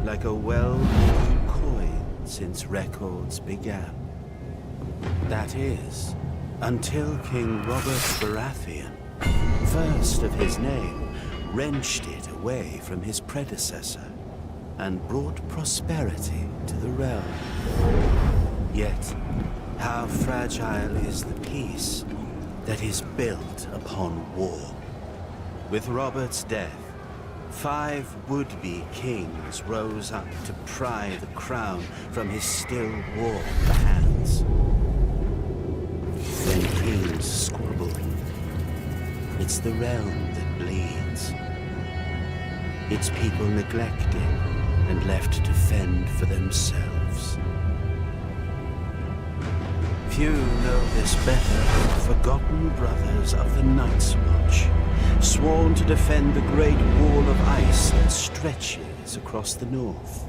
like a well-worn coin since records began. That is, until King Robert Baratheon, first of his name, wrenched it away from his predecessor and brought prosperity to the realm. Yet, how fragile is the peace that is built upon war? With Robert's death, 5 would-be kings rose up to pry the crown from his still warm hands. When kings squabble, it's the realm that bleeds. Its people neglected and left to fend for themselves. Few know this better than the forgotten brothers of the Night's Watch, sworn to defend the great wall of ice that stretches across the north.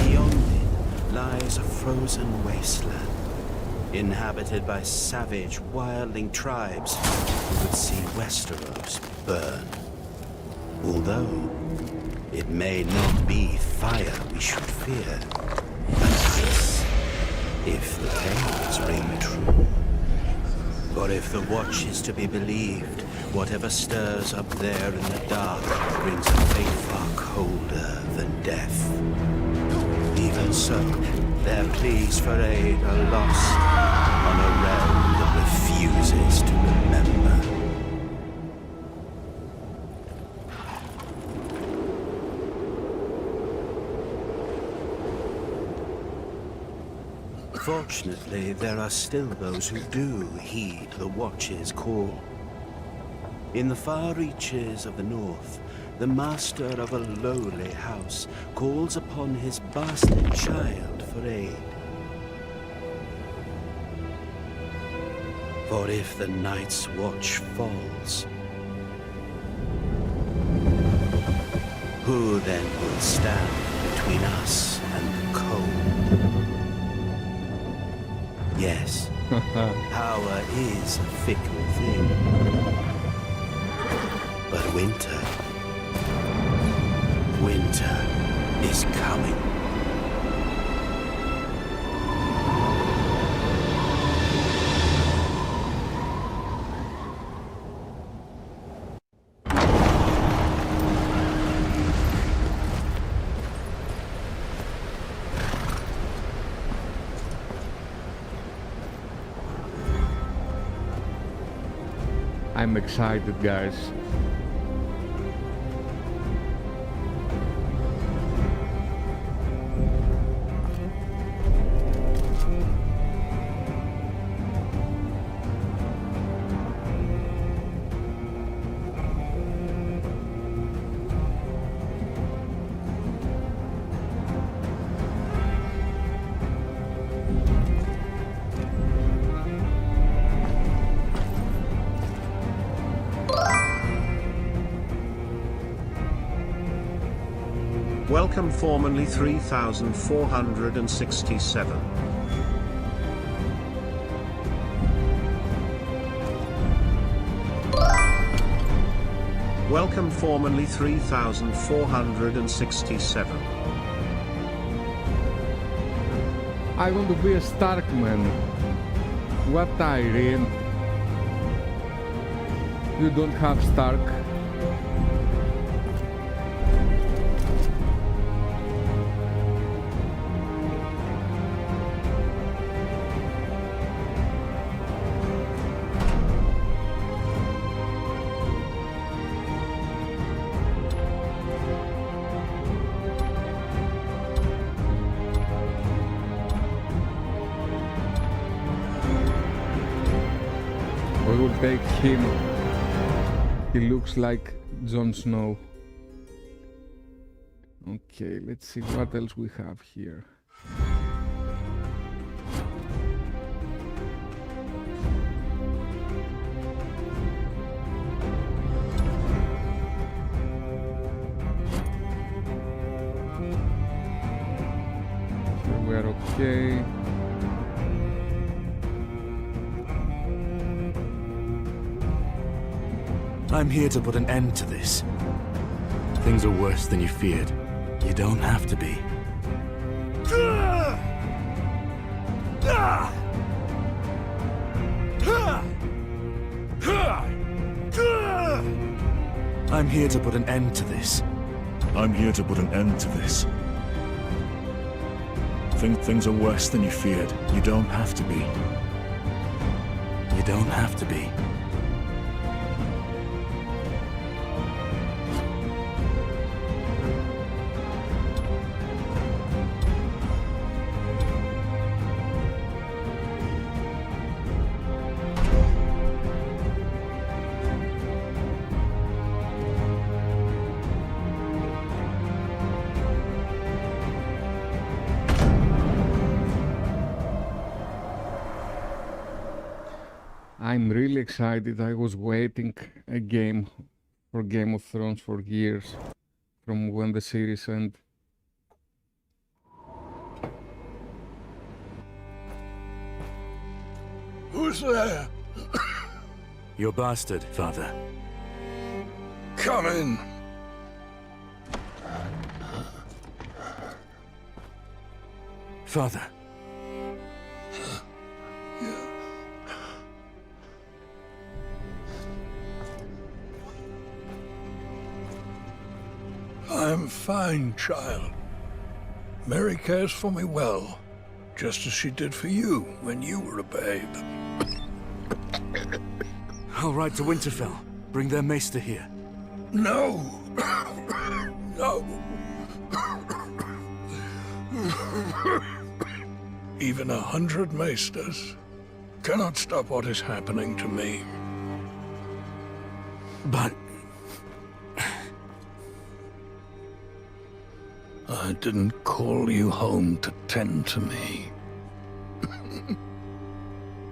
Beyond it lies a frozen wasteland, inhabited by savage, wildling tribes who would see Westeros burn. Although, it may not be fire we should fear, but ice, if the tales ring true. For if the Watch is to be believed, whatever stirs up there in the dark brings a fate far colder than death. Even so, their pleas for aid are lost on a realm that refuses to remember. Fortunately, there are still those who do heed the Watch's call. In the far reaches of the north, the master of a lowly house calls upon his bastard child for aid. For if the Night's Watch falls, who then will stand between us and the cold? Yes, power is a fickle thing. But winter is coming. I'm excited, guys. Welcome formerly 3467. Welcome formerly 3467. I want to be a Stark man. What, Irene? You don't have Stark? We will take him. He looks like Jon Snow. Okay, let's see what else we have here. We're okay. I'm here to put an end to this. Things are worse than you feared. You don't have to be. I'm here to put an end to this. I'm here to put an end to this. Things are worse than you feared. You don't have to be. You don't have to be. I'm really excited. I was waiting a game for Game of Thrones for years, from when the series ended. Who's there? Your bastard, father. Come in. Father. I'm fine, child. Mary cares for me well, just as she did for you when you were a babe. I'll ride to Winterfell. Bring their maester here. No! No! Even 100 maesters cannot stop what is happening to me. But I didn't call you home to tend to me.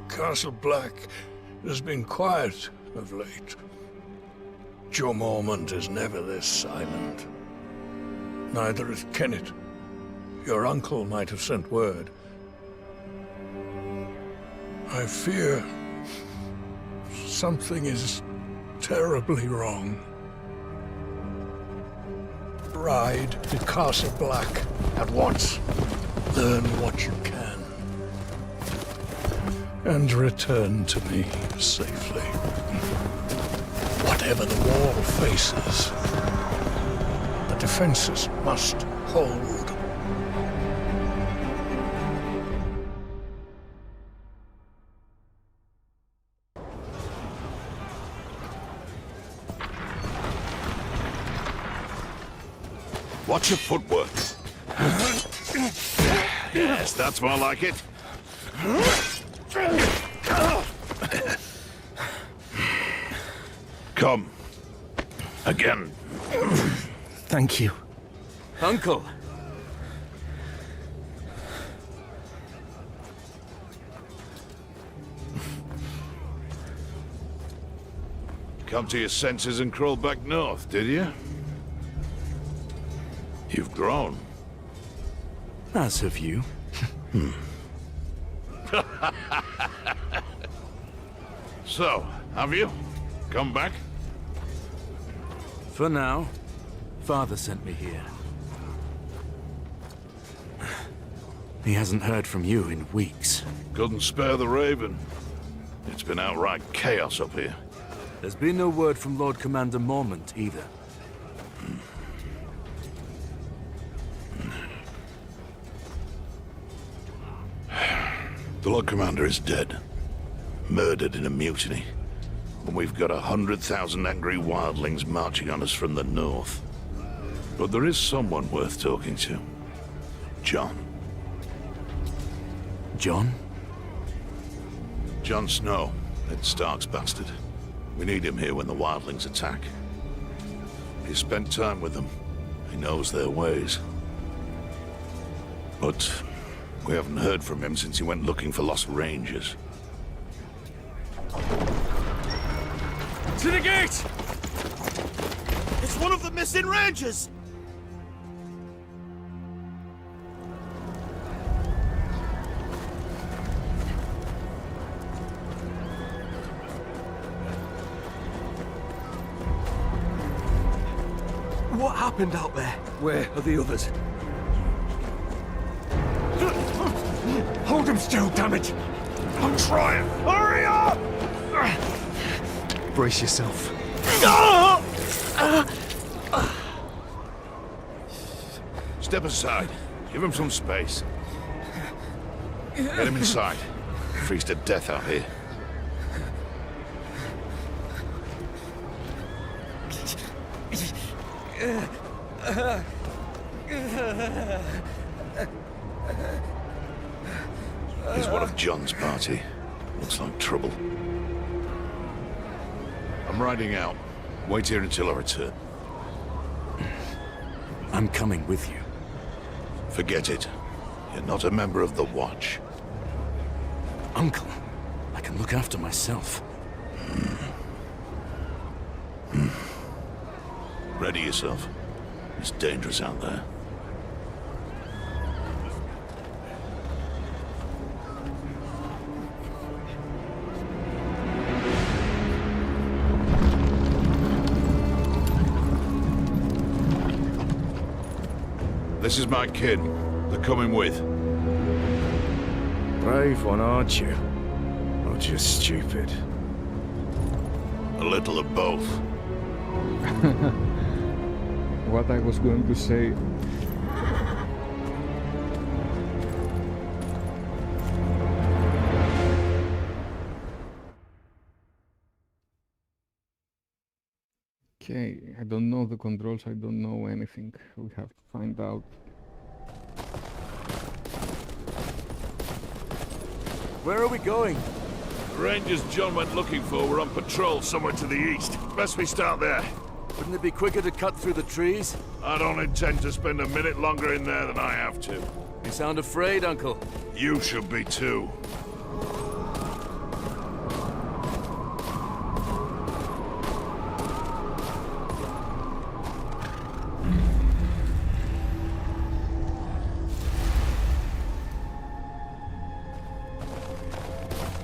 Castle Black has been quiet of late. Joe Mormont is never this silent. Neither is Kenneth. Your uncle might have sent word. I fear something is terribly wrong. Ride to Castle Black at once. Learn what you can. And return to me safely. Whatever the wall faces, the defenses must hold. Watch your footwork. Yes, that's more like it. Come. Again. thank you. Uncle! Come to your senses and crawl back north, did you? You've grown. As have you. So, have you? Come back? For now, Father sent me here. He hasn't heard from you in weeks. Couldn't spare the Raven. It's been outright chaos up here. There's been no word from Lord Commander Mormont either. The Lord Commander is dead. Murdered in a mutiny. And we've got 100,000 angry wildlings marching on us from the north. But there is someone worth talking to. Jon. Jon? Jon Snow, Ned Stark's bastard. We need him here when the wildlings attack. He's spent time with them. He knows their ways. But we haven't heard from him since he went looking for lost rangers. To the gate! It's one of the missing rangers! happened out there? Where are the others? Hold him still, damn it! I'm trying! Hurry up! Brace yourself. Step aside. Give him some space. Get him inside. Freeze to death out here. He's one of John's party. Looks like trouble. I'm riding out. Wait here until I return. I'm coming with you. Forget it. You're not a member of the Watch. Uncle, I can look after myself. Ready yourself. It's dangerous out there. This is my kin. They're coming with. Brave one, aren't you? Or just stupid? A little of both. What I was going to say. Okay, I don't know the controls, I don't know anything. We have to find out. Where are we going? The Rangers John went looking for were on patrol somewhere to the east. Best we start there. Wouldn't it be quicker to cut through the trees? I don't intend to spend a minute longer in there than I have to. You sound afraid, Uncle. You should be too.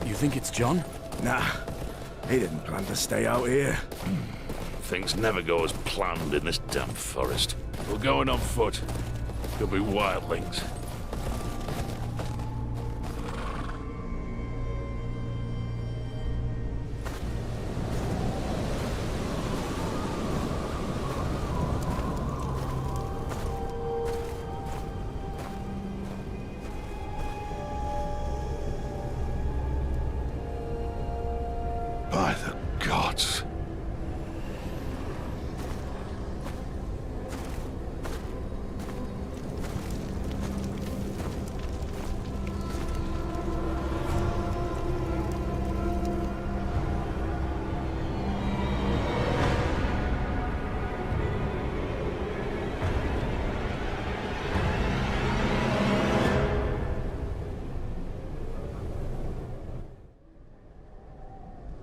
You think it's John? Nah, he didn't plan to stay out here. Things never go as planned in this damn forest. We're going on foot. Could be wildlings. By the gods.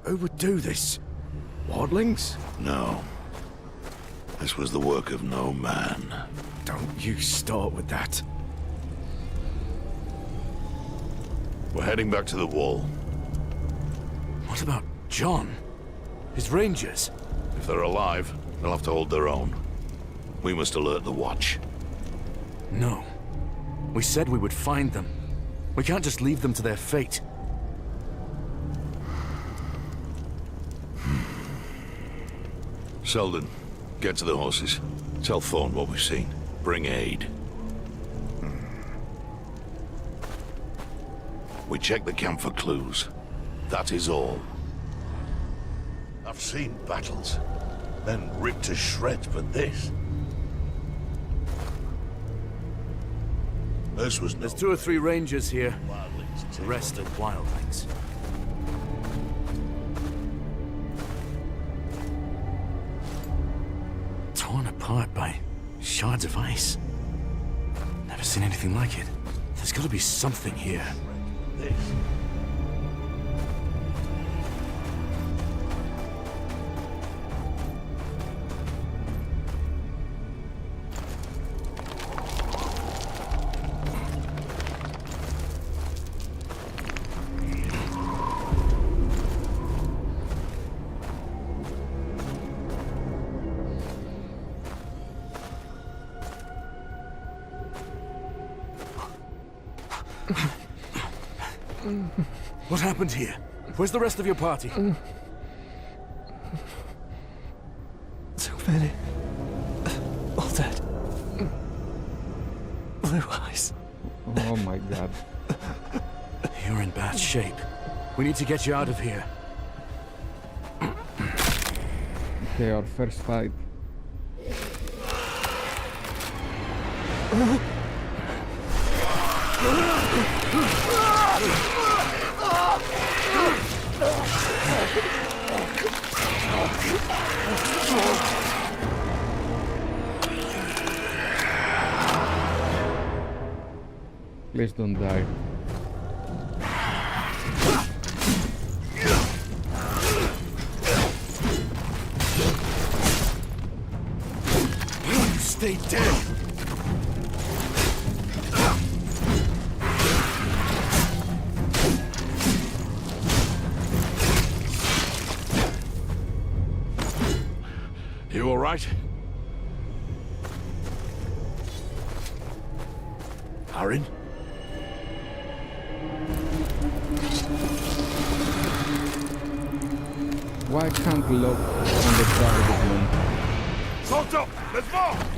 Who would do this? Wildlings? No. This was the work of no man. Don't you start with that. We're heading back to the wall. What about John? His rangers? If they're alive, they'll have to hold their own. We must alert the Watch. No. We said we would find them. We can't just leave them to their fate. Selden, get to the horses. Tell Thorne what we've seen. Bring aid. We check the camp for clues. That is all. I've seen battles, then ripped to shreds, but this... This was no... There's 2 or 3 rangers here. wildlings. The rest are wildlings. Torn apart by shards of ice. Never seen anything like it. There's got to be something here. This. What happened here? Where's the rest of your party? So many. All dead. Blue eyes. Oh my god. You're in bad shape. We need to get you out of here. Okay, our first fight. Please don't die. Stay dead! You all right? Aaron? Why can't lock on the private room? Locked up! Let's move!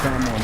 Come on.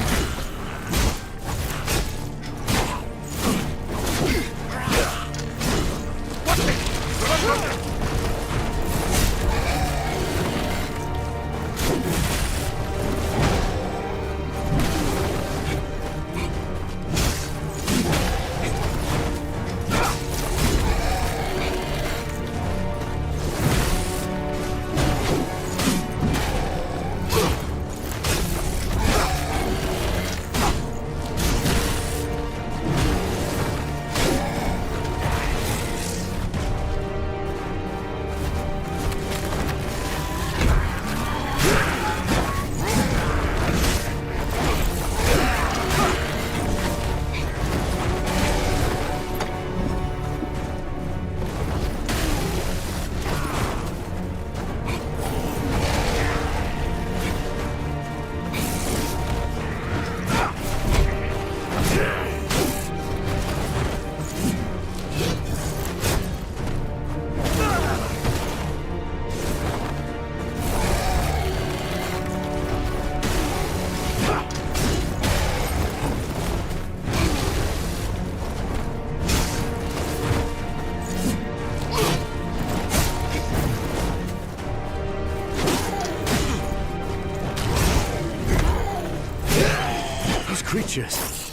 Creatures.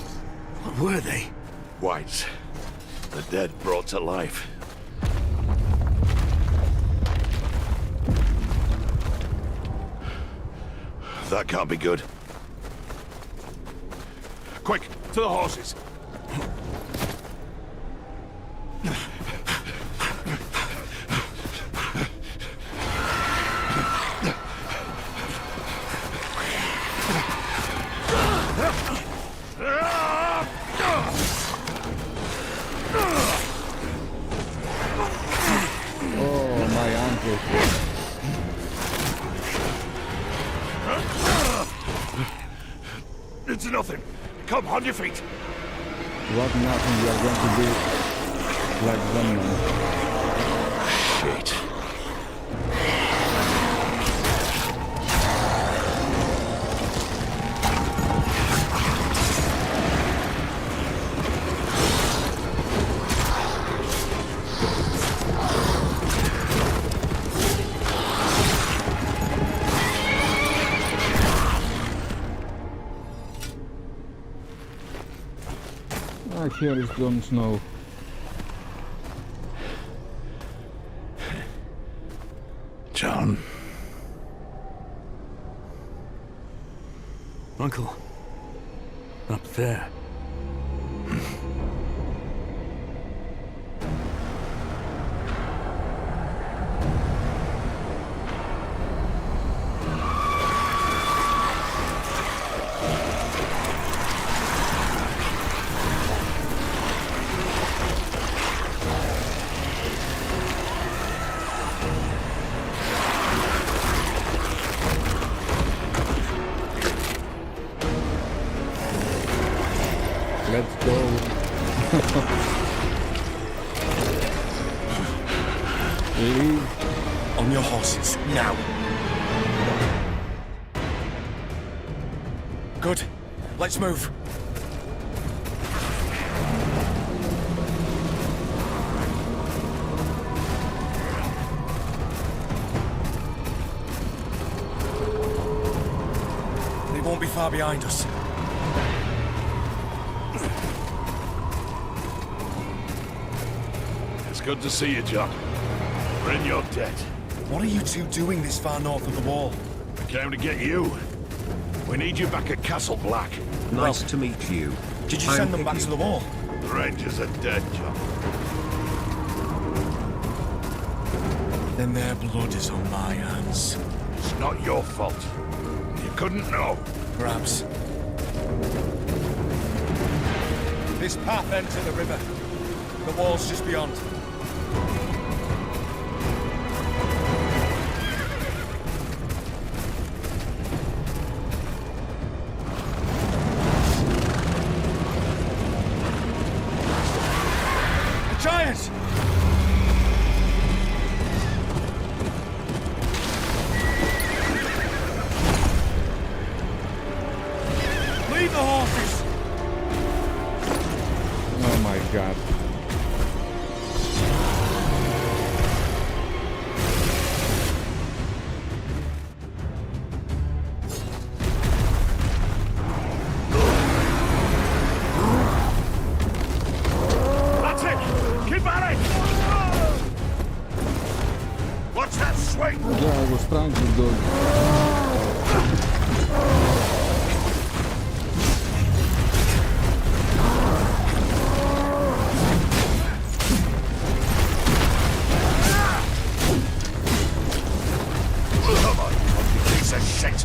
What were they? Whites. The dead brought to life. That can't be good. Quick, to the horses. Oh, my ankle. It's nothing. Come, on your feet. What nothing we are going to do like them now. Shit. Here is Jon Snow. John. Uncle. Up there. Leave. On your horses, now. Good. Let's move. They won't be far behind us. It's good to see you, John. We're in your debt. What are you two doing this far north of the wall? We came to get you. We need you back at Castle Black. Nice to meet you. Did you I'm send them back Iggy. to the wall? The Rangers are dead, John. Then their blood is on my hands. It's not your fault. You couldn't know. Perhaps. This path ends at the river. The wall's just beyond. The giants! Lead the horses! Oh my god. That's it! Keep at it! Watch that swing! Yeah, I was trying to dodge. Come on, you piece of shit!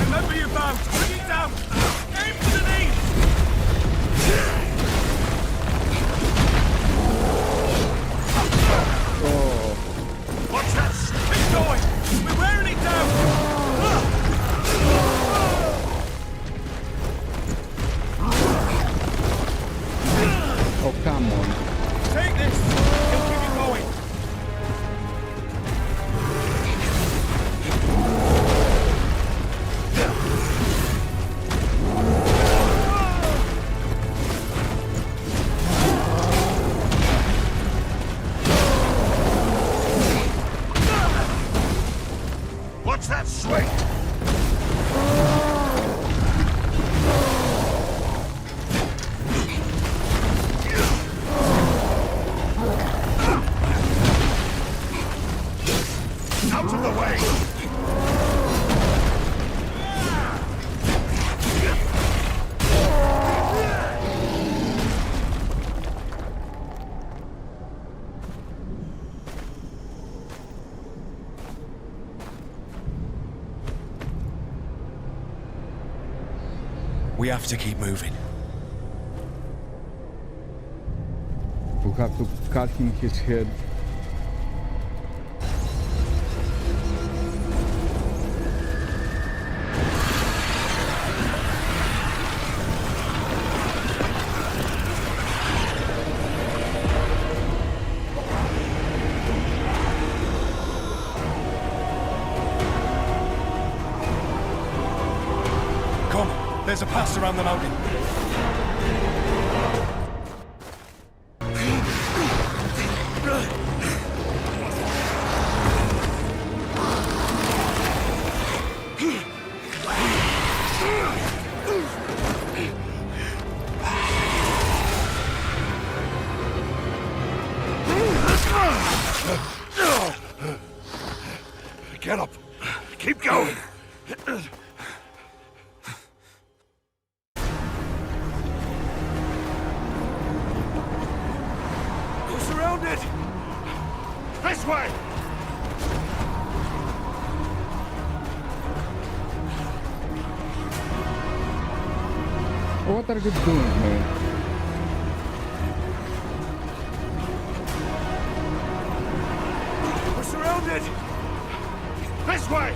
Remember your bow! Bring it down! Aim for the knees! Watch that swing! Keep going! We're wearing it down! Oh, come on. Take this! He'll keep it going! Watch that swing! Out of the way! We have to keep moving. We have to cut him his head. Come, there's a pass around the mountain. Get up! Keep going! We're surrounded! This way! What are you doing, man? We're surrounded! This way!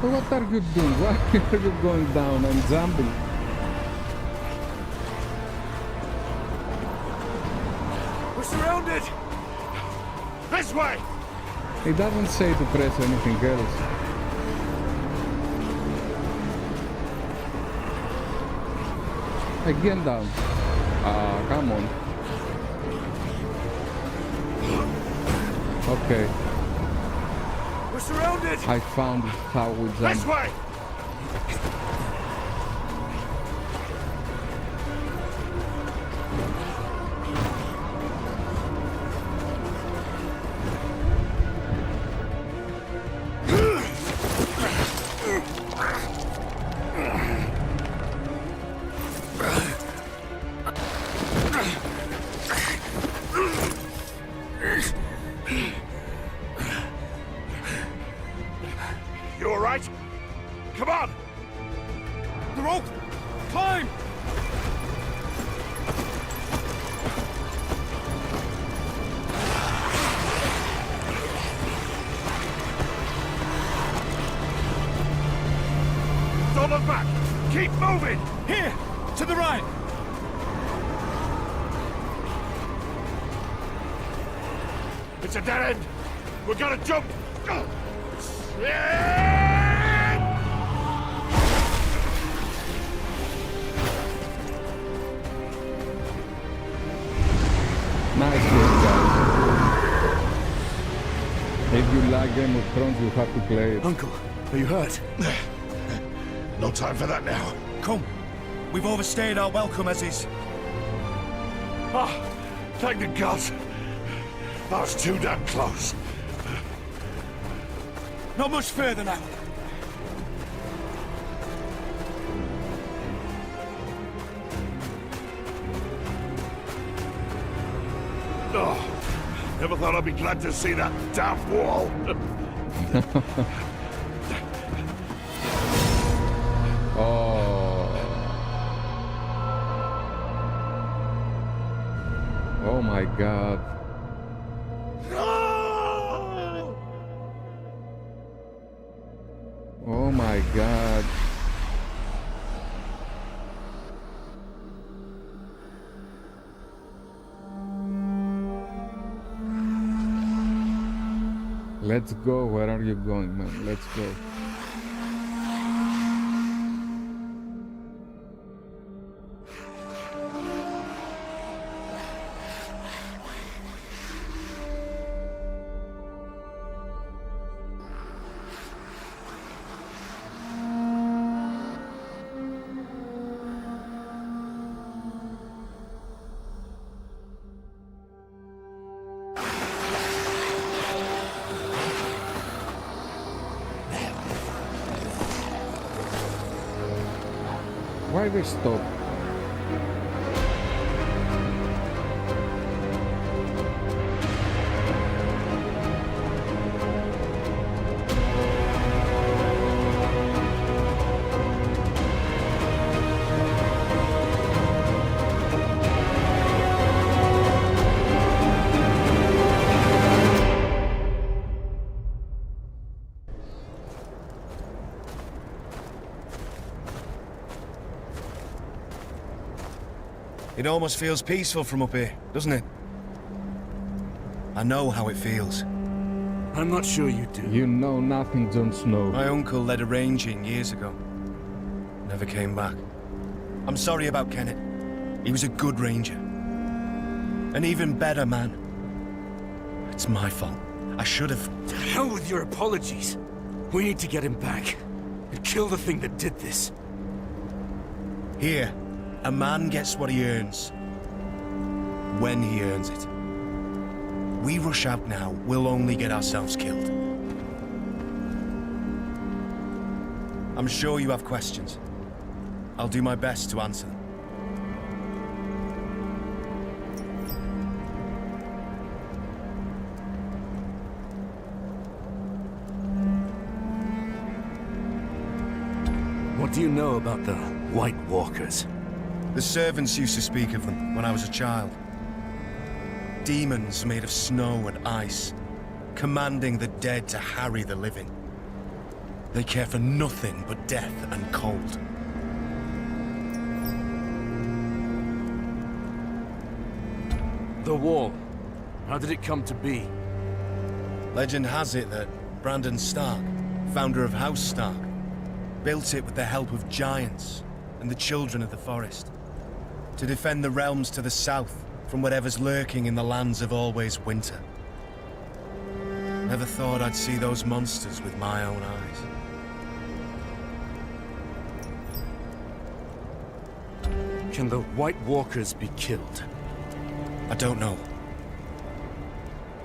What are you doing? Why are you going down and jumping? We're surrounded! This way! It doesn't say to press anything else. Again down. Ah, come on. Okay, We're surrounded! I found how we This jump. way! You all right? Come on! The rope! Climb! Don't look back! Keep moving! Here! To the right! It's a dead end! We're gonna jump! Nice game, guys. If you like Game of Thrones, you have to play it. Uncle, are you hurt? No time for that now. Come! We've overstayed our welcome as is. Ah, thank the gods. That was too damn close. Not much further now. Oh, never thought I'd be glad to see that damn wall. Oh my god. Oh my god. Let's go. Where are you going, man? Let's go. Why they stop? It almost feels peaceful from up here, doesn't it? I know how it feels. I'm not sure you do. You know nothing, Jon Snow. My uncle led a ranging years ago. Never came back. I'm sorry about Kenneth. He was a good ranger. An even better man. It's my fault. I should have... To hell with your apologies. We need to get him back. And kill the thing that did this. Here, a man gets what he earns. When he earns it. We rush out now, we'll only get ourselves killed. I'm sure you have questions. I'll do my best to answer them. What do you know about the White Walkers? The servants used to speak of them when I was a child. Demons made of snow and ice, commanding the dead to harry the living. They care for nothing but death and cold. The Wall. How did it come to be? Legend has it that Brandon Stark, founder of House Stark, built it with the help of giants and the children of the forest, to defend the realms to the south from whatever's lurking in the lands of always winter. Never thought I'd see those monsters with my own eyes. Can the White Walkers be killed? I don't know.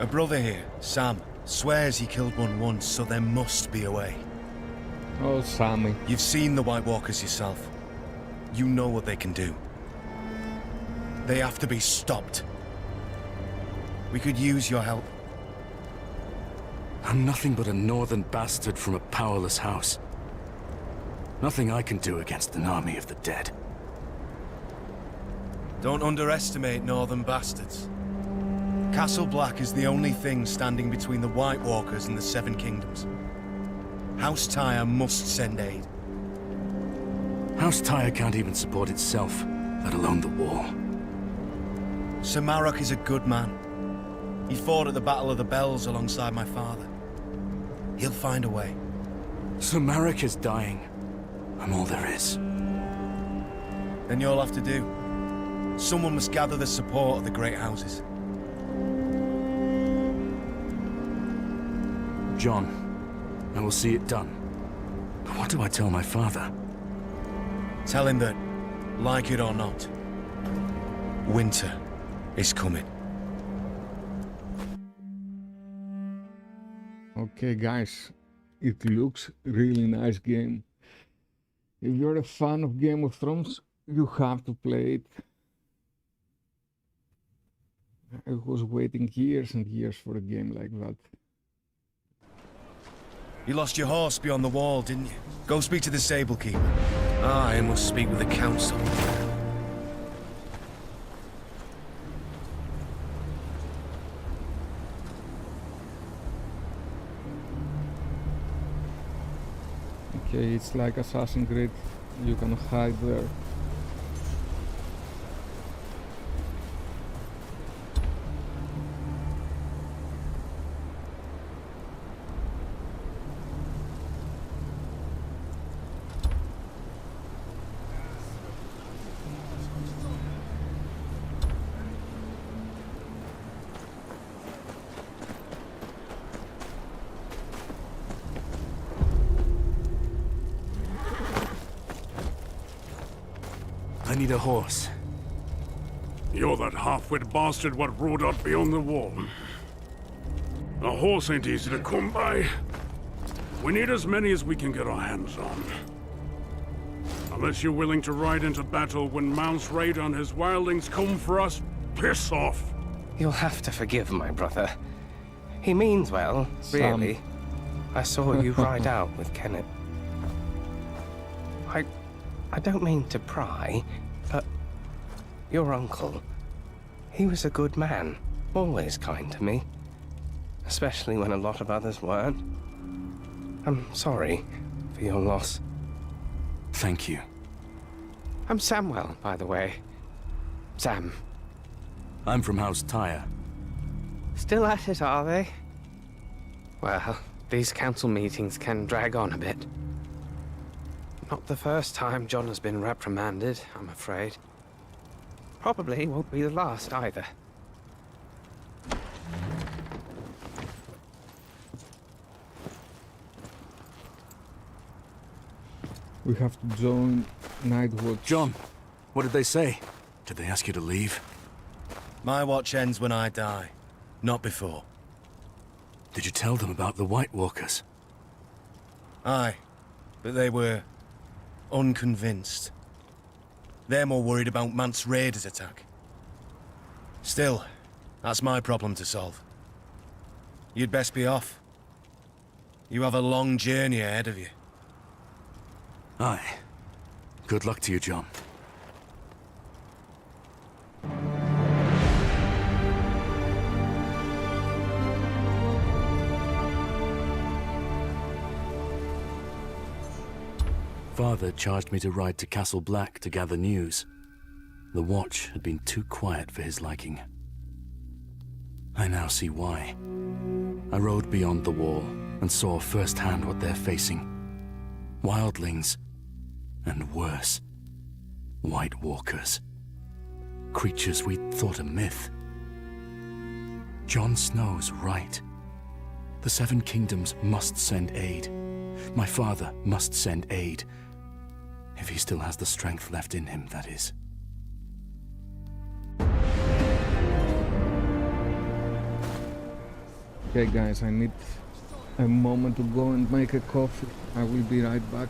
A brother here, Sam, swears he killed one once, so there must be a way. Oh, Sammy. You've seen the White Walkers yourself. You know what they can do. They have to be stopped. We could use your help. I'm nothing but a northern bastard from a powerless house. Nothing I can do against an army of the dead. Don't underestimate northern bastards. Castle Black is the only thing standing between the White Walkers and the Seven Kingdoms. House Tyre must send aid. House Tyre can't even support itself, let alone the Wall. Sir Marok is a good man. He fought at the Battle of the Bells alongside my father. He'll find a way. Sir Marek is dying. I'm all there is. Then you'll have to do. Someone must gather the support of the great houses. John, I will see it done. But what do I tell my father? Tell him that, like it or not, winter is coming. Okay, guys, it looks really nice game. If you're a fan of Game of Thrones, you have to play it. I was waiting years and years for a game like that. You lost your horse beyond the wall, didn't you? Go speak to the stable keeper. I must speak with the council. Okay, it's like Assassin's Creed. You can hide there. I need a horse. You're that half-wit bastard what rode out beyond the wall. A horse ain't easy to come by. We need as many as we can get our hands on. Unless you're willing to ride into battle when Mount's raid on his wildlings come for us, piss off. You'll have to forgive my brother. He means well, really. I saw you ride out with Kenneth. I don't mean to pry, but your uncle, he was a good man, always kind to me, especially when a lot of others weren't. I'm sorry for your loss. Thank you. I'm Samwell, by the way. Sam. I'm from House Tyre. Still at it, are they? Well, these council meetings can drag on a bit. Not the first time John has been reprimanded, I'm afraid. Probably won't be the last either. We have to join Nightwatch. John, what did they say? Did they ask you to leave? My watch ends when I die, not before. Did you tell them about the White Walkers? Aye, but they were unconvinced. They're more worried about Mance Raider's attack. Still, that's my problem to solve. You'd best be off. You have a long journey ahead of you. Aye, Good luck to you, John. Father charged me to ride to Castle Black to gather news. The Watch had been too quiet for his liking. I now see why. I rode beyond the wall and saw firsthand what they're facing. Wildlings, and worse, White Walkers. Creatures we thought a myth. Jon Snow's right. The Seven Kingdoms must send aid. My father must send aid. If he still has the strength left in him, that is. Okay guys, I need a moment to go and make a coffee. I will be right back.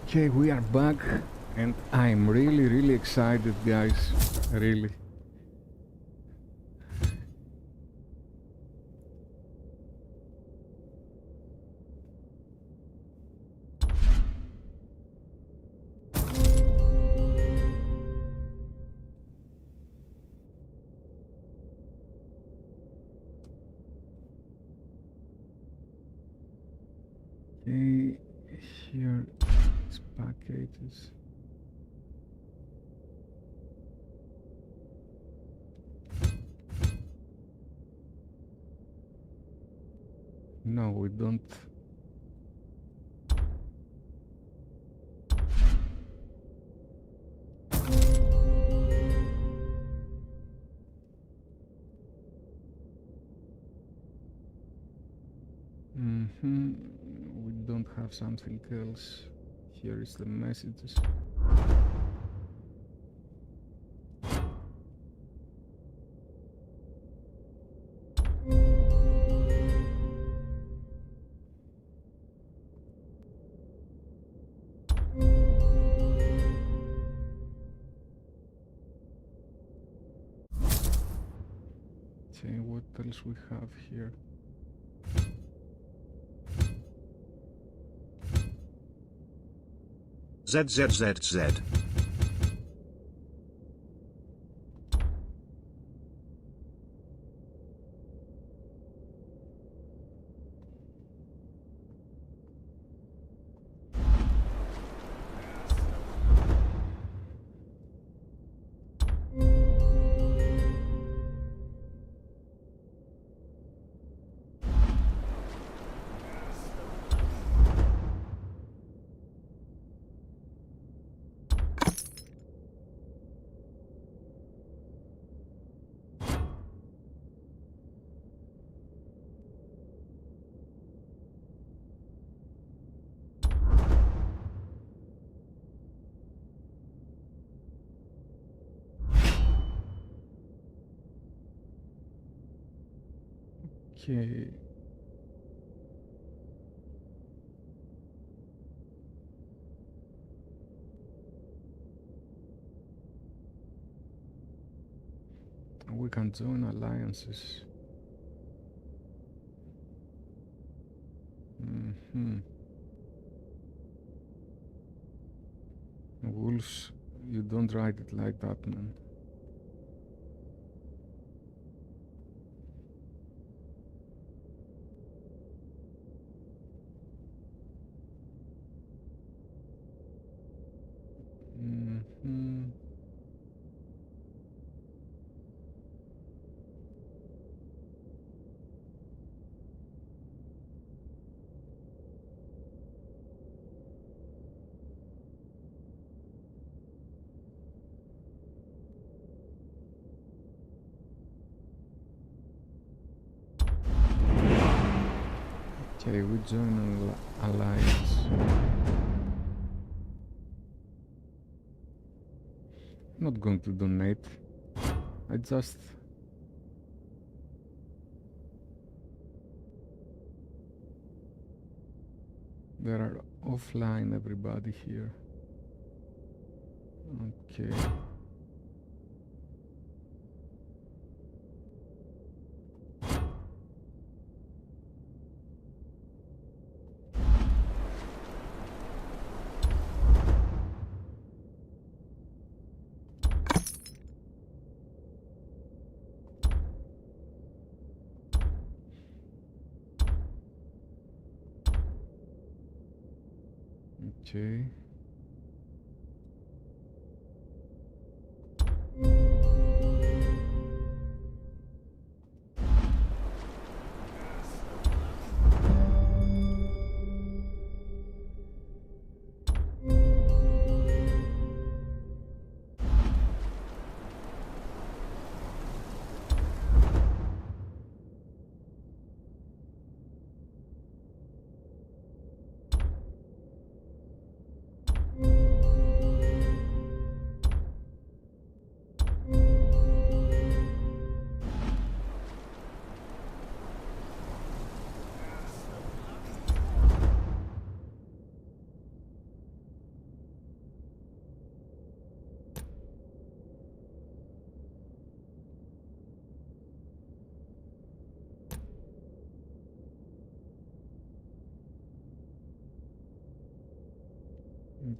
Okay, we are back and I'm really excited, guys. Really. Okay, here it's packages. No, we don't. We don't have something else. Here is the messages. Okay, what else we have here? ZZZZ. Okay. We can join alliances. Wolves, you don't write it like that, man. Okay, we join an alliance. Not going to donate. I just there are offline everybody here. Okay. Okay.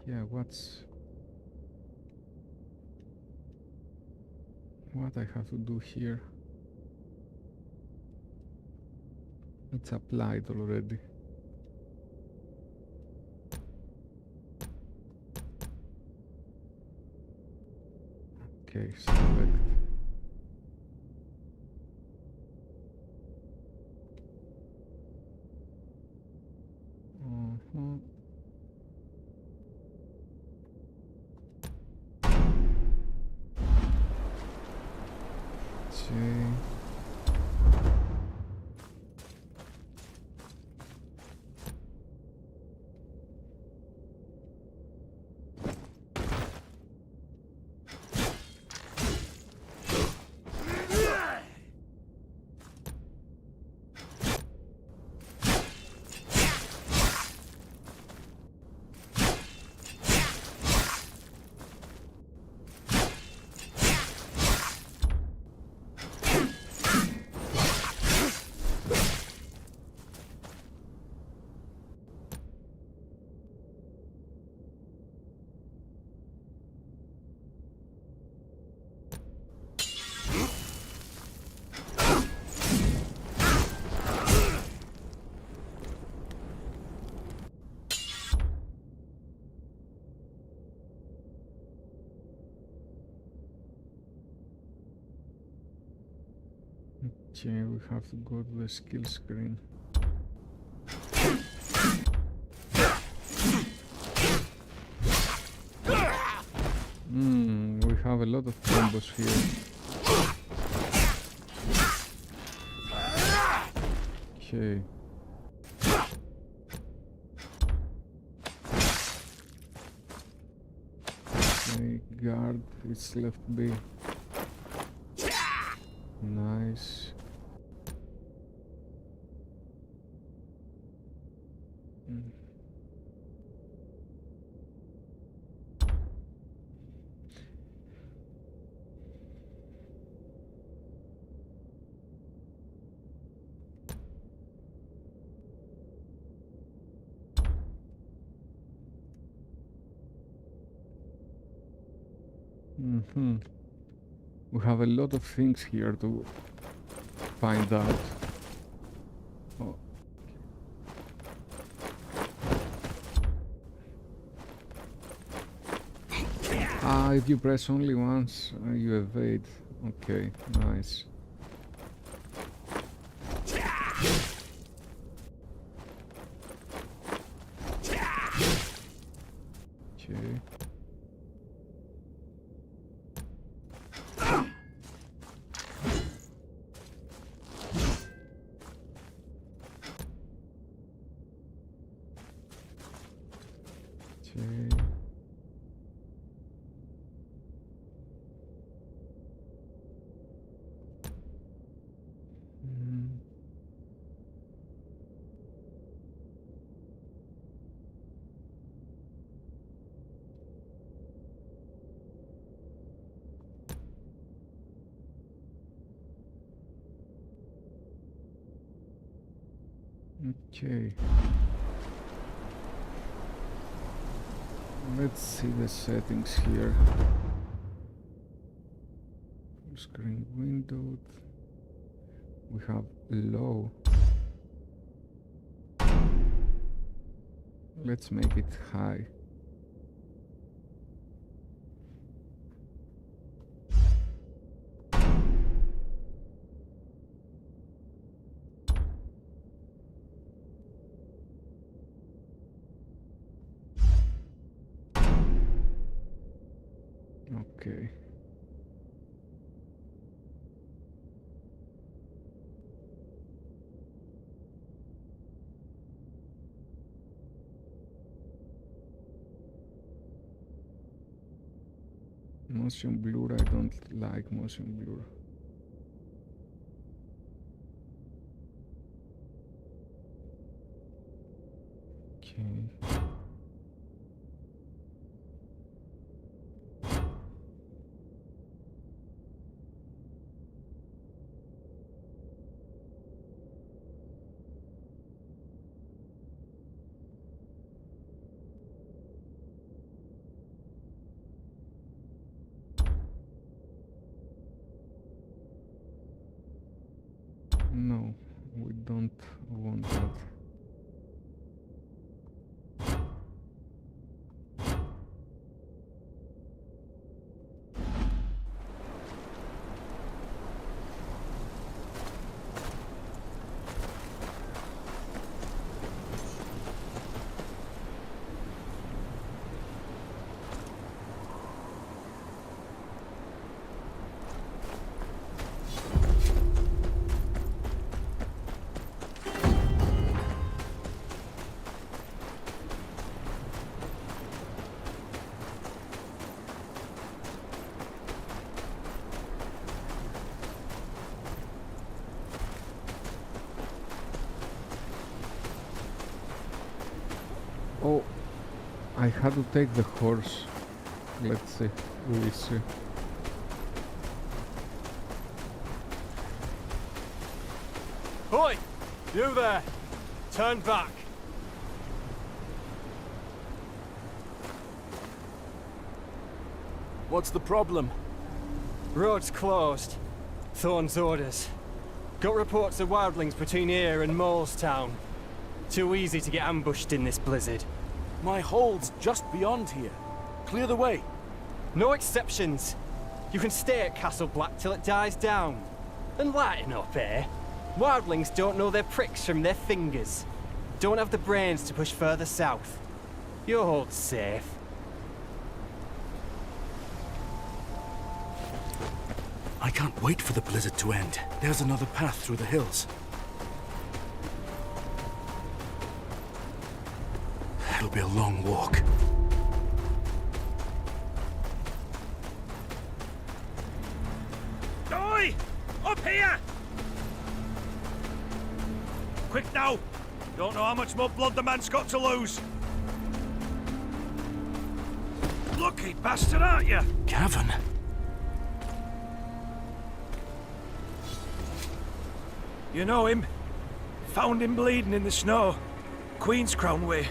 Yeah, what I have to do here? It's applied already. Okay, select. Okay. Okay, we have to go to the skill screen. We have a lot of combos here. Okay. Okay, guard, it's left B. Nice. We have a lot of things here to find out. Oh. Ah, if you press only once, you evade. Okay, nice. Okay. Okay. Let's see the settings here. Full screen windowed. We have low. Let's make it high. Okay. Motion blur, I don't like motion blur. Okay. No, we don't want that. Oh, I had to take the horse. Let's see. We'll see. Oi! You there! Turn back! What's the problem? Road's closed. Thorn's orders. Got reports of wildlings between here and Molestown. Too easy to get ambushed in this blizzard. My hold's just beyond here. Clear the way. No exceptions. You can stay at Castle Black till it dies down. And lighten up, eh? Wildlings don't know their pricks from their fingers. Don't have the brains to push further south. Your hold's safe. I can't wait for the blizzard to end. There's another path through the hills. It'll be a long walk. Oi! Up here! Quick now! Don't know how much more blood the man's got to lose. Lucky bastard, aren't you? Cavan? You know him? Found him bleeding in the snow. Queen's Crown way.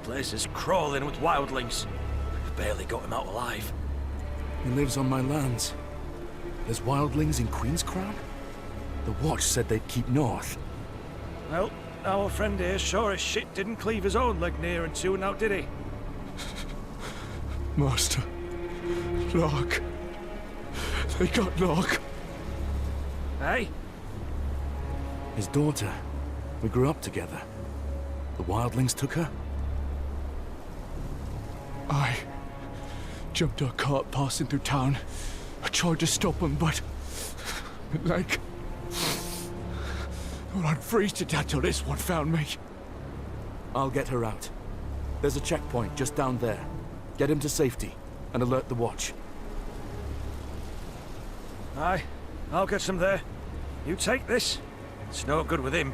Place is crawling with wildlings. Barely got him out alive. He lives on my lands. There's wildlings in Queen's Crown? The Watch said they'd keep north. Well, our friend here sure as shit didn't cleave his own leg near and soon out, did he? Master. Lark. They got Lark. Hey? His daughter. We grew up together. The wildlings took her? I jumped a cart passing through town. I tried to stop him, but... like... well, I'd freeze to death till this one found me. I'll get her out. There's a checkpoint just down there. Get him to safety, and alert the Watch. Aye, I'll get some there. You take this. It's no good with him.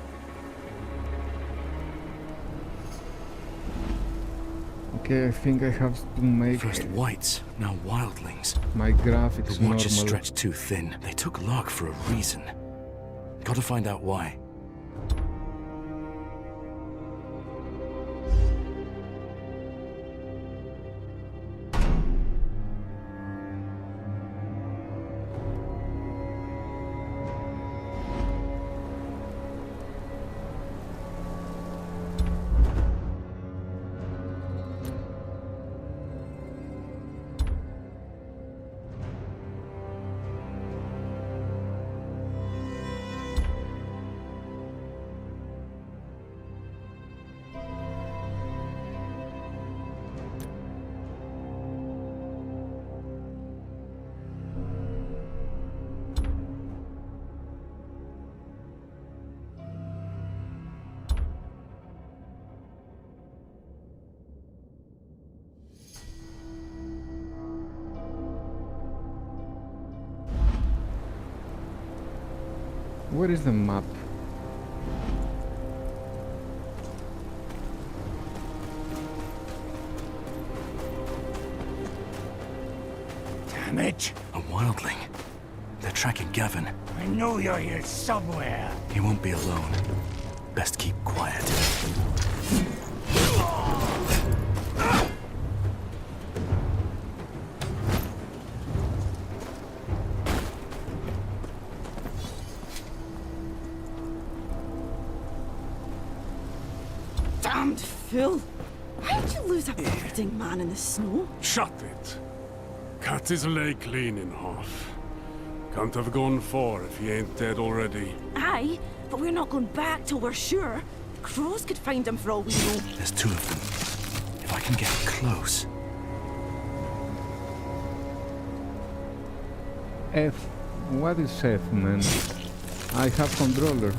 Okay, I think I have to make First whites, now wildlings. my graphics The Watch is normal. stretched too thin. They took Lark for a reason. Gotta find out why. Where is the map? Damn it! A wildling. They're tracking Gavin. I know you're here somewhere. He won't be alone. Best keep quiet. Damned fool! Why did you lose a bleeding man in the snow? Shut it. Cut his leg clean in half. Can't have gone far if he ain't dead already. Aye, but we're not going back till we're sure. The crows could find him for all we know. There's two of them. If I can get close. F. What is F, man? I have controller.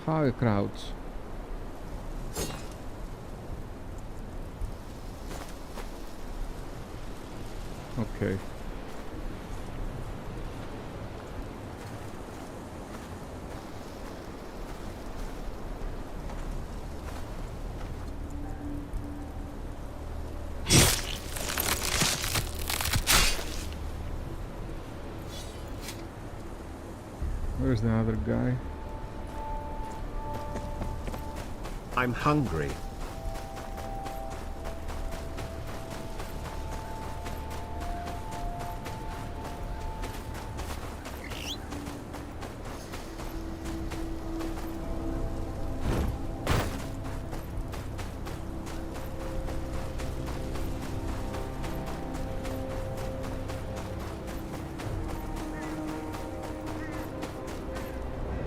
How I crouch? Okay. Where's the other guy? I'm hungry.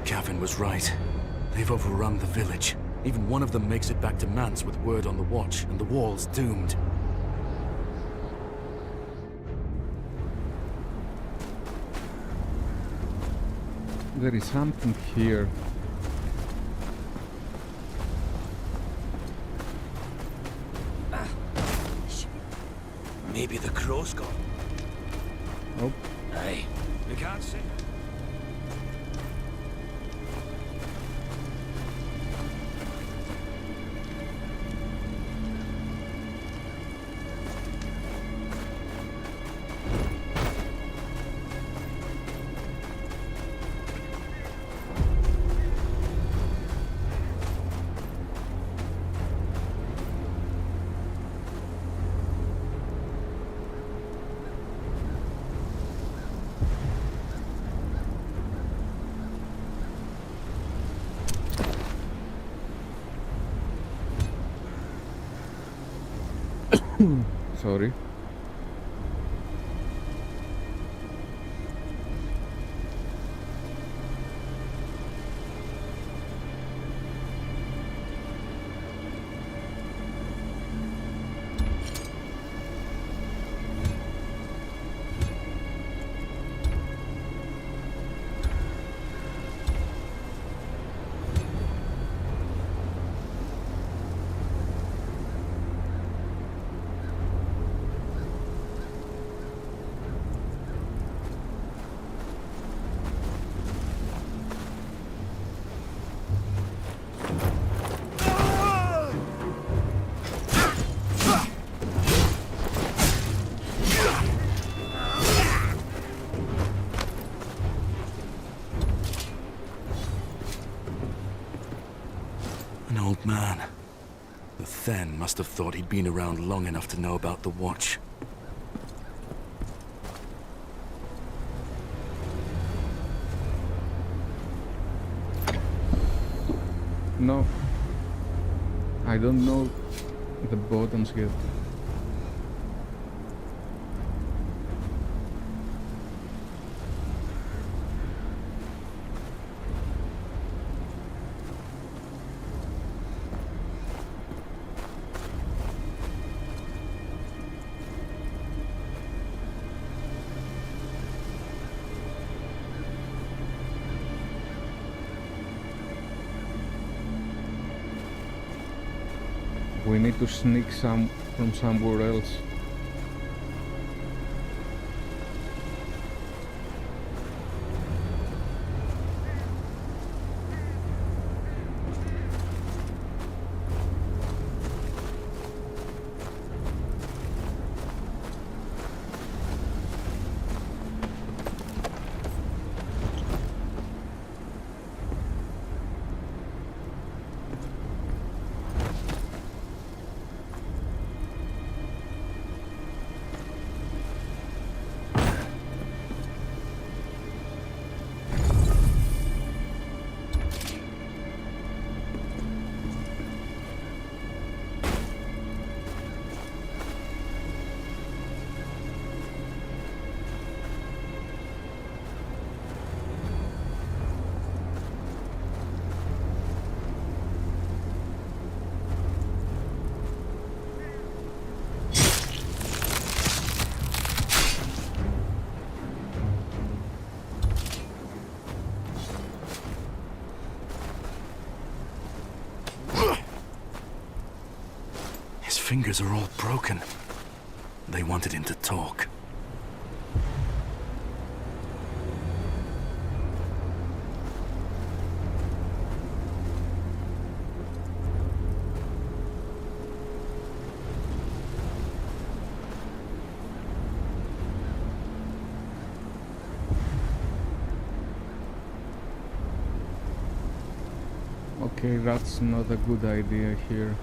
Gavin was right. They've overrun the village. Even one of them makes it back to Mance with word on the Watch, and the wall's doomed. There is something here. Maybe the crow's gone. Oh. Hey, you can't see. Sorry. An old man. The Then must have thought he'd been around long enough to know about the Watch. No. I don't know the buttons yet. We need to sneak from somewhere else. His fingers are all broken. They wanted him to talk. Okay, that's not a good idea here.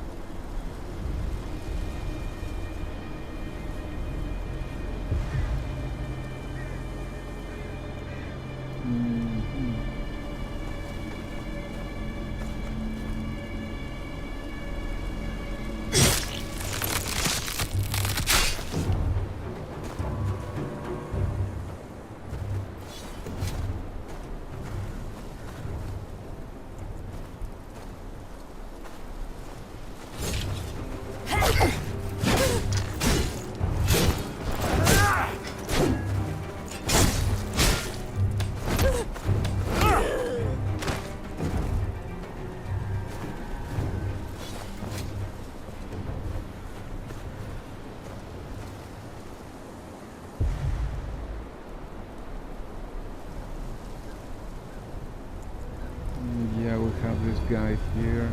Yeah, we have this guy here.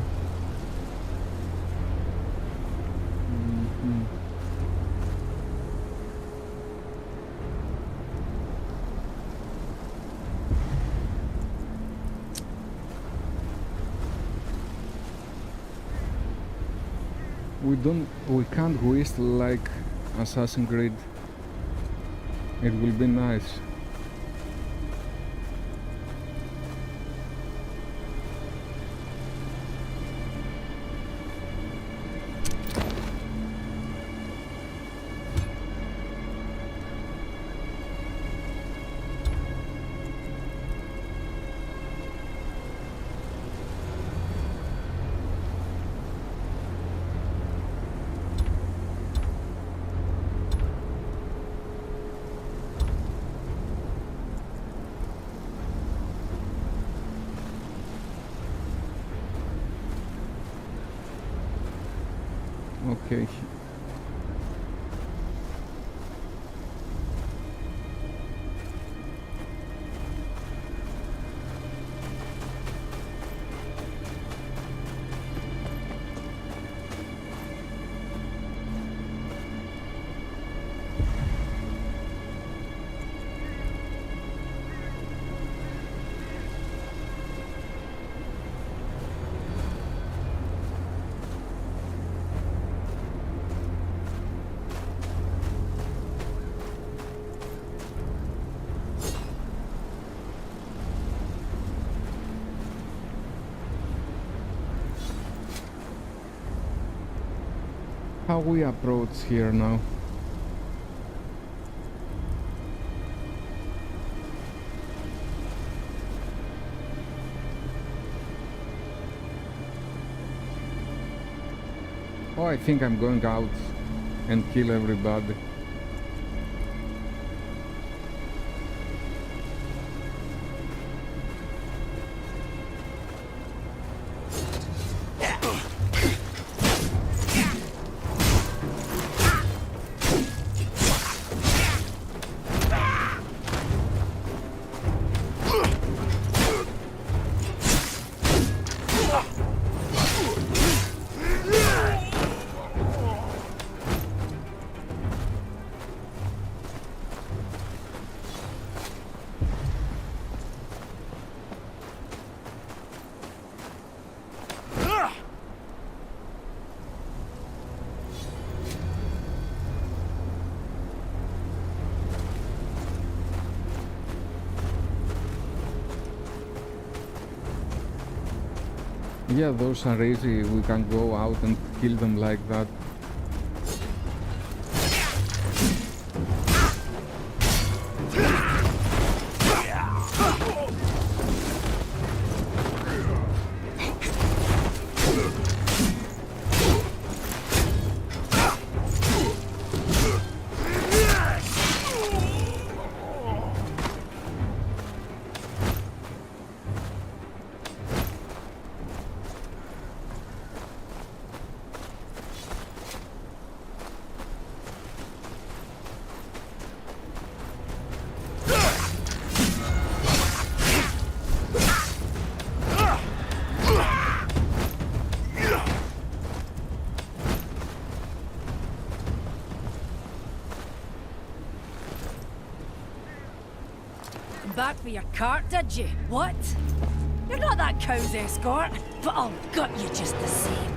We can't waste like Assassin's Creed. It will be nice. Okay. How we approach here now? Oh, I think I'm going out and kill everybody. Yeah, those are easy. We can go out and kill them like that. Back for your cart, did you? What? You're not that cow's escort, but I'll gut you just the same.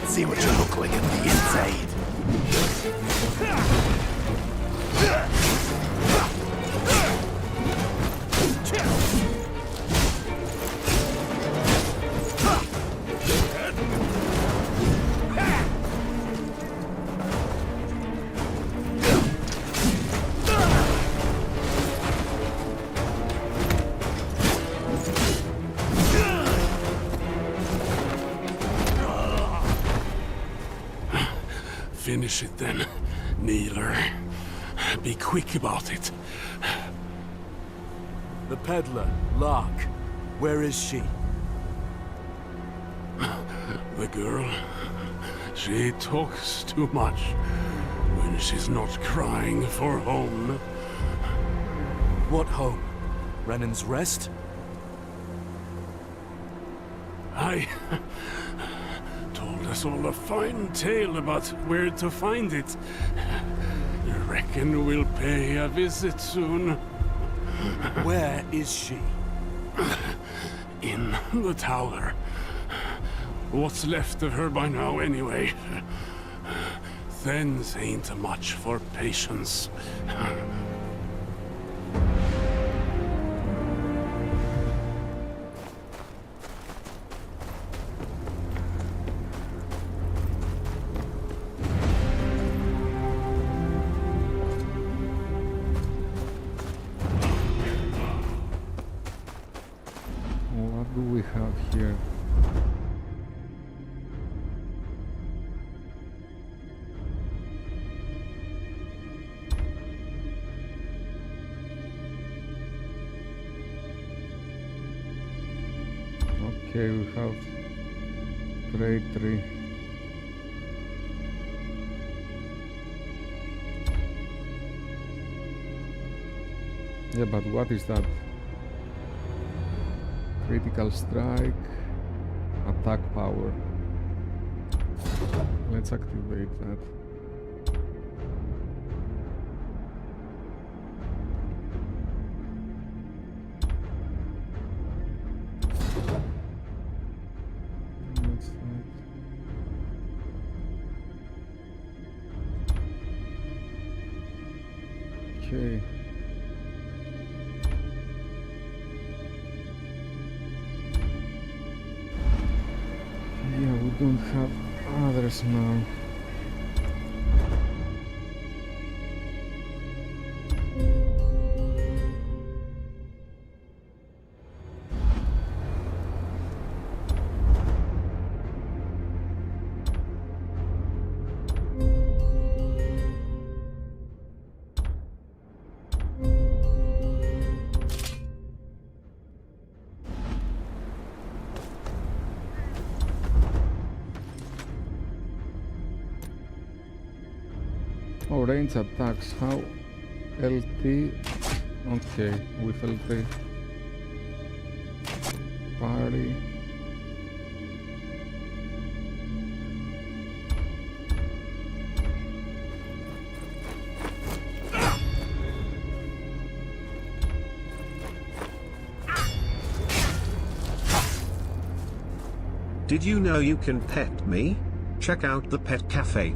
See what you look like on the inside. Finish it then, kneeler. Be quick about it. The peddler, Lark. Where is she? The girl. She talks too much when she's not crying for home. What home? Renan's Rest? I told us all a fine tale about where to find it. Reckon we'll pay a visit soon. Where is she? In the tower. What's left of her by now, anyway? Thens ain't much for patience. do we have here? Okay, we have traitor. Yeah, but what is that? Critical strike, attack power. Let's activate that. What's that? Okay. Yeah, we don't have others now. Oh, range attacks, how? LT, okay, with LT. Parry. Did you know you can pet me? Check out the pet cafe.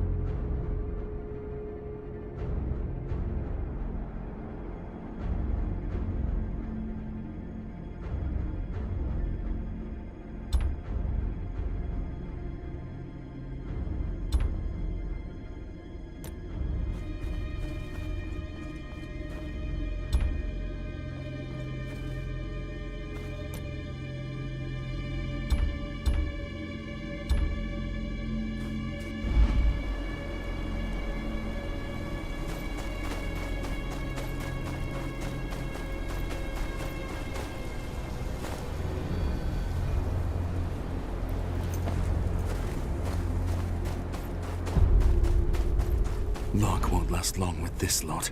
Lark won't last long with this lot.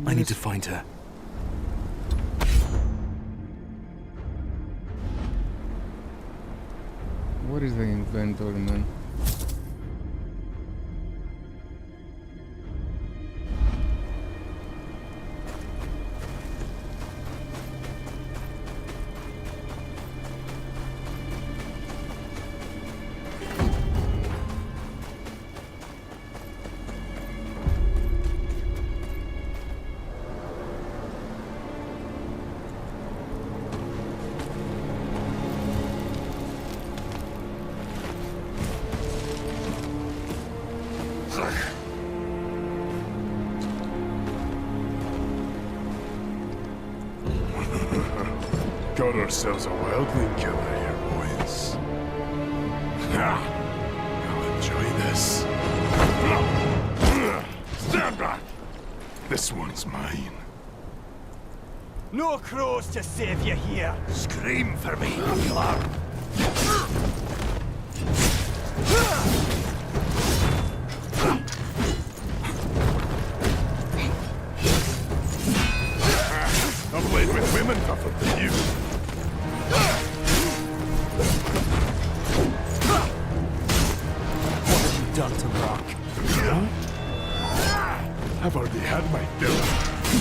I need to find her. What is the inventory, man? Got ourselves a wildling killer here, boys. Ha! I'll enjoy this. Stand back! This one's mine. No crows to save you here. Scream for me, Clark. I've played with women tougher than you. What have you done to Rock? I've already had my fill.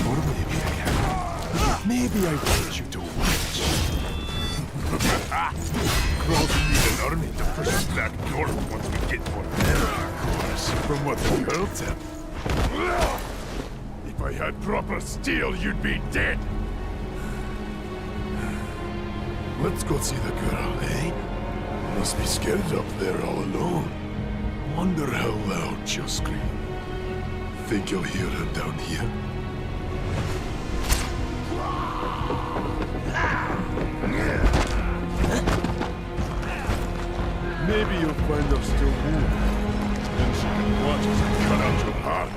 Or maybe I haven't. Maybe I want you to watch. Crows need an army to push us back north once we get more men, of course, from what the girl said. If I had proper steel, you'd be dead. Let's go see the girl, eh? Must be scared up there all alone. Wonder how loud she'll scream. Think you'll hear her down here? Maybe you'll find her still warm. Then she can watch as I cut out your heart.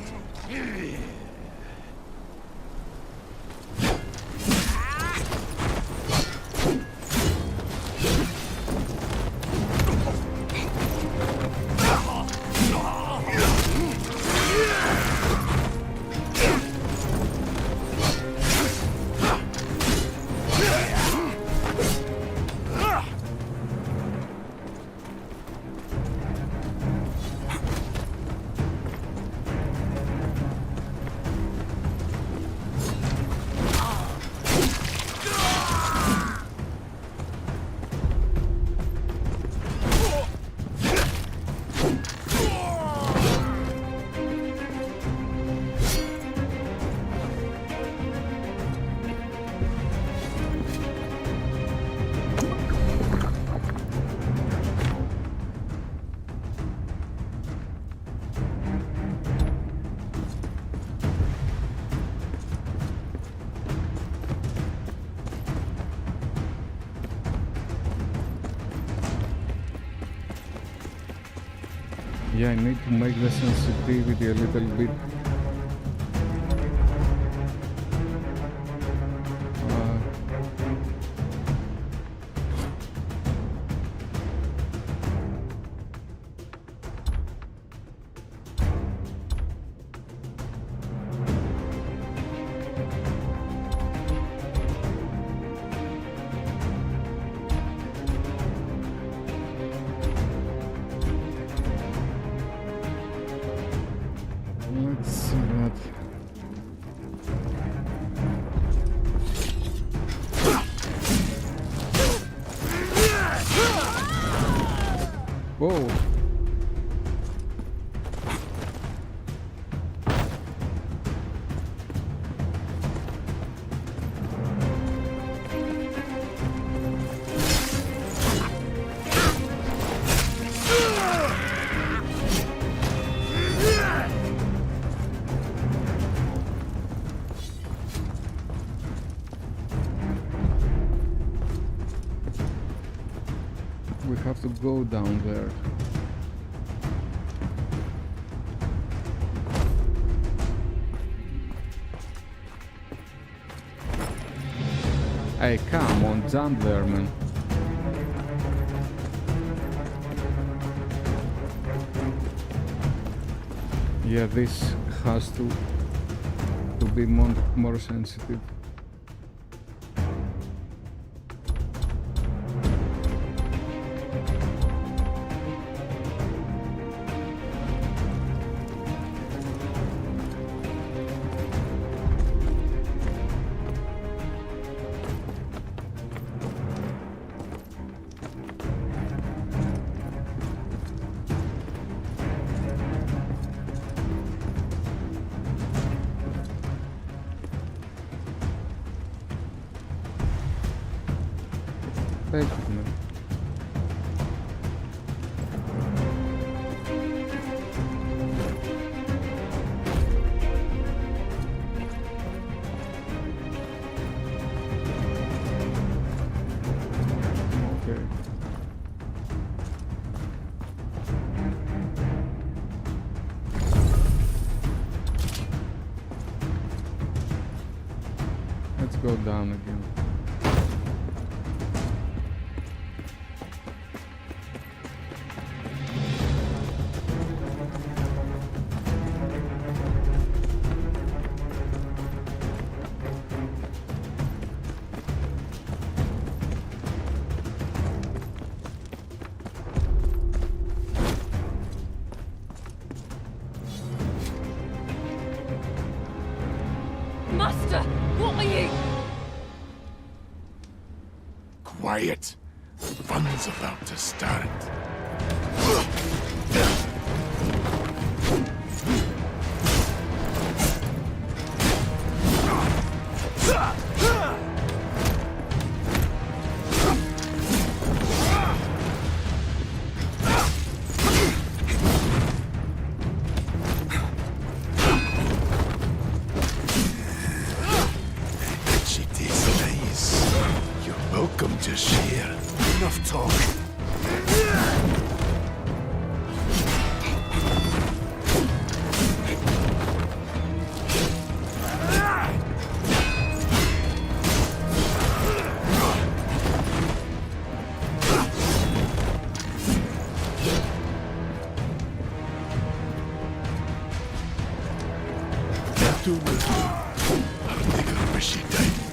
Yeah, I need to make the sensitivity a little bit. Let's see that. Whoa. We have to go down there. Hey, come on, jump there, man. Yeah, this has to be more sensitive. Thank you, man. Okay. Let's go down again. Master, what are you? Quiet. Fun's about to start. Welcome to share. Enough talk. do with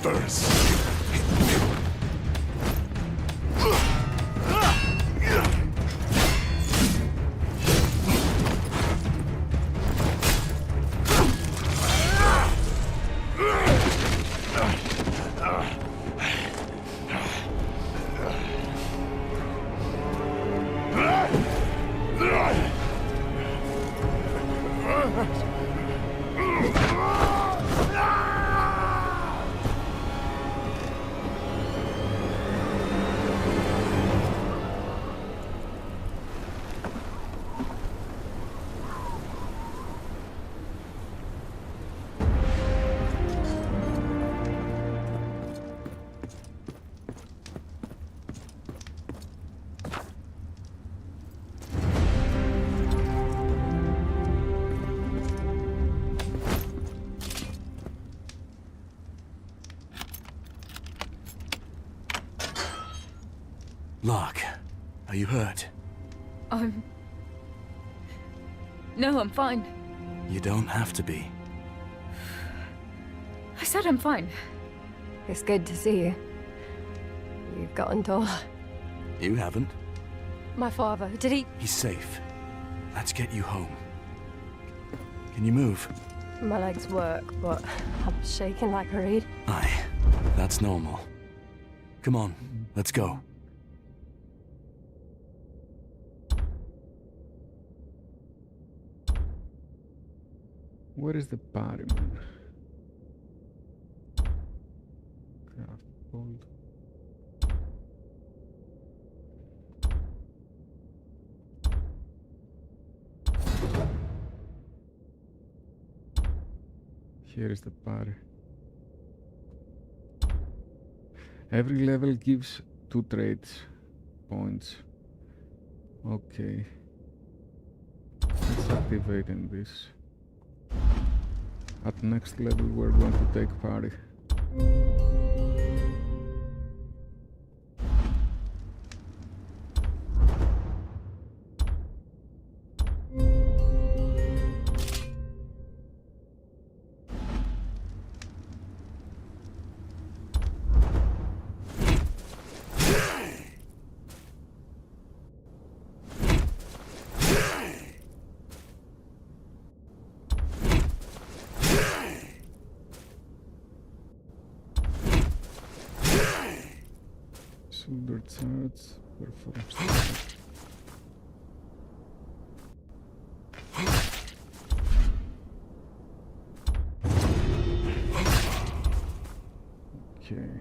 first. Lark, are you hurt? No, I'm fine. You don't have to be. I said I'm fine. It's good to see you. You've gotten tall. You haven't. My father, did he? He's safe. Let's get you home. Can you move? My legs work, but I'm shaking like a reed. Aye, that's normal. Come on, let's go. Where is the party, man? Craft bolt. Here is the party. Every level gives 2 traits points. Okay. Let's activate in this. At next level we're going to take party. Silver charts, performs. Okay.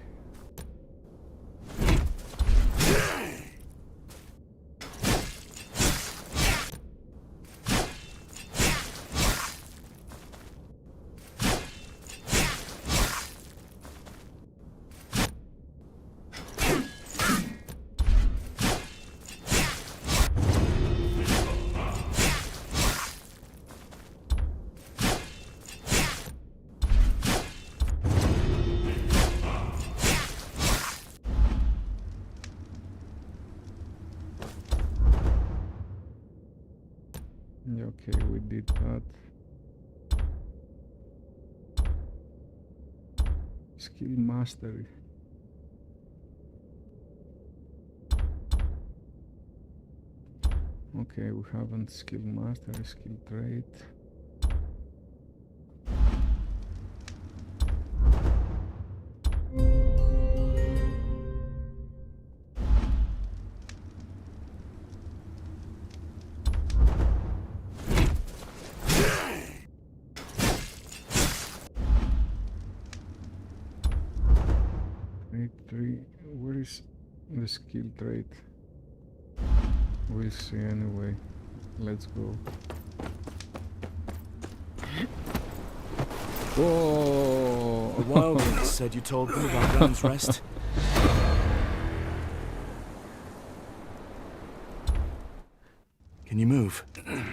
Okay, we did that. Skill mastery. Okay, we haven't skill mastery, skill trait. Where is the skill trait? We'll see anyway. Let's go. Whoa! The wildlings said you told them about Ran's Rest. Can you move?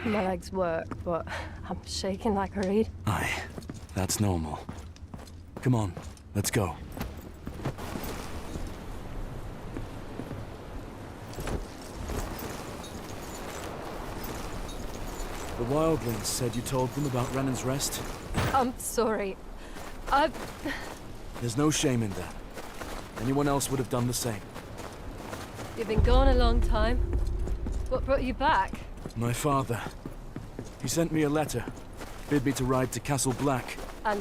My legs work, but I'm shaking like a reed. Aye, that's normal. Come on, let's go. The wildlings said you told them about Ran's Rest. I'm sorry. There's no shame in that. Anyone else would have done the same. You've been gone a long time. What brought you back? My father. He sent me a letter. Bid me to ride to Castle Black. And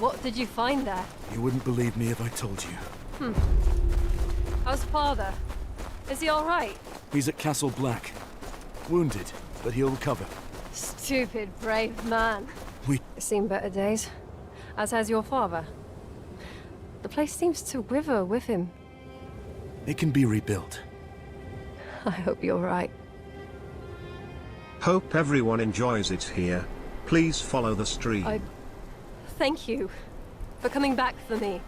what did you find there? You wouldn't believe me if I told you. How's father? Is he all right? He's at Castle Black. Wounded, but he'll recover. Stupid, brave man. We've seen better days. As has your father. The place seems to wither with him. It can be rebuilt. I hope you're right. Hope everyone enjoys it here. Please follow the stream. Thank you for coming back for me.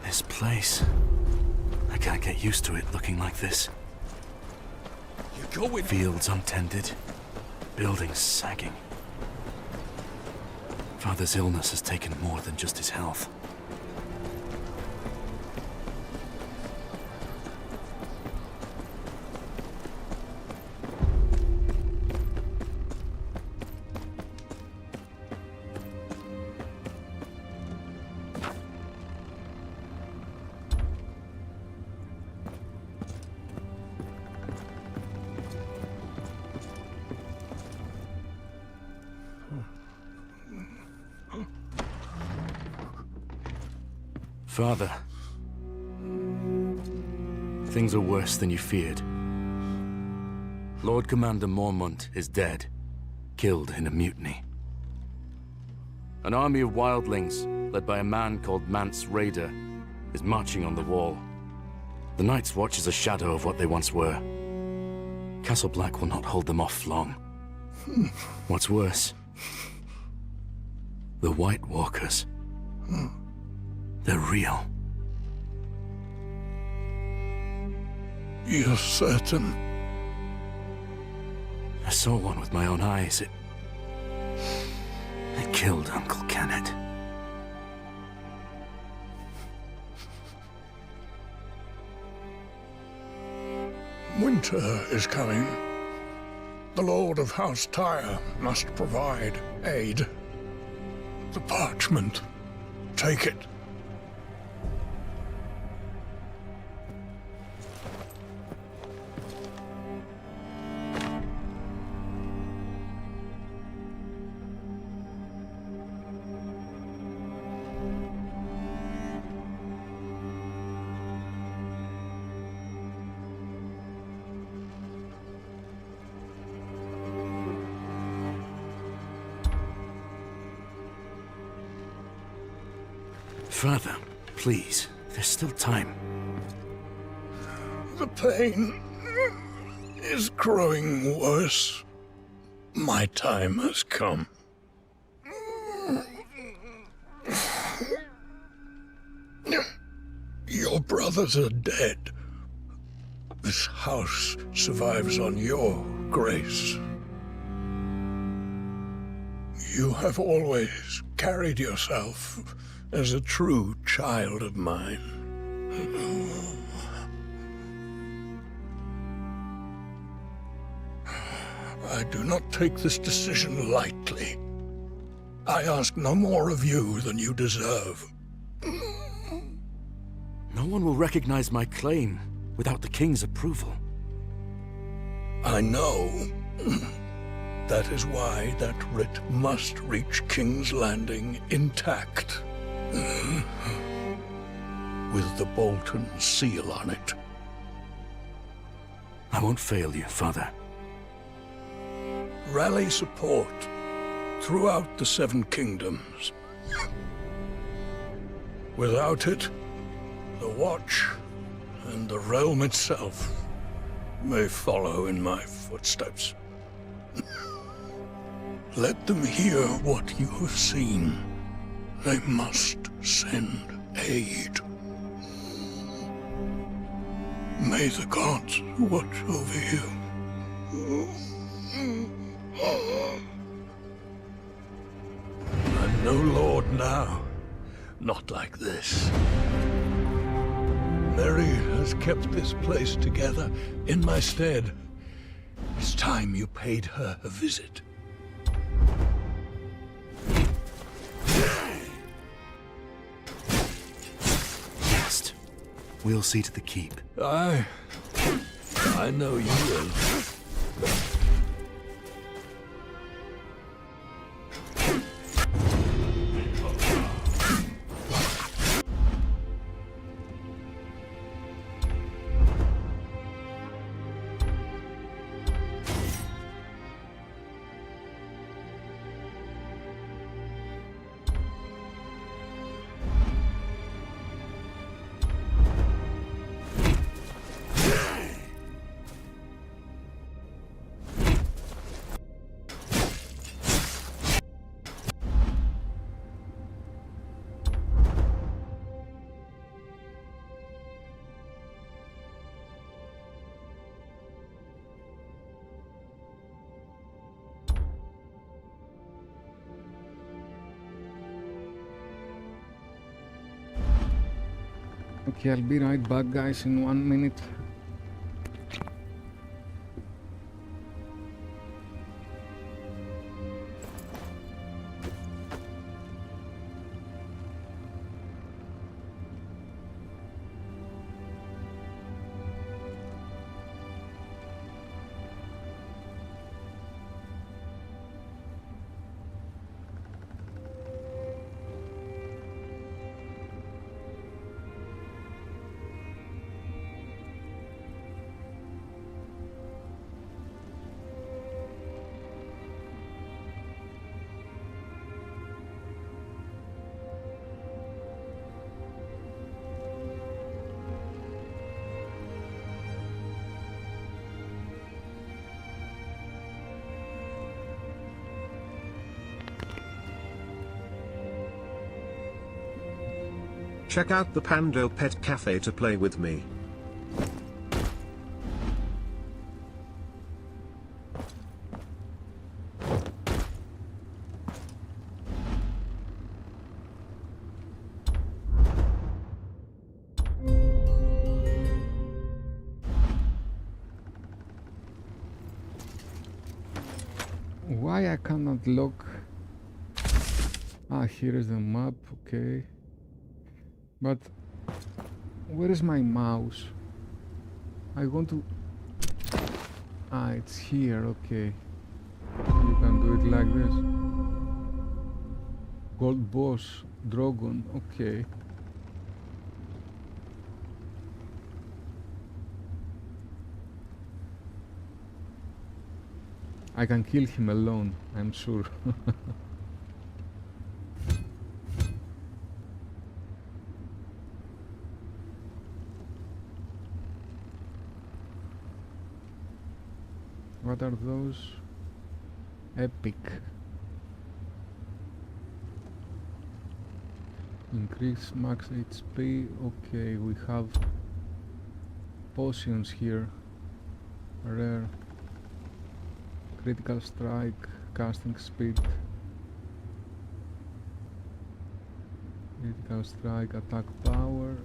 This place. I can't get used to it looking like this. You're going. Fields untended. Buildings sagging. Father's illness has taken more than just his health. Father, things are worse than you feared. Lord Commander Mormont is dead, killed in a mutiny. An army of wildlings, led by a man called Mance Raider, is marching on the wall. The Night's Watch is a shadow of what they once were. Castle Black will not hold them off long. What's worse, the White Walkers. They're real. You're certain? I saw one with my own eyes. It killed Uncle Kenneth. Winter is coming. The Lord of House Tyre must provide aid. The parchment. Take it. Father, please, there's still time. The pain is growing worse. My time has come. Your brothers are dead. This house survives on your grace. You have always carried yourself as a true child of mine. I do not take this decision lightly. I ask no more of you than you deserve. No one will recognize my claim without the King's approval. I know. That is why that writ must reach King's Landing intact. With the Bolton seal on it. I won't fail you, Father. Rally support throughout the Seven Kingdoms. Without it, the Watch and the realm itself may follow in my footsteps. Let them hear what you have seen. They must send aid. May the gods watch over you. I'm no lord now. Not like this. Mary has kept this place together in my stead. It's time you paid her a visit. Next, we'll see to the keep. I know you will. Okay, I'll be right back, guys, in 1 minute. Check out the Pando Pet Cafe to play with me. Why I cannot lock? Ah, here is the map, okay. But where is my mouse? I want to... Ah, it's here, okay. You can do it like this. Gold boss, dragon, okay. I can kill him alone, I'm sure. What are those? Epic. Increase max HP. Okay, we have potions here. Rare. Critical strike, casting speed. Critical strike, attack power.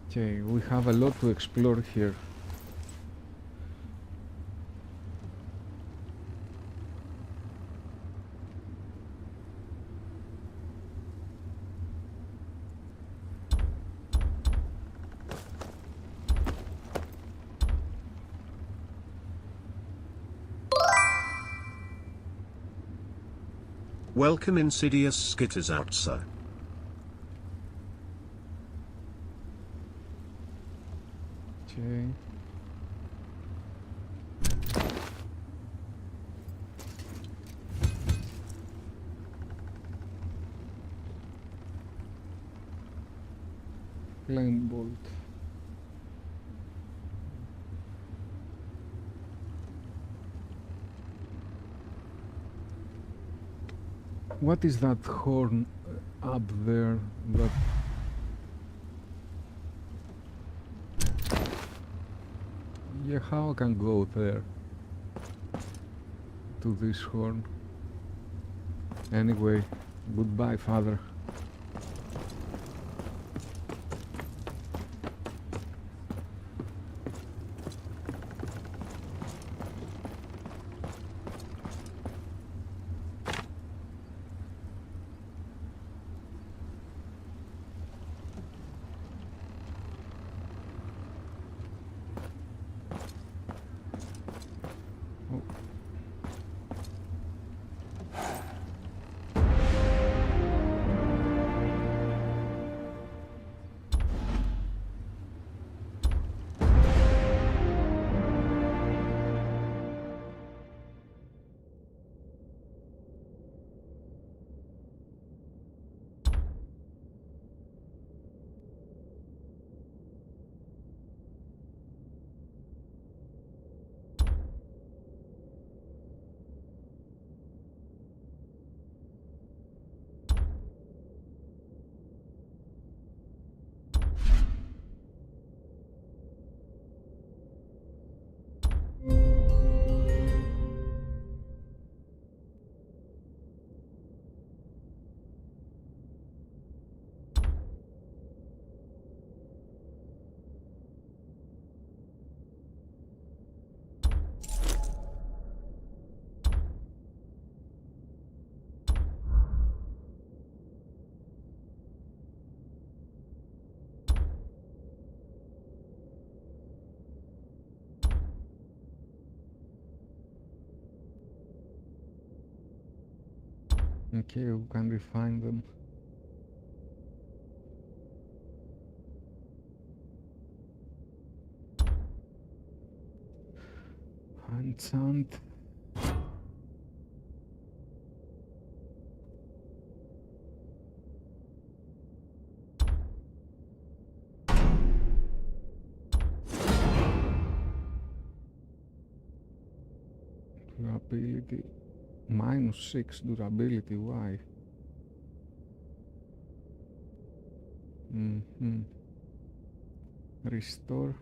Okay, we have a lot to explore here. Welcome Insidious Skitters out, sir. Okay. Flame bolt. What is that horn up there? That... Yeah, how I can go there? To this horn. Anyway, goodbye, father. Okay, we can refine them. Enchant. Durability. -6 durability, why? Restore.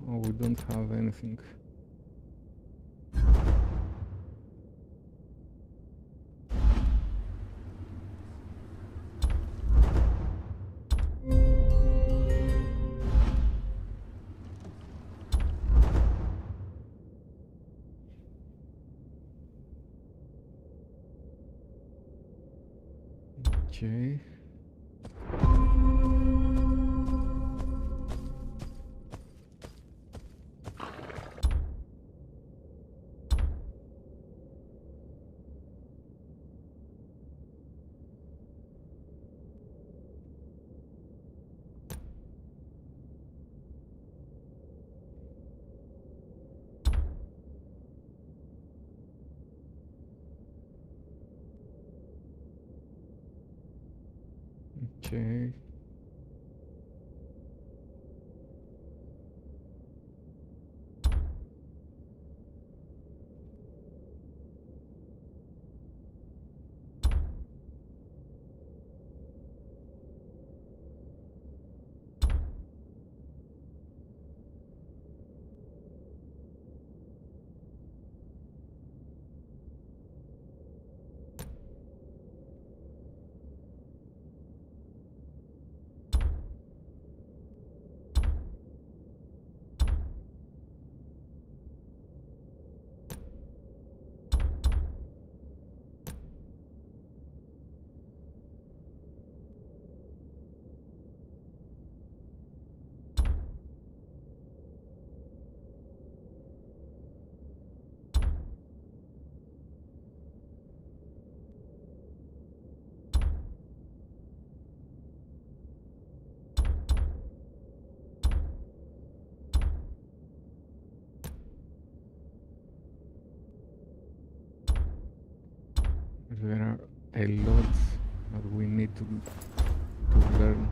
Oh, we don't have anything. Okay. Okay. There are a lot that we need to learn.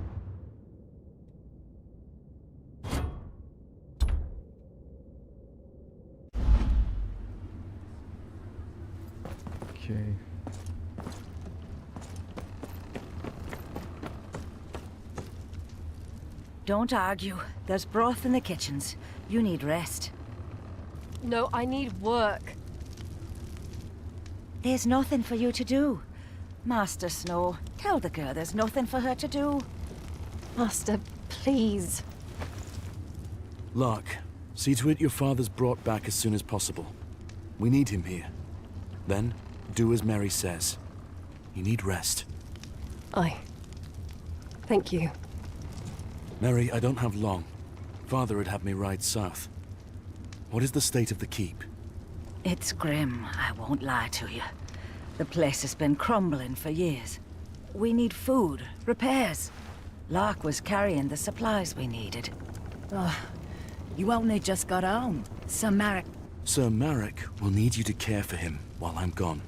Okay. Don't argue. There's broth in the kitchens. You need rest. No, I need work. There's nothing for you to do. Master Snow, tell the girl there's nothing for her to do. Master, please. Lark, see to it your father's brought back as soon as possible. We need him here. Then, do as Mary says. You need rest. Aye. Thank you. Mary, I don't have long. Father would have me ride south. What is the state of the keep? It's grim, I won't lie to you. The place has been crumbling for years. We need food, repairs. Lark was carrying the supplies we needed. Oh, you only just got home. Sir Marek... Sir Marek will need you to care for him while I'm gone.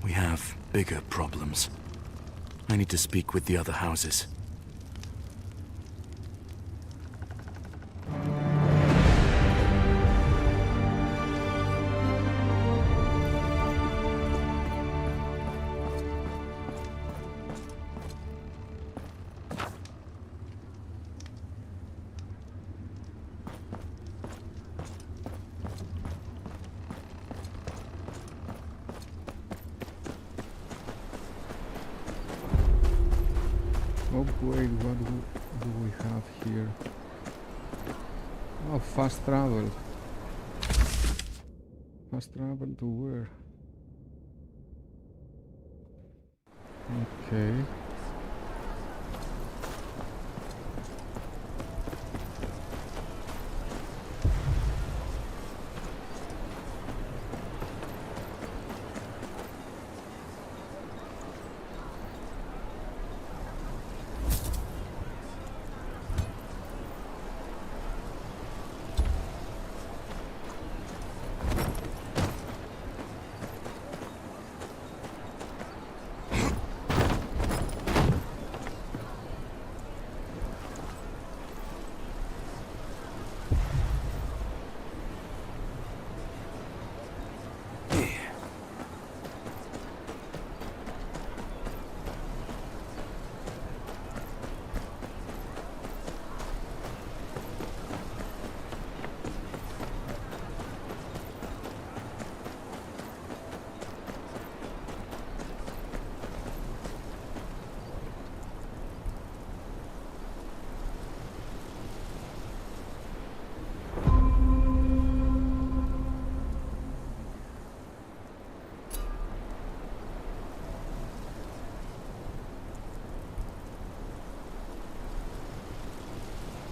We have bigger problems. I need to speak with the other houses. Upgrade, what do we have here? Oh, fast travel. Fast travel to where? Okay.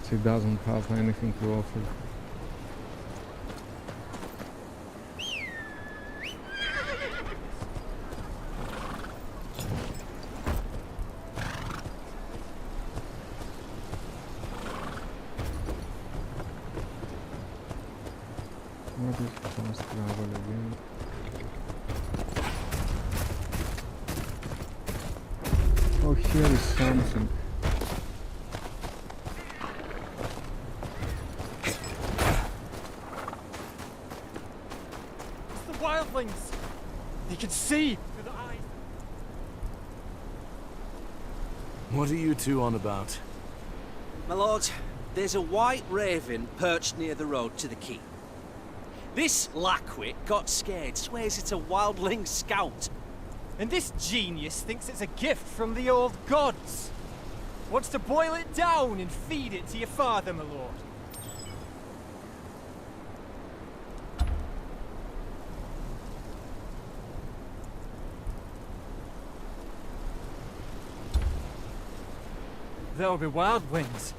She doesn't have anything to offer. What is fast travel again? Oh, here is something. Wildlings! They can see through the eyes. What are you two on about? My lord, there's a white raven perched near the road to the keep. This lackwit got scared, swears it's a wildling scout. And this genius thinks it's a gift from the old gods. Wants to boil it down and feed it to your father, my lord. There'll be wildlings.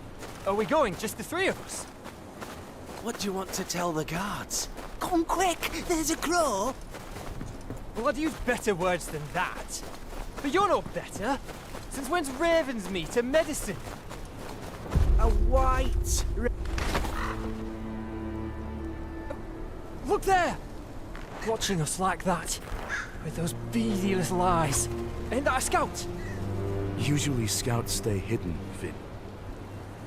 Are we going, just the three of us? What do you want to tell the guards? Come quick, there's a crow. Well, I'd use better words than that. But you're no better. Since when's ravens' meat a medicine? A white... Look there! Watching us like that. With those beady little eyes. Ain't that a scout? Usually scouts stay hidden, Finn.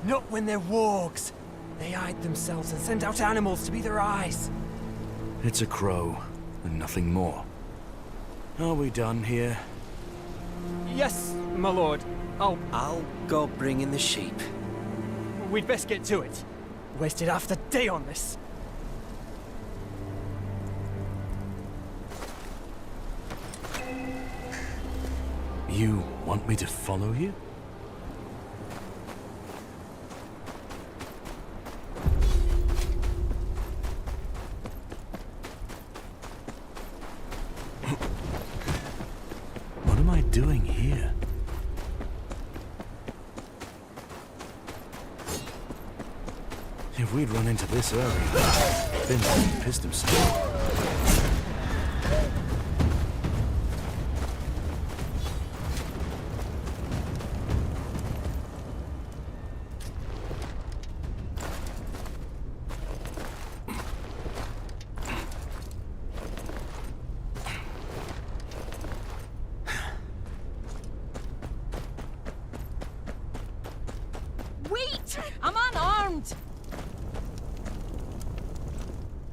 Not when they're wargs. They hide themselves and send out animals to be their eyes. It's a crow, and nothing more. Are we done here? Yes, my lord. I'll go bring in the sheep. We'd best get to it. Wasted half the day on this. You want me to follow you? What am I doing here? If we'd run into this earlier, Finn would have pissed himself. Wait! I'm unarmed!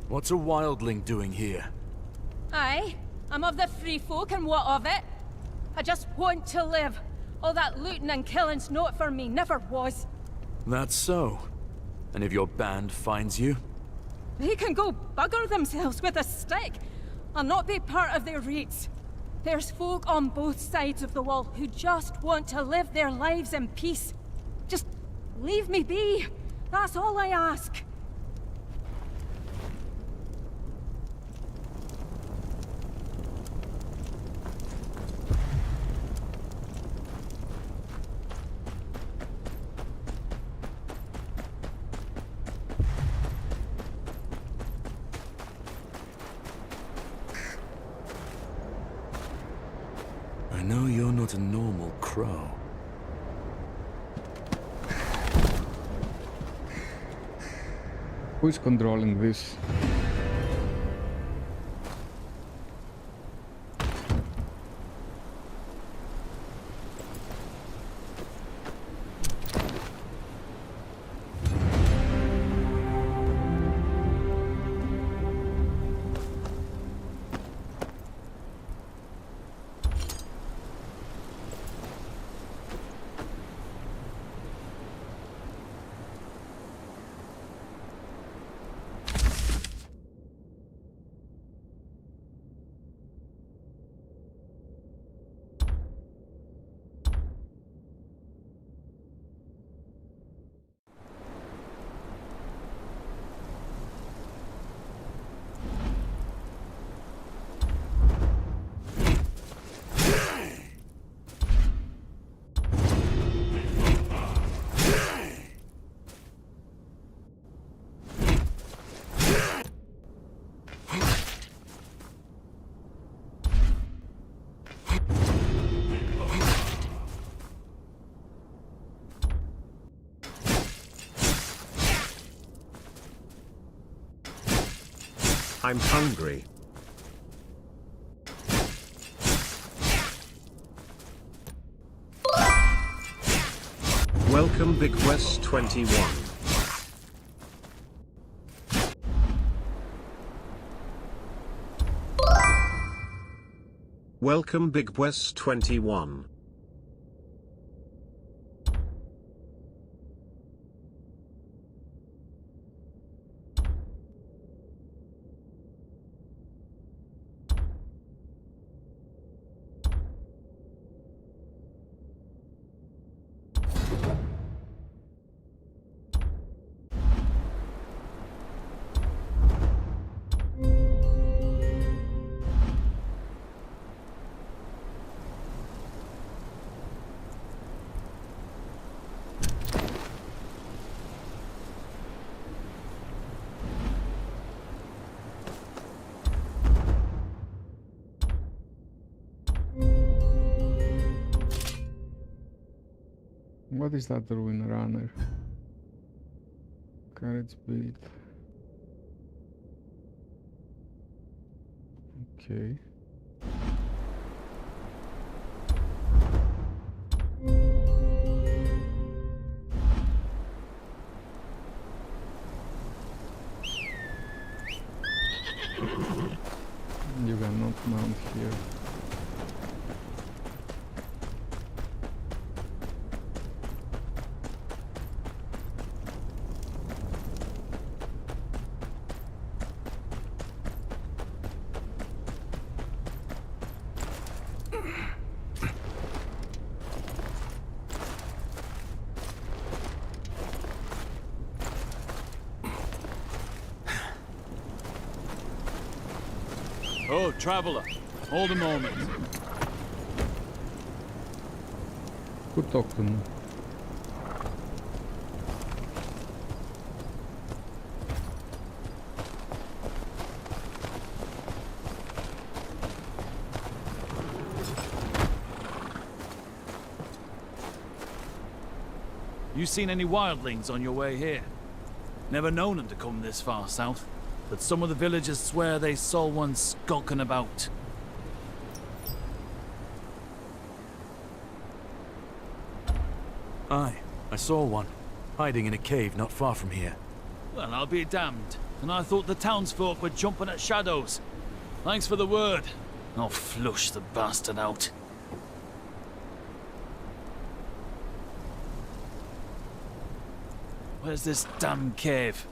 What's a wildling doing here? Aye, I'm of the free folk and what of it? I just want to live. All that looting and killing's not for me, never was. That's so. And if your band finds you? They can go bugger themselves with a stick. I'll not be part of their raids. There's folk on both sides of the wall who just want to live their lives in peace. Just leave me be. That's all I ask. I know you're not a normal crow. Who is controlling this? I'm hungry. Welcome Big West 21. Welcome Big West 21. What is that ruin runner? Carriage build. Okay. You cannot mount here. Oh, traveler. Hold a moment. Who talked to me? You seen any wildlings on your way here? Never known them to come this far south, but some of the villagers swear they saw one skulking about. Aye, I saw one, hiding in a cave not far from here. Well, I'll be damned. And I thought the townsfolk were jumping at shadows. Thanks for the word. I'll flush the bastard out. Where's this damn cave?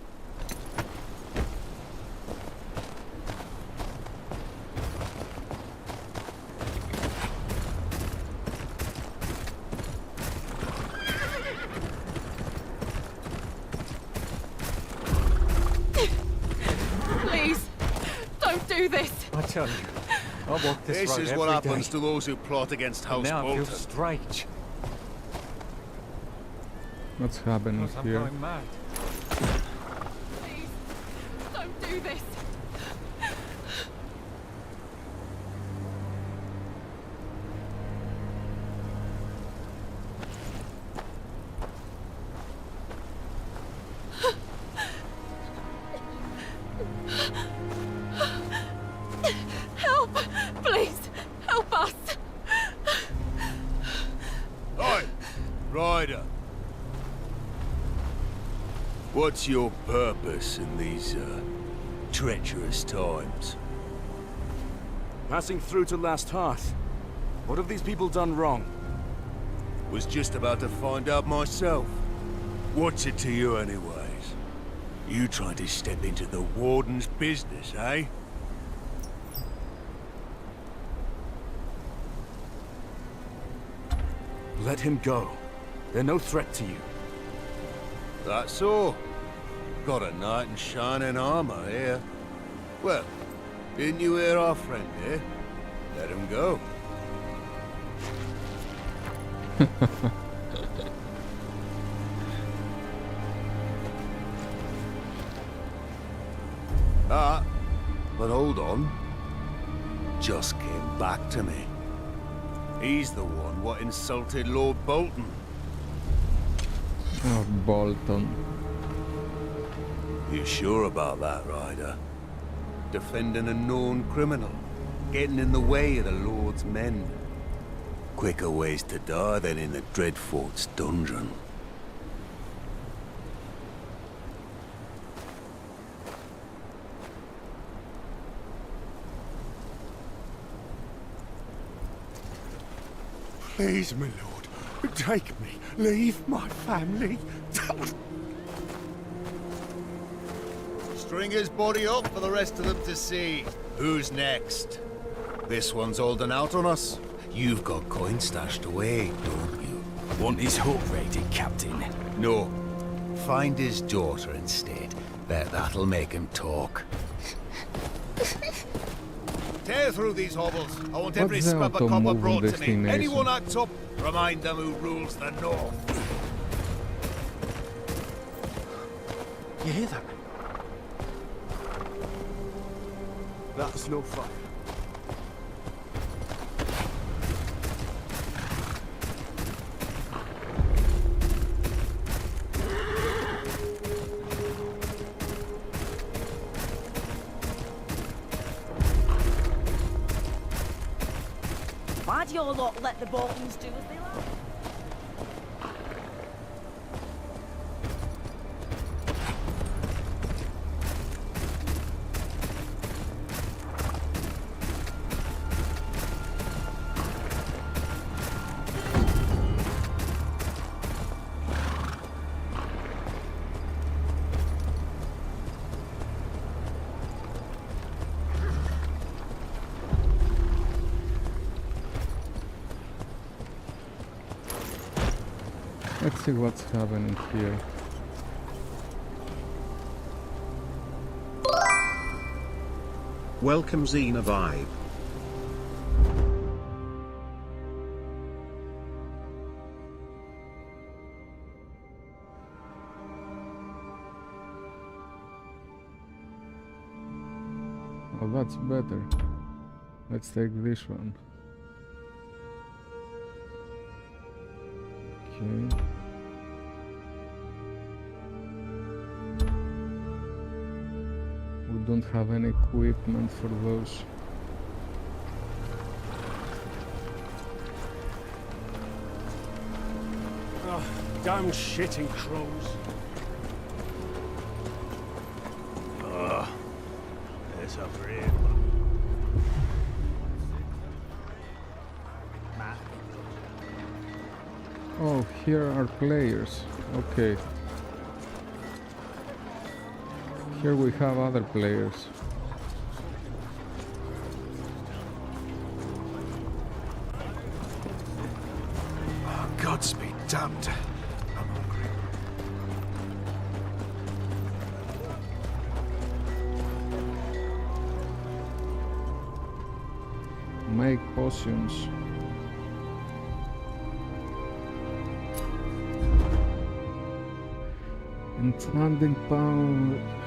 Please, don't do this. I tell you, I walk this road is what every happens day. to those who plot against House Now I feel Bolton. strange. What's happening I'm here? going mad. Please, don't do this. Help! Please, help us! Oi, Ryder. What's your purpose in these, treacherous times? Passing through to Last Hearth. What have these people done wrong? Was just about to find out myself. What's it to you anyways? You trying to step into the Warden's business, eh? Let him go. They're no threat to you. That's all. Got a knight in shining armor here. Well, didn't you hear our friend here? Let him go. But hold on. Just came back to me. He's the one what insulted Lord Bolton. Oh, Bolton. You sure about that, Ryder? Defending a known criminal. Getting in the way of the Lord's men. Quicker ways to die than in the Dreadfort's dungeon. Please, my lord, take me. Leave my family. String his body up for the rest of them to see. Who's next? This one's holding out on us. You've got coin stashed away, don't you? Want his hook raided, Captain? No. Find his daughter instead. That'll make him talk. Tear through these hovels. I want every What's the scrap of copper automobile brought to me. destination? Anyone acts up, remind them who rules the north. You hear that? That's no fire. Why do your lot let the Boltons do as they like? Let's see what's happening here. Welcome Xena Vibe. Oh, that's better. Let's take this one. Okay. We don't have any equipment for those. Oh, damn shitting crows. Oh, there's a brave Oh, here are players. Okay. Here we have other players. Oh, gods be damned. I'm hungry. Make potions. Enchanting power.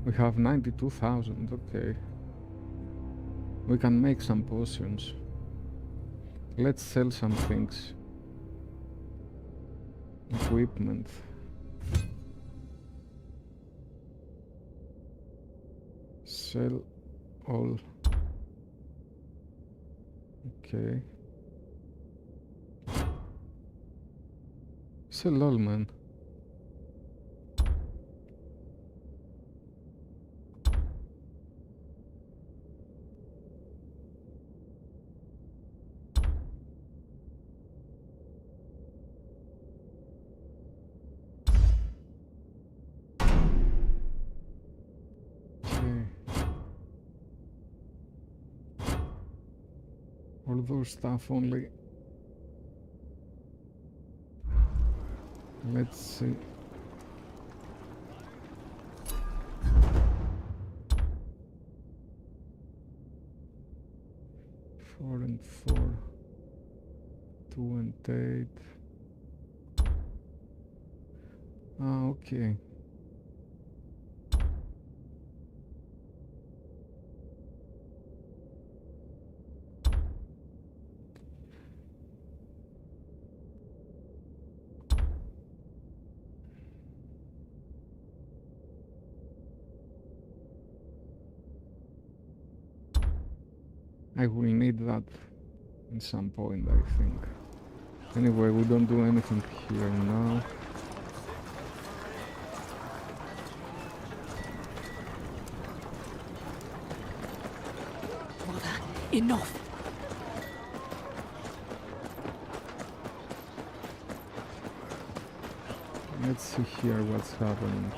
We have 92,000, okay. We can make some potions. Let's sell some things. Equipment. Sell all. Okay. Sell all, man. All those stuff only. Let's see. Four and 4, 2 and 8. Ah, okay. I will need that at some point, I think. Anyway, we don't do anything here now. Mother, enough! Let's see here what's happening.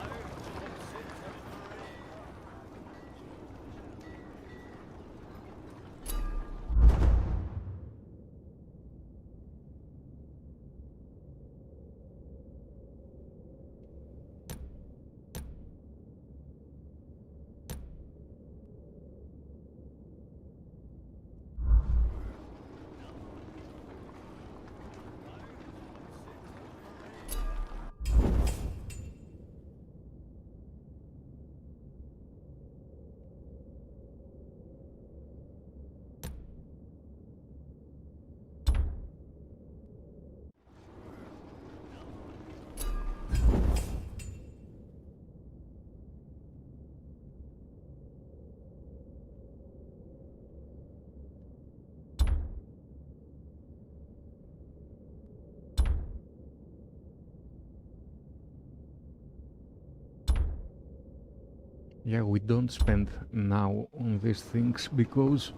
Yeah, we don't spend now on these things because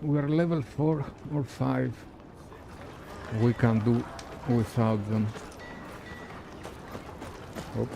we are level 4 or 5. We can do without them. Oh.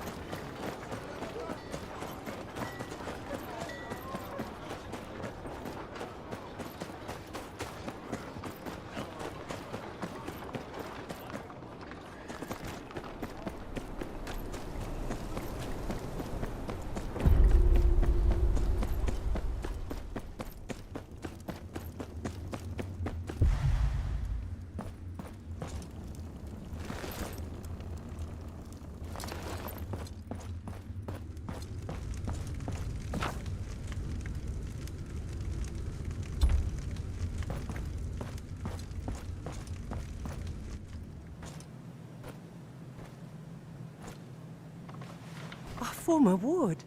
Former ward,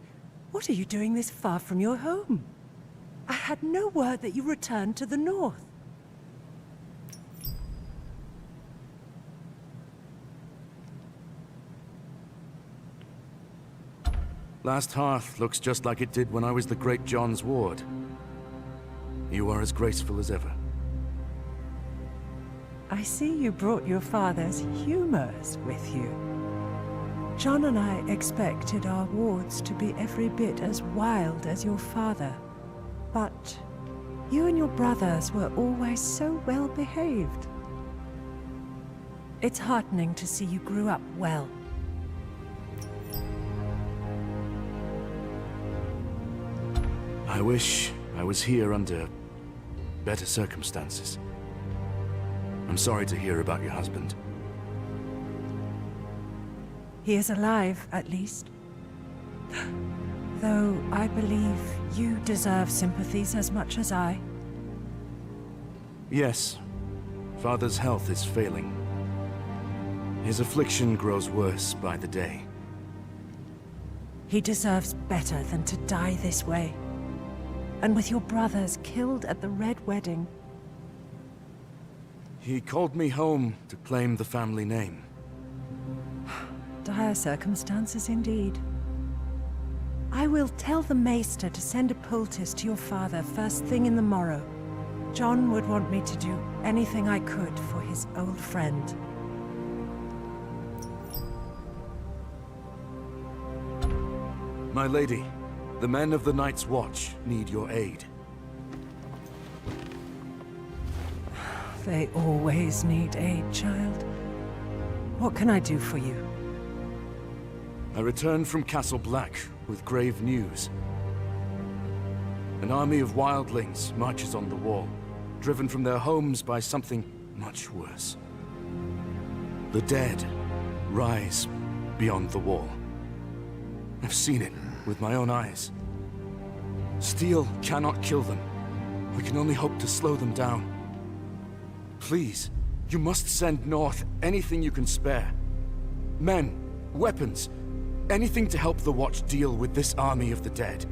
what are you doing this far from your home? I had no word that you returned to the north. Last Hearth looks just like it did when I was the Great John's ward. You are as graceful as ever. I see you brought your father's humors with you. John and I expected our wards to be every bit as wild as your father. But you and your brothers were always so well behaved. It's heartening to see you grew up well. I wish I was here under better circumstances. I'm sorry to hear about your husband. He is alive, at least. Though I believe you deserve sympathies as much as I. Yes, Father's health is failing. His affliction grows worse by the day. He deserves better than to die this way. And with your brothers killed at the Red Wedding. He called me home to claim the family name. Dire circumstances indeed. I will tell the Maester to send a poultice to your father first thing in the morrow. John would want me to do anything I could for his old friend. My lady, the men of the Night's Watch need your aid. They always need aid, child. What can I do for you? I returned from Castle Black with grave news. An army of wildlings marches on the wall, driven from their homes by something much worse. The dead rise beyond the wall. I've seen it with my own eyes. Steel cannot kill them. We can only hope to slow them down. Please, you must send north anything you can spare. Men, weapons, anything to help the Watch deal with this army of the dead.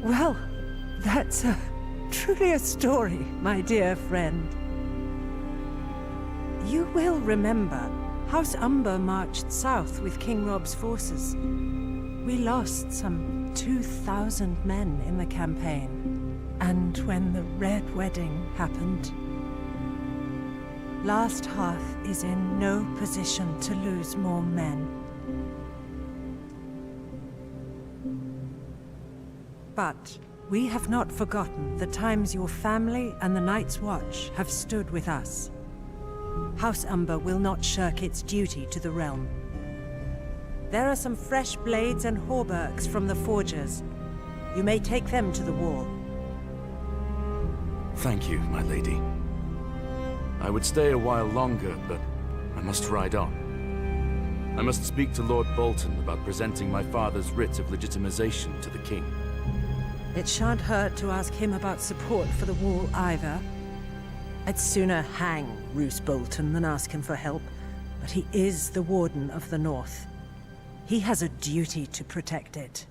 Well, that's truly a story, my dear friend. You will remember, House Umber marched south with King Rob's forces. We lost some 2,000 men in the campaign. And when the Red Wedding happened, Last Hearth is in no position to lose more men. But we have not forgotten the times your family and the Night's Watch have stood with us. House Umber will not shirk its duty to the realm. There are some fresh blades and hauberks from the forgers. You may take them to the wall. Thank you, my lady. I would stay a while longer, but I must ride on. I must speak to Lord Bolton about presenting my father's writ of legitimization to the king. It shan't hurt to ask him about support for the wall either. I'd sooner hang Roose Bolton than ask him for help, but he is the Warden of the North. He has a duty to protect it.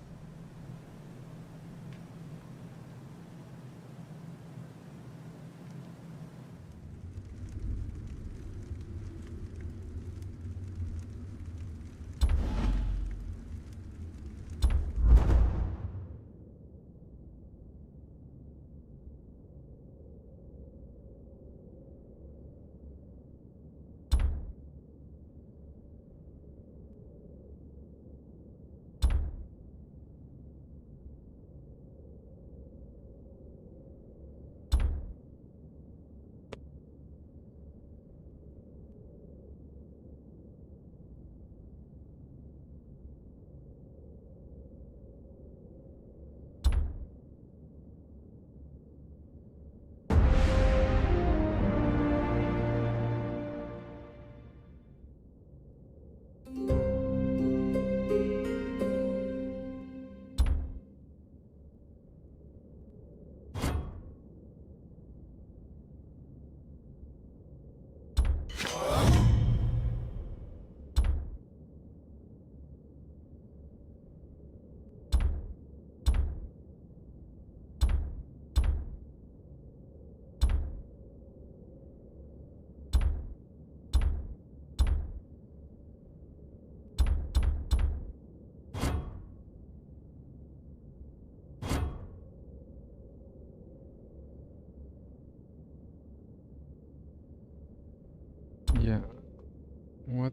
what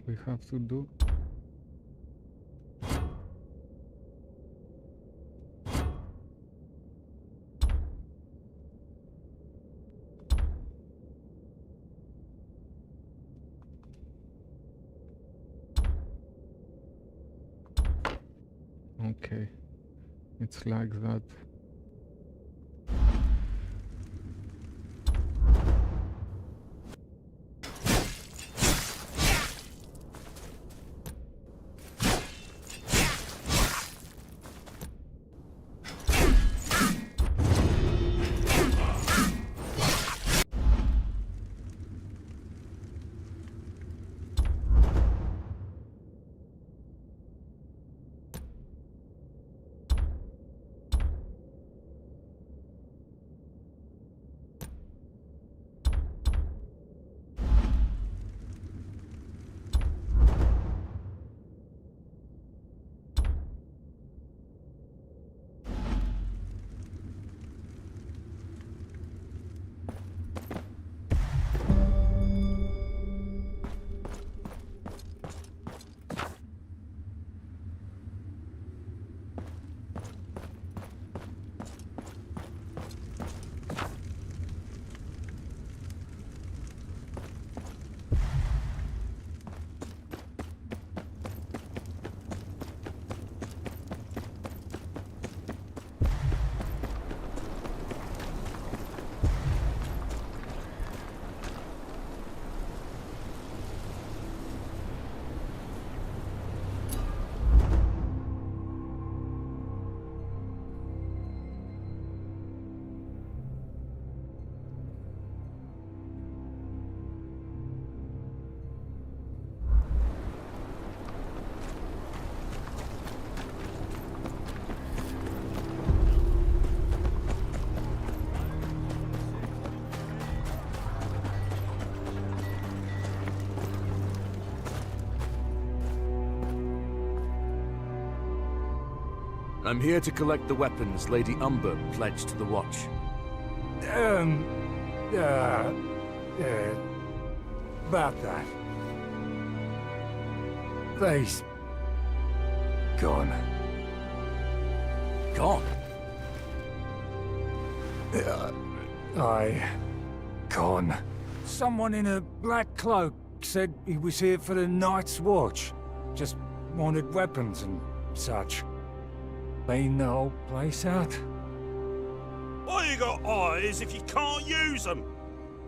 we have to do. Okay, it's like that. I'm here to collect the weapons Lady Umber pledged to the Watch. About that. They's gone. Gone? Gone. Someone in a black cloak said he was here for the Night's Watch. Just wanted weapons and such. Clean the whole place out. Why you got eyes if you can't use them?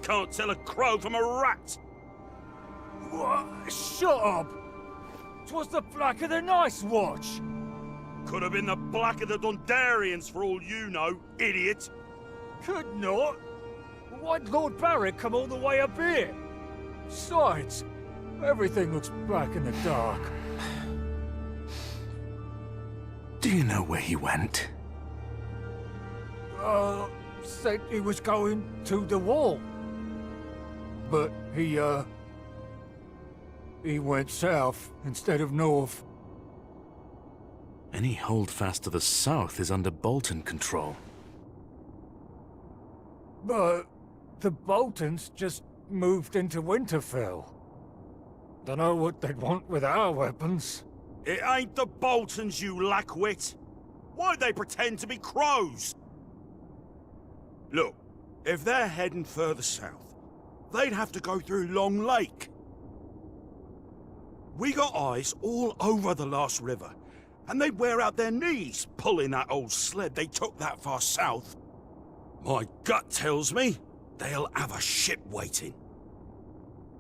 Can't tell a crow from a rat. What? Shut up! 'Twas the Black of the Night's Watch! Could have been the Black of the Dundarians for all you know, idiot. Could not? Why'd Lord Barrett come all the way up here? Besides, everything looks black in the dark. Do you know where he went? Said he was going to the wall. But he went south instead of north. Any holdfast to the south is under Bolton control. But the Boltons just moved into Winterfell. Dunno what they'd want with our weapons. It ain't the Boltons, you lackwit. Why'd they pretend to be crows? Look, if they're heading further south, they'd have to go through Long Lake. We got eyes all over the last river, and they'd wear out their knees pulling that old sled they took that far south. My gut tells me they'll have a ship waiting.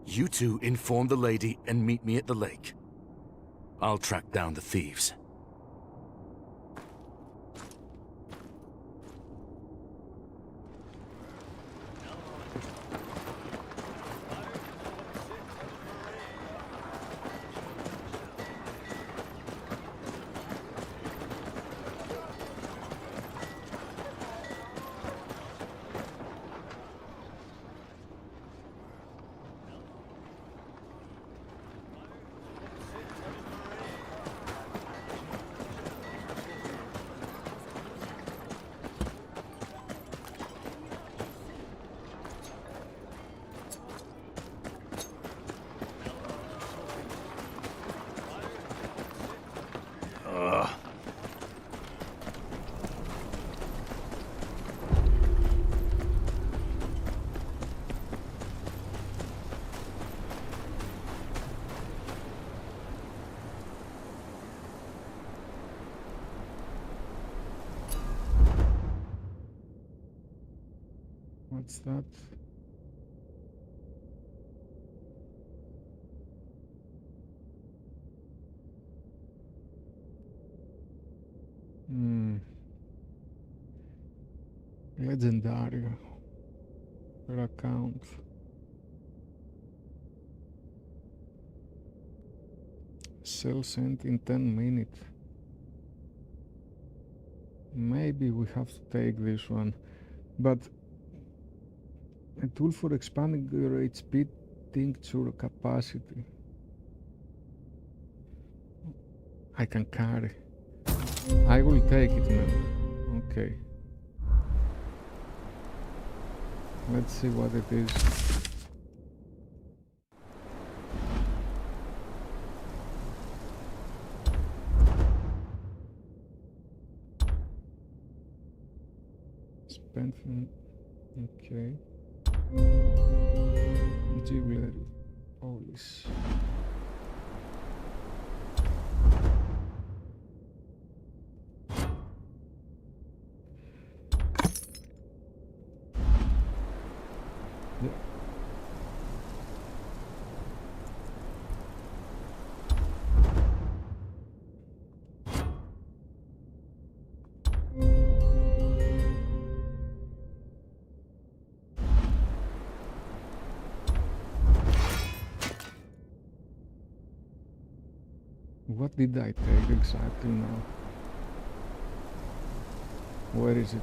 You two inform the lady and meet me at the lake. I'll track down the thieves. What's that? Legendary per account. Cell sent in 10 minutes. Maybe we have to take this one, but a tool for expanding your HP tincture capacity. I can carry. I will take it now. Okay. Let's see what it is. Spent from... Okay. Jewelry polish. What did I take exactly now? Where is it?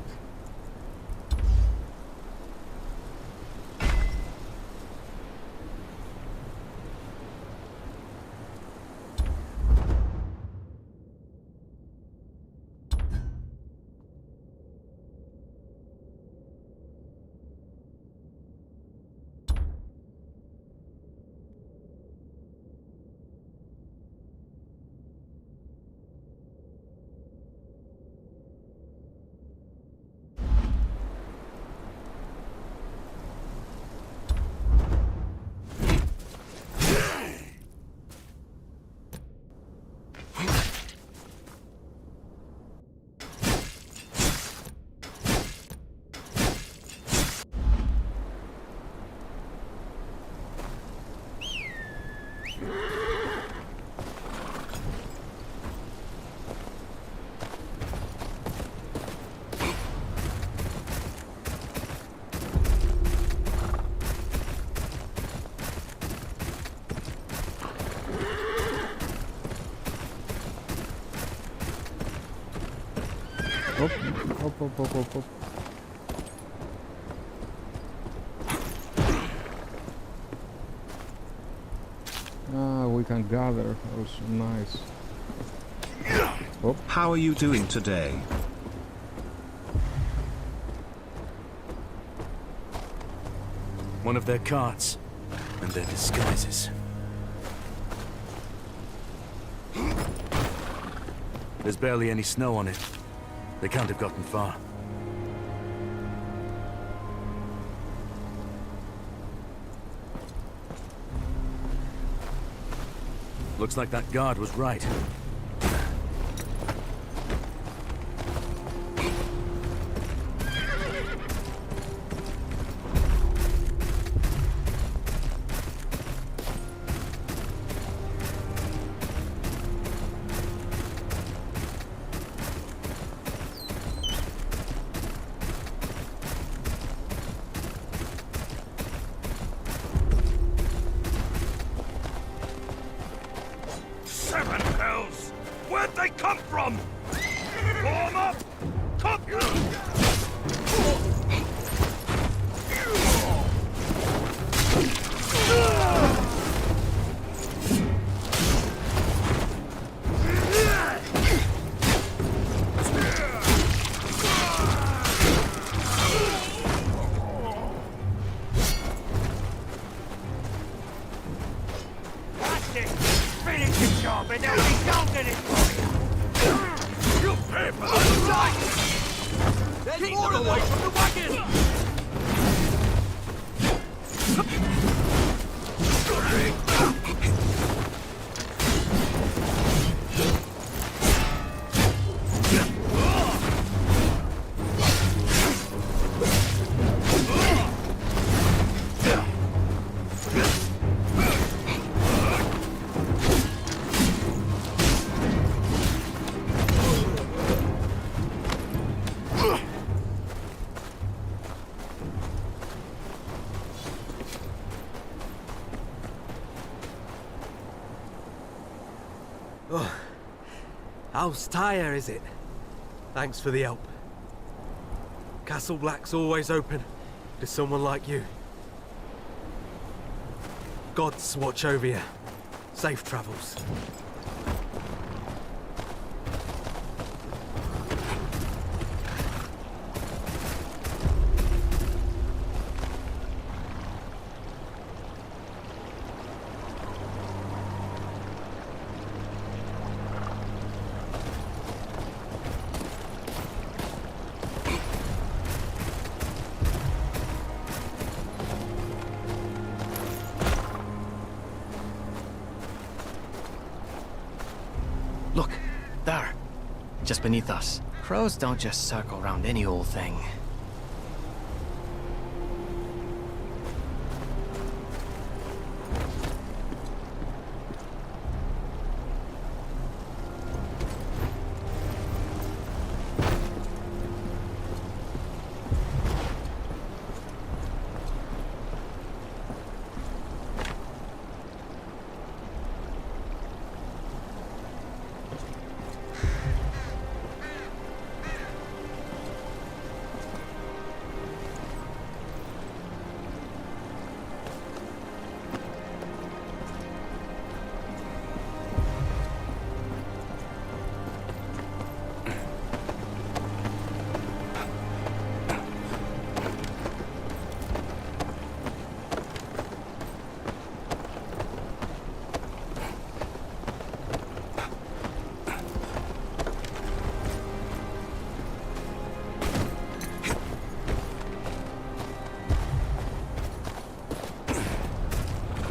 Up. Ah, we can gather. Also nice. Oh. How are you doing today? One of their carts and their disguises. There's barely any snow on it. They can't have gotten far. Looks like that guard was right. Where'd they come from? Form up! Cook! That's it! Finish the job and they'll be counting it for you! You pay for the sight! There's more away from the wagon! Oh, House Tyre, is it? Thanks for the help. Castle Black's always open to someone like you. Gods watch over you. Safe travels. Look, there. Just beneath us. Crows don't just circle around any old thing.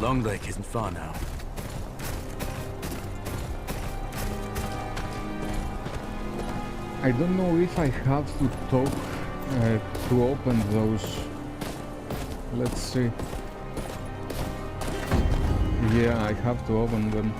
Long Lake isn't far now. I don't know if I have to talk to open those. Let's see. Yeah, I have to open them.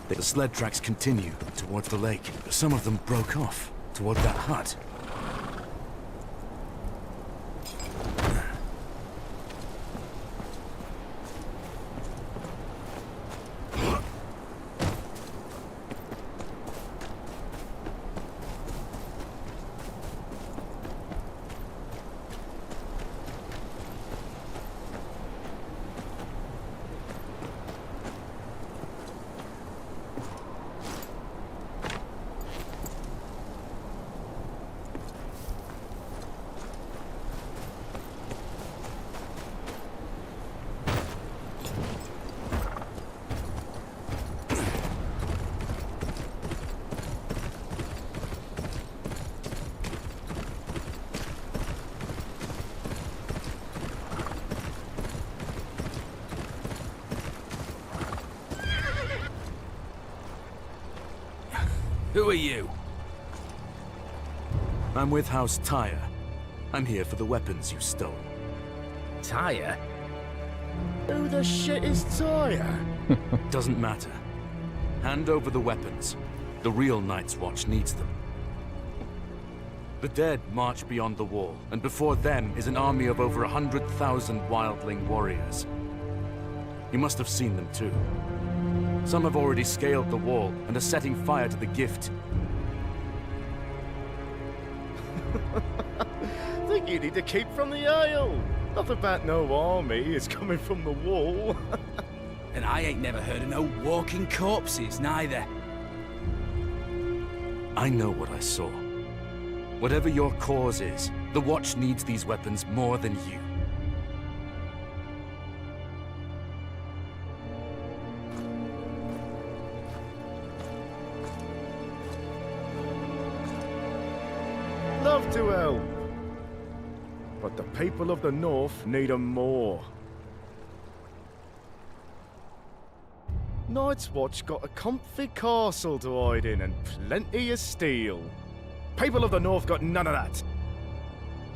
The sled tracks continue towards the lake. Some of them broke off toward that hut. Who are you? I'm with House Tyre. I'm here for the weapons you stole. Tyre? Who the shit is Tyre? Doesn't matter. Hand over the weapons. The real Night's Watch needs them. The dead march beyond the wall, and before them is an army of over 100,000 wildling warriors. You must have seen them too. Some have already scaled the wall and are setting fire to the gift. Think you need to keep from the Isle. Not about no army is coming from the wall. And I ain't never heard of no walking corpses, neither. I know what I saw. Whatever your cause is, the Watch needs these weapons more than you. Love to help. But the people of the North need 'em more. Night's Watch got a comfy castle to hide in and plenty of steel. People of the North got none of that.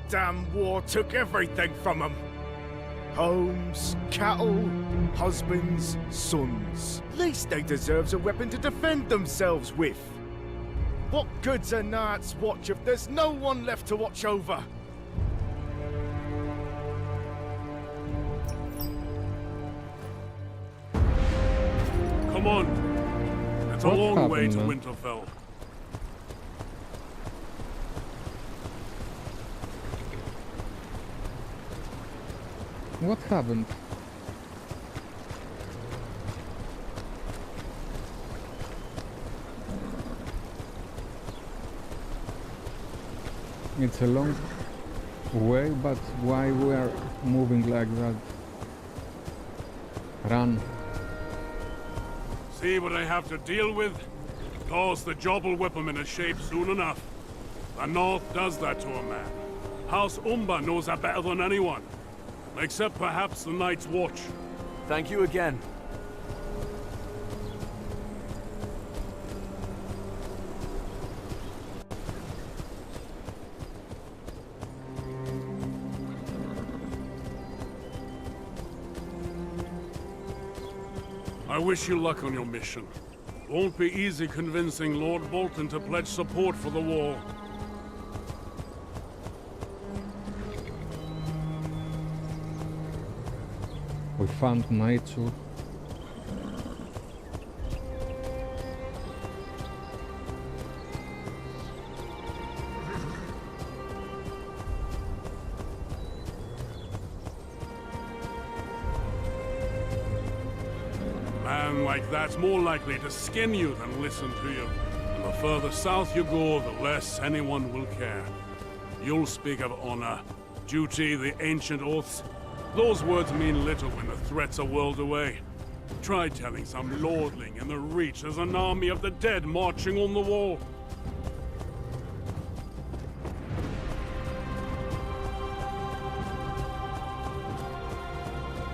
Damn war took everything from them. Homes, cattle, husbands, sons. Least they deserves a weapon to defend themselves with. What good's a Night's Watch if there's no one left to watch over? Come on. It's a What long way happened, to man? Winterfell. What happened? It's a long way, but why we are moving like that? Run. See what I have to deal with? Of course, the job will whip him into shape soon enough. The North does that to a man. House Umber knows that better than anyone. Except perhaps the Night's Watch. Thank you again. I wish you luck on your mission. Won't be easy convincing Lord Bolton to pledge support for the wall. We found nature. Man like that's more likely to skin you than listen to you. And the further south you go, the less anyone will care. You'll speak of honor, duty, the ancient oaths. Those words mean little when the threat's a world away. Try telling some lordling in the Reach there's an army of the dead marching on the wall.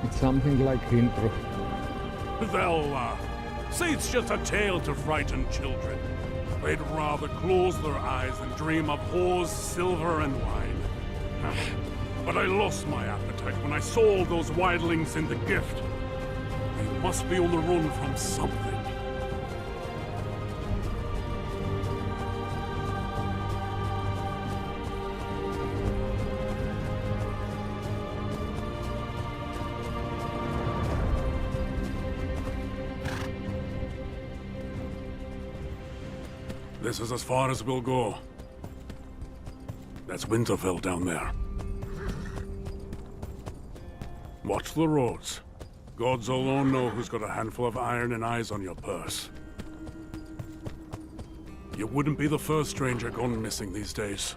It's something like intro. They'll laugh. Say it's just a tale to frighten children. They'd rather close their eyes than dream of whores, silver, and wine. But I lost my appetite when I saw all those wildlings in the gift. They must be on the run from something. This is as far as we'll go. That's Winterfell down there. Watch the roads. Gods alone know who's got a handful of iron and eyes on your purse. You wouldn't be the first stranger gone missing these days.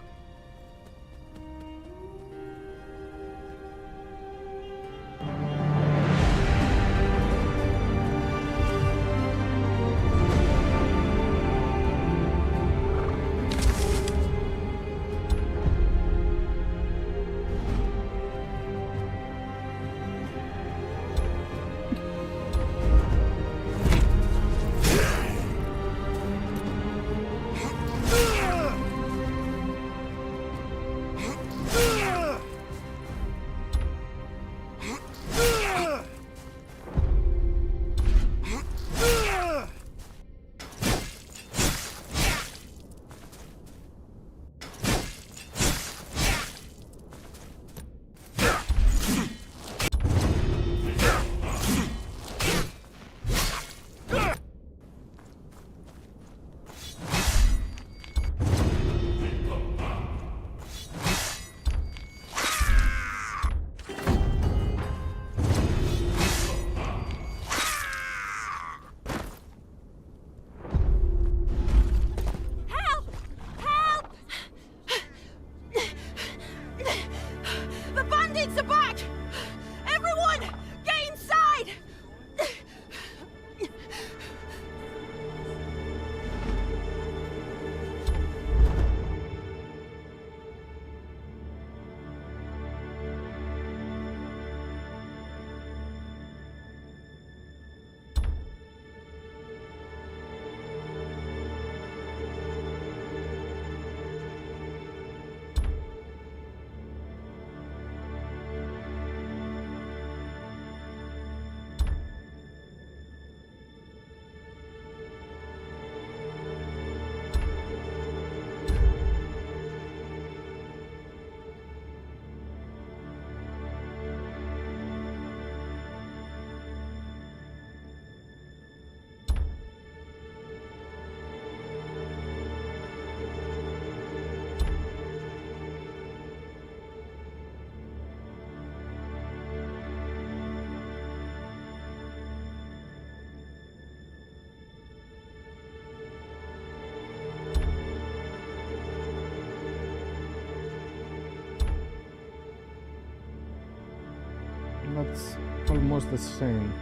almost the same.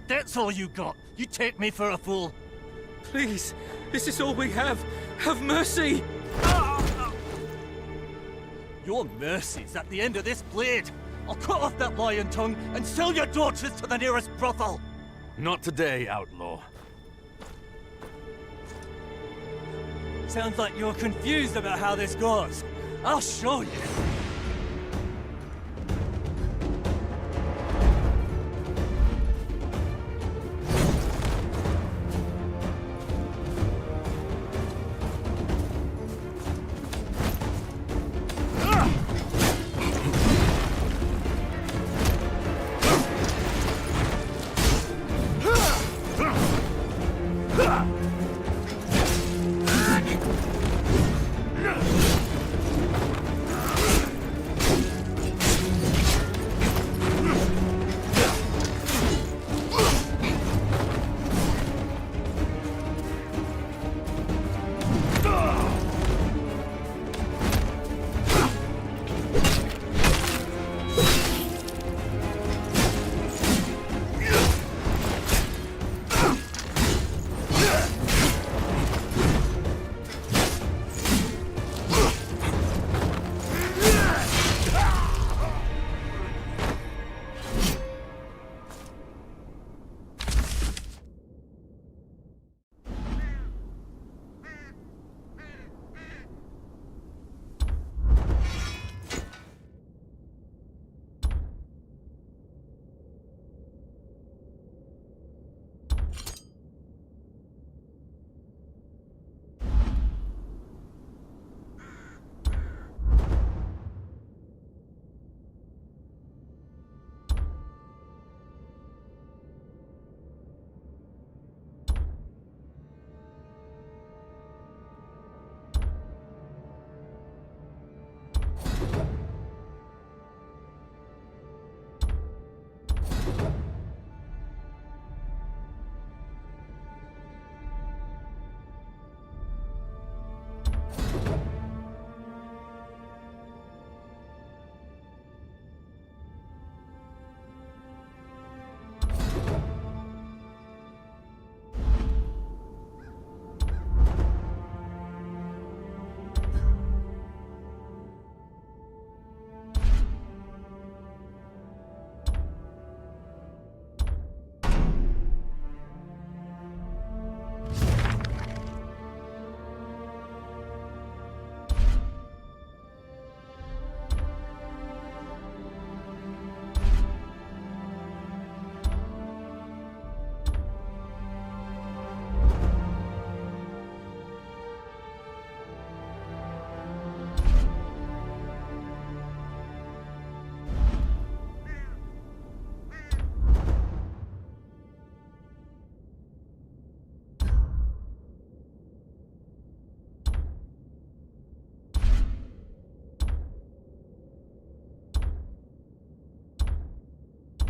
That's all you got. You take me for a fool. Please, this is all we have. Have mercy! Your mercy's at the end of this blade. I'll cut off that lion tongue and sell your daughters to the nearest brothel. Not today, outlaw. Sounds like you're confused about how this goes. I'll show you.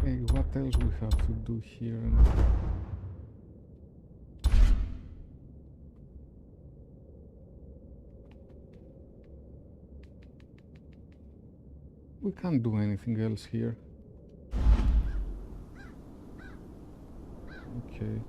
Okay, what else we have to do here? We can't do anything else here. Okay.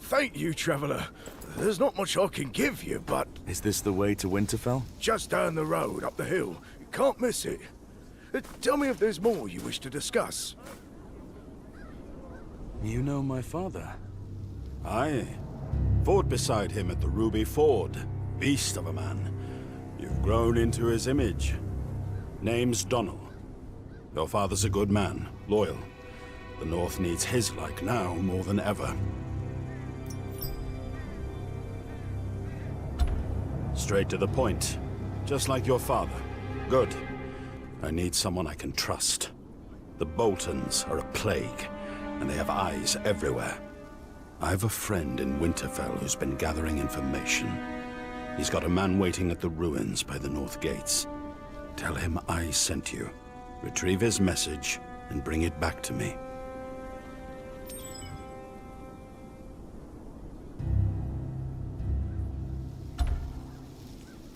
Thank you, traveller. There's not much I can give you, but... Is this the way to Winterfell? Just down the road, up the hill. You can't miss it. Tell me if there's more you wish to discuss. You know my father? Aye. Fought beside him at the Ruby Ford. Beast of a man. You've grown into his image. Name's Donal. Your father's a good man, loyal. The North needs his like now more than ever. Straight to the point. Just like your father. Good. I need someone I can trust. The Boltons are a plague, and they have eyes everywhere. I've a friend in Winterfell who's been gathering information. He's got a man waiting at the ruins by the North Gates. Tell him I sent you. Retrieve his message and bring it back to me.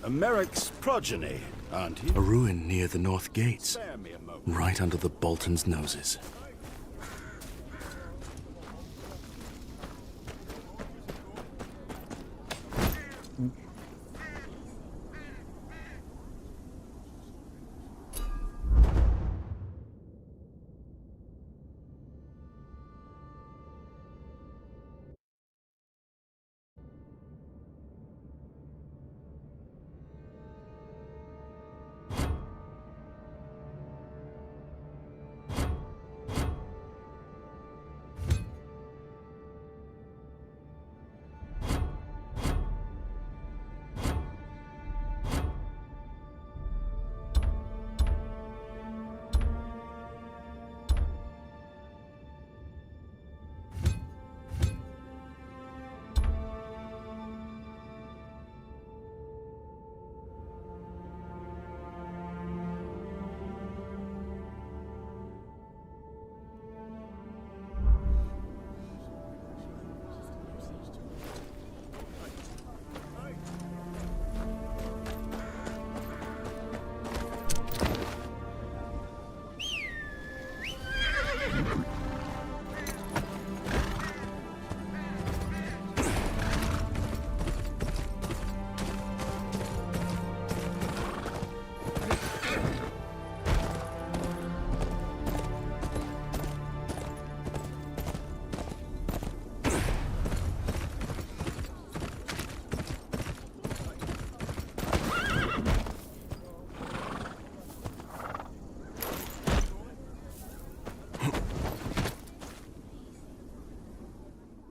A Merrick's progeny, aren't you? A ruin near the North Gates. Right under the Boltons' noses.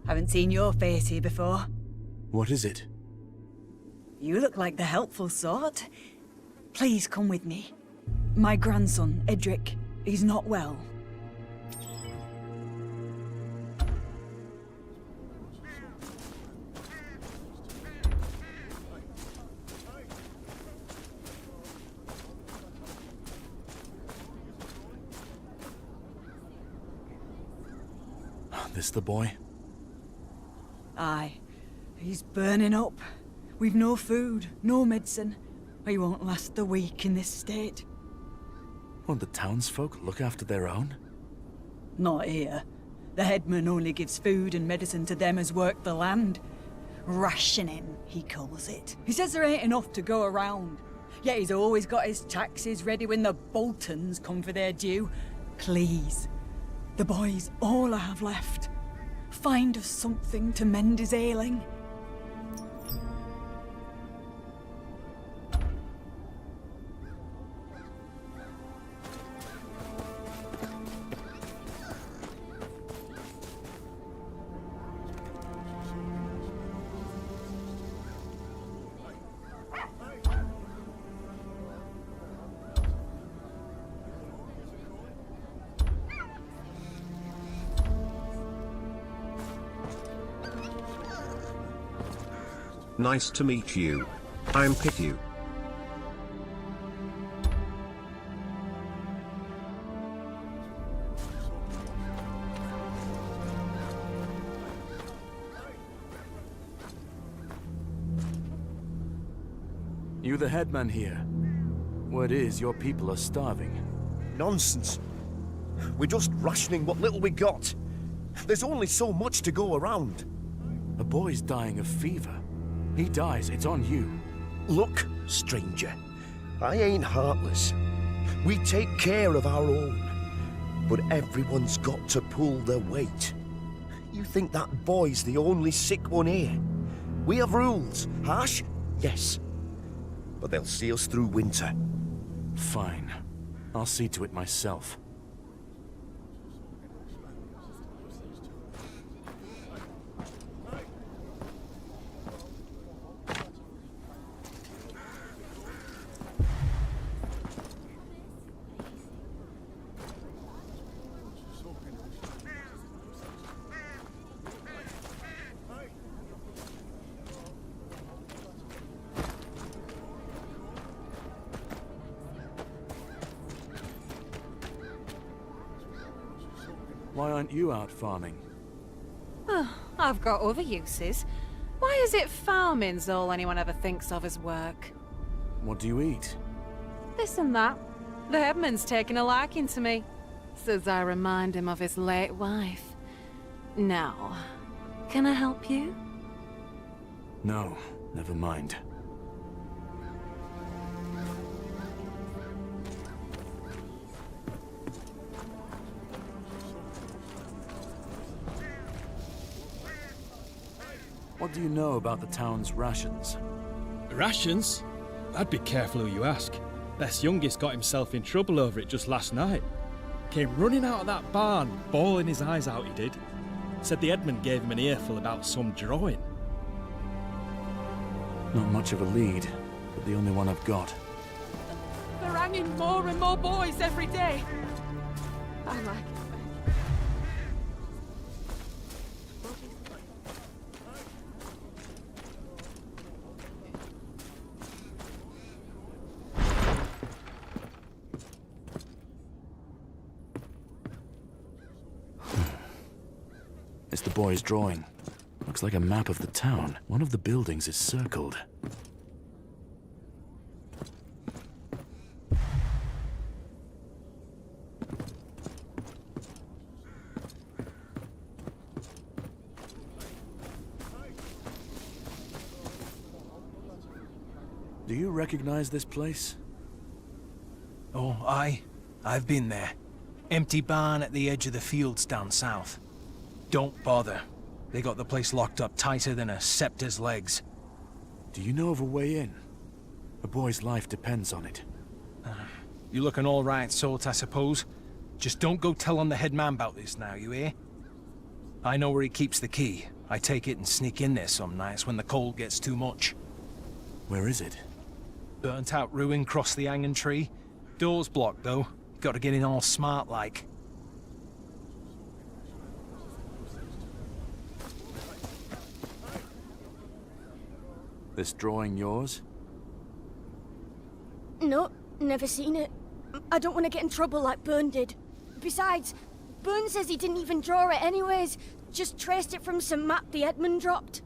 Haven't seen your face here before. What is it? You look like the helpful sort. Please come with me. My grandson, Edric, he's not well. This the boy? Aye. He's burning up. We've no food, no medicine. He won't last the week in this state. Won't the townsfolk look after their own? Not here. The headman only gives food and medicine to them as work the land. Rationing, he calls it. He says there ain't enough to go around. Yet he's always got his taxes ready when the Boltons come for their due. Please, the boy's all I have left. Find us something to mend his ailing. Nice to meet you. I'm Pityu. You the headman here? Word is your people are starving. Nonsense. We're just rationing what little we got. There's only so much to go around. A boy's dying of fever. He dies, it's on you. Look, stranger, I ain't heartless. We take care of our own. But everyone's got to pull their weight. You think that boy's the only sick one here? We have rules. Harsh? Yes. But they'll see us through winter. Fine. I'll see to it myself. Why aren't you out farming? Oh, I've got other uses. Why is it farming's all anyone ever thinks of as work? What do you eat? This and that. The headman's taken a liking to me. Says I remind him of his late wife. Now, can I help you? No, never mind. What do you know about the town's rations? Rations? I'd be careful who you ask. Beth's youngest got himself in trouble over it just last night. Came running out of that barn, bawling his eyes out, he did. Said the Edmund gave him an earful about some drawing. Not much of a lead, but the only one I've got. They're hanging more and more boys every day. I like it. It's the boy's drawing. Looks like a map of the town. One of the buildings is circled. Do you recognize this place? Oh, aye. I've been there. Empty barn at the edge of the fields down south. Don't bother. They got the place locked up tighter than a scepter's legs. Do you know of a way in? A boy's life depends on it. You look an all right sort, I suppose. Just don't go tell on the head man about this now, you hear? I know where he keeps the key. I take it and sneak in there some nights when the cold gets too much. Where is it? Burnt out ruin cross the hanging tree. Door's blocked, though. Got to get in all smart like. This drawing yours? No, never seen it. I don't want to get in trouble like Byrne did. Besides, Byrne says he didn't even draw it anyways. Just traced it from some map the Edmund dropped.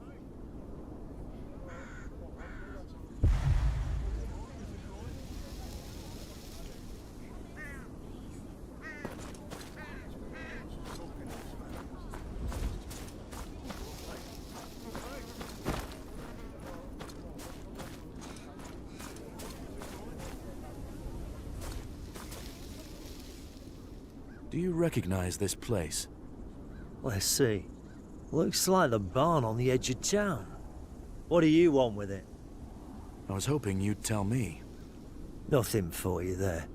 Do you recognize this place? Let's see. Looks like the barn on the edge of town. What do you want with it? I was hoping you'd tell me. Nothing for you there.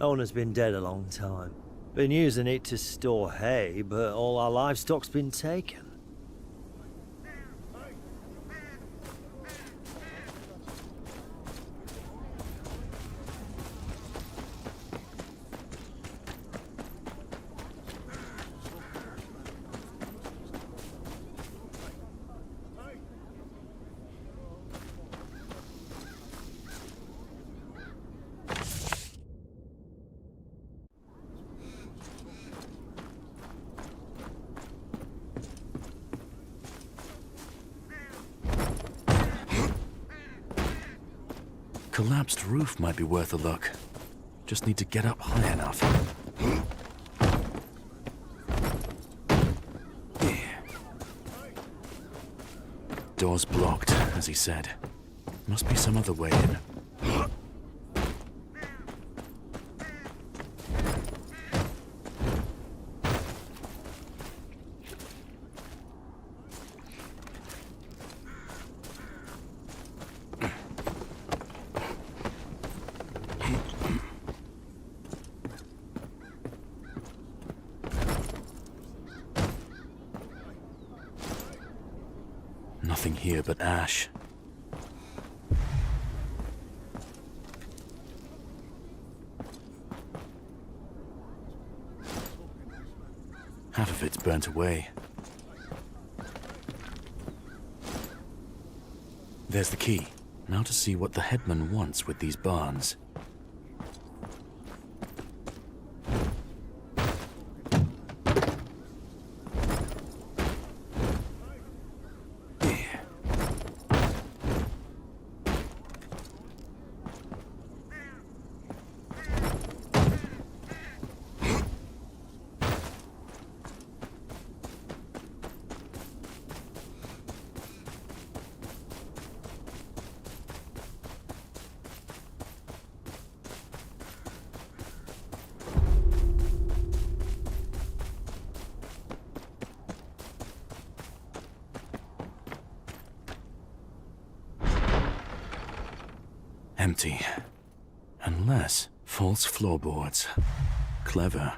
Owner's been dead a long time. Been using it to store hay, but all our livestock's been taken. Collapsed roof might be worth a look. Just need to get up high enough. door's blocked, as he said. Must be some other way in. Nothing here but ash. Half of it's burnt away. There's the key. Now to see what the headman wants with these barns. Empty. Unless false floorboards. Clever.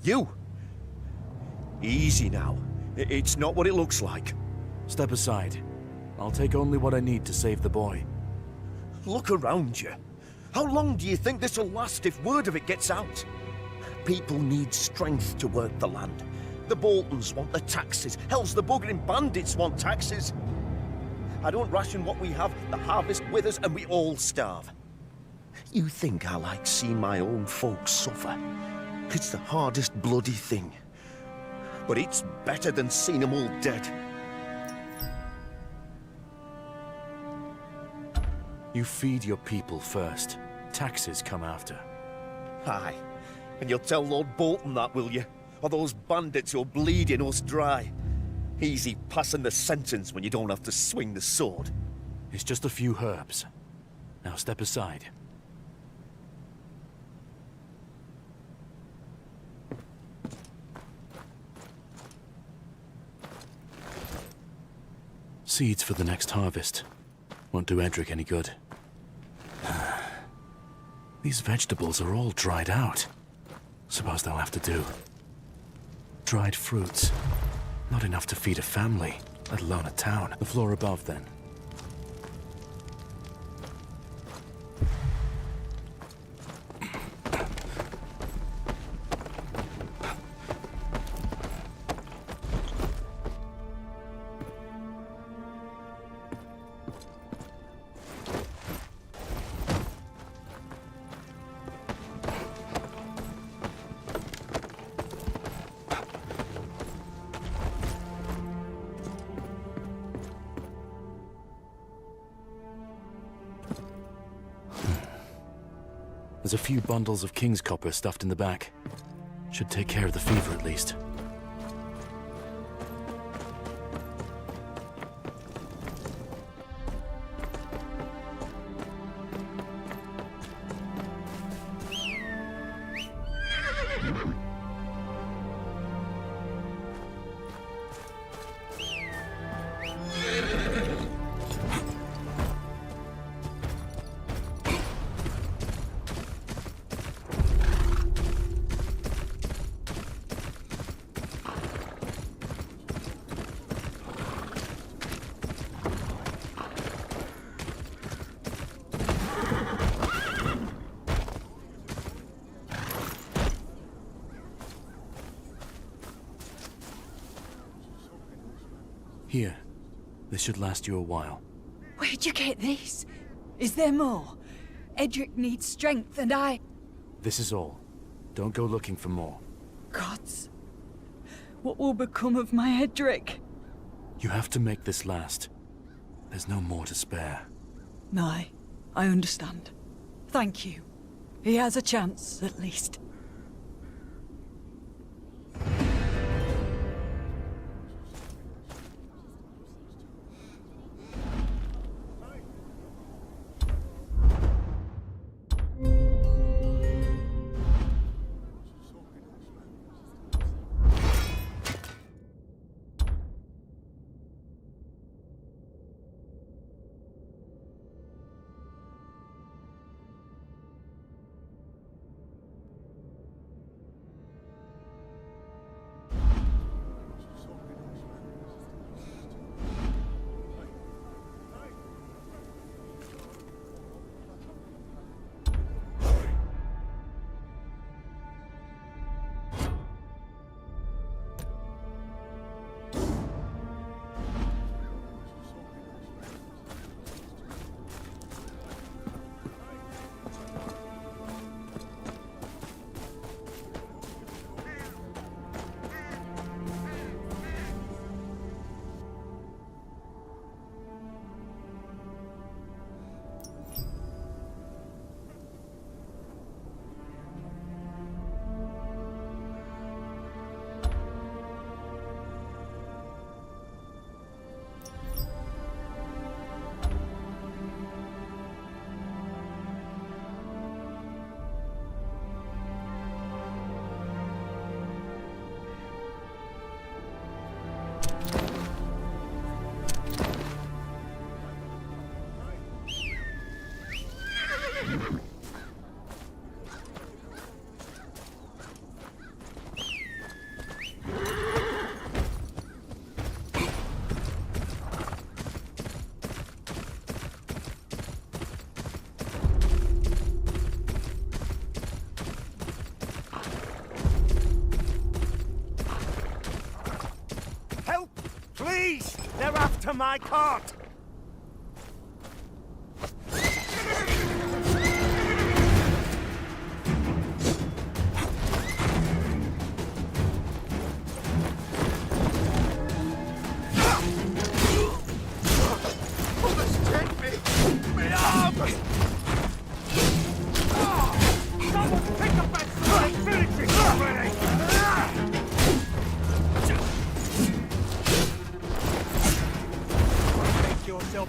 You! Easy now. It's not what it looks like. Step aside. I'll take only what I need to save the boy. Look around you. How long do you think this'll last if word of it gets out? People need strength to work the land. The Boltons want the taxes. Hell's the buggering bandits want taxes. I don't ration what we have, the harvest withers, and we all starve. You think I like seeing my own folks suffer? It's the hardest bloody thing. But it's better than seeing them all dead. You feed your people first. Taxes come after. Aye. And you'll tell Lord Bolton that, will you? Or those bandits who're bleeding us dry. Easy passing the sentence when you don't have to swing the sword. It's just a few herbs. Now step aside. Seeds for the next harvest. Won't do Edric any good. These vegetables are all dried out. Suppose they'll have to do. Dried fruits. Not enough to feed a family, let alone a town. The floor above, then. There's a few bundles of king's copper stuffed in the back. Should take care of the fever at least. Here. This should last you a while. Where'd you get this? Is there more? Edric needs strength and I... This is all. Don't go looking for more. Gods. What will become of my Edric? You have to make this last. There's no more to spare. No, I understand. Thank you. He has a chance, at least. Please! They're after my cart!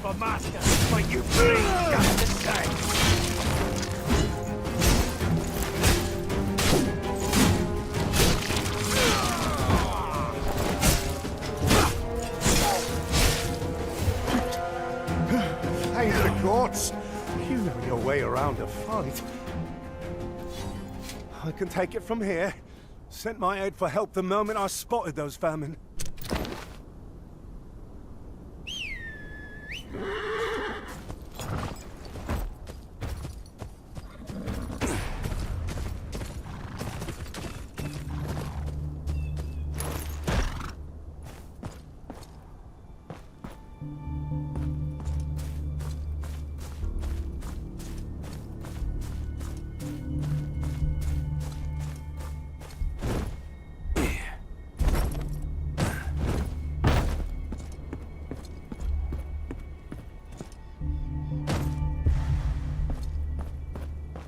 A master, but you bleed just the same. Hey, the gods! You know your way around a fight. I can take it from here. Sent my aide for help the moment I spotted those vermin.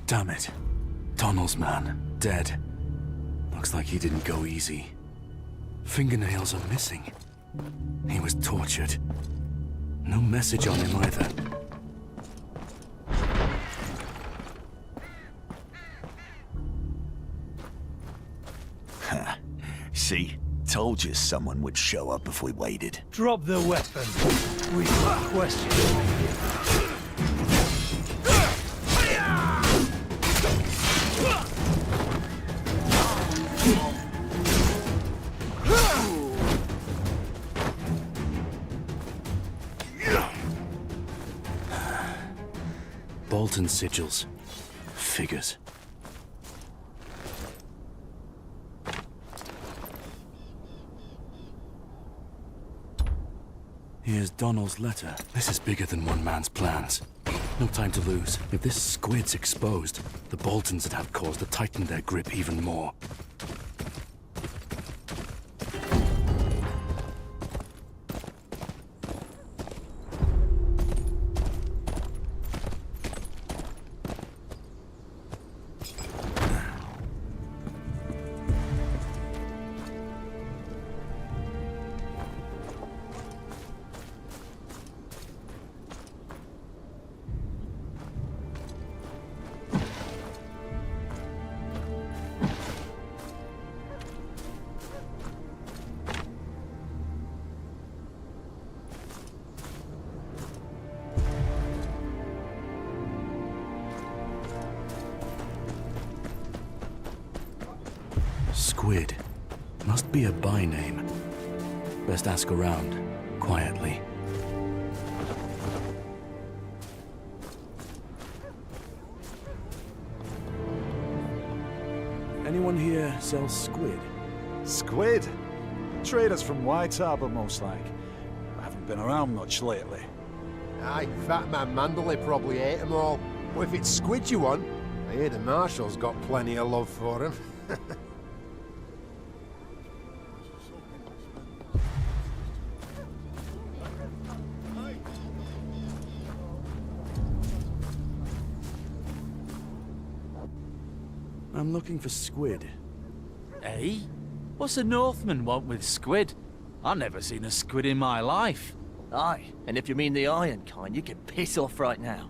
Damn it. Tunnel's man, dead. Looks like he didn't go easy. Fingernails are missing. He was tortured. No message on him either. See? Told you someone would show up if we waited. Drop the weapon. We've got questions. Bolton sigils. Figures. Here's Donald's letter. This is bigger than one man's plans. No time to lose. If this squid's exposed, the Boltons would have cause to tighten their grip even more. Squid. Must be a by name. Best ask around, quietly. Anyone here sells squid? Squid? Traders from White Harbour, most like. I haven't been around much lately. Aye, Fat Man Manderley probably ate them all. Well, if it's squid you want, I hear the Marshal's got plenty of love for him. I'm looking for squid. Eh? What's a Northman want with squid? I've never seen a squid in my life. Aye, and if you mean the iron kind, you can piss off right now.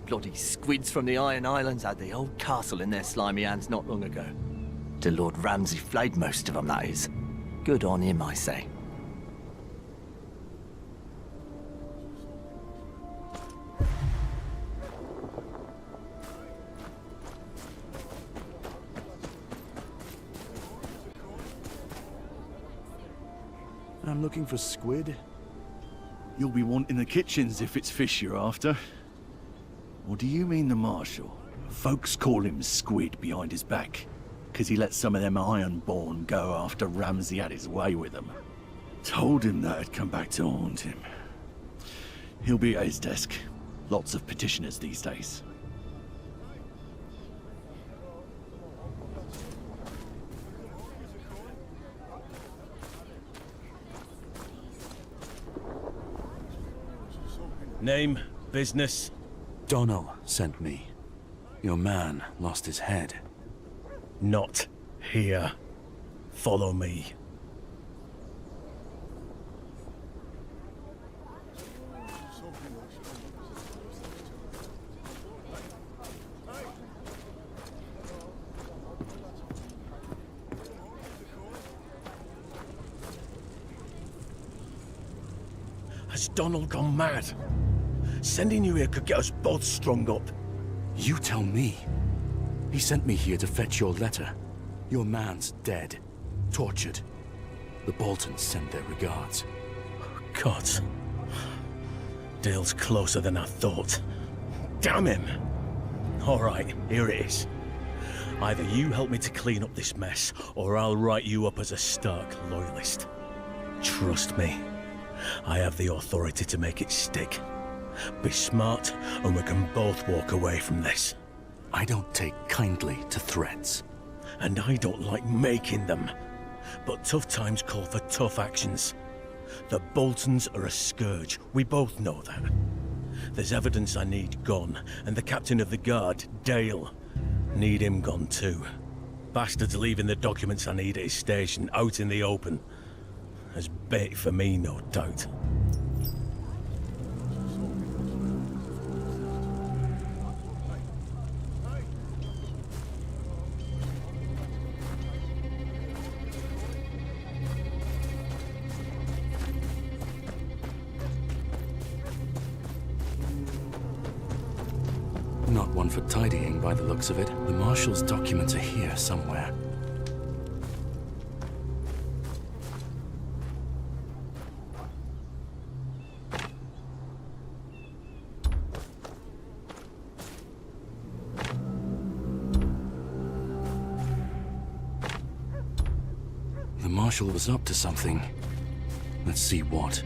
Bloody squids from the Iron Islands had the old castle in their slimy hands not long ago. To Lord Ramsay flayed most of them, that is. Good on him, I say. I'm looking for squid. You'll be wanting the kitchens if it's fish you're after. Or do you mean the Marshal? Folks call him Squid behind his back, 'cause he let some of them Ironborn go after Ramsay had his way with them. Told him that had come back to haunt him. He'll be at his desk. Lots of petitioners these days. Name, business? Donnell sent me. Your man lost his head. Not here. Follow me. Has Donald gone mad? Sending you here could get us both strung up. You tell me. He sent me here to fetch your letter. Your man's dead. Tortured. The Boltons send their regards. God. Dale's closer than I thought. Damn him! Alright, here it is. Either you help me to clean up this mess, or I'll write you up as a Stark loyalist. Trust me, I have the authority to make it stick. Be smart, and we can both walk away from this. I don't take kindly to threats. And I don't like making them. But tough times call for tough actions. The Boltons are a scourge, we both know that. There's evidence I need gone, and the captain of the guard, Dale, need him gone too. Bastard's leaving the documents I need at his station out in the open. As bait for me, no doubt. Not one for tidying by the looks of it. The Marshal's documents are here somewhere. The Marshal was up to something. Let's see what.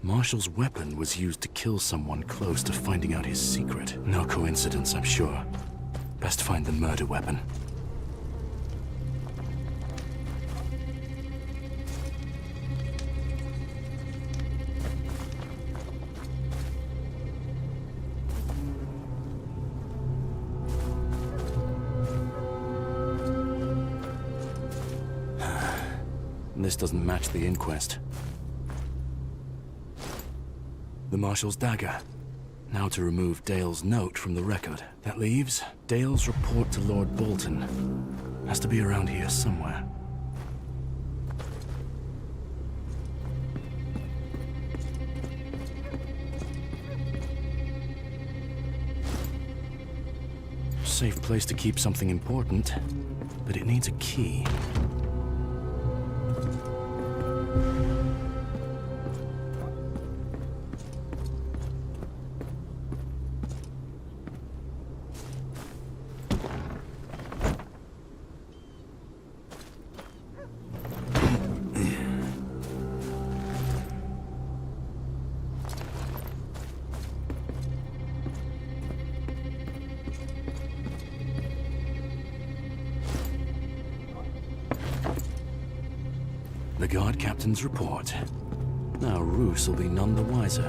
Marshal's weapon was used to kill someone close to finding out his secret. No coincidence, I'm sure. Best find the murder weapon. This doesn't match the inquest. The Marshal's dagger. Now to remove Dale's note from the record. That leaves Dale's report to Lord Bolton. Has to be around here somewhere. Safe place to keep something important, but it needs a key. The guard captain's report. Now Roose will be none the wiser.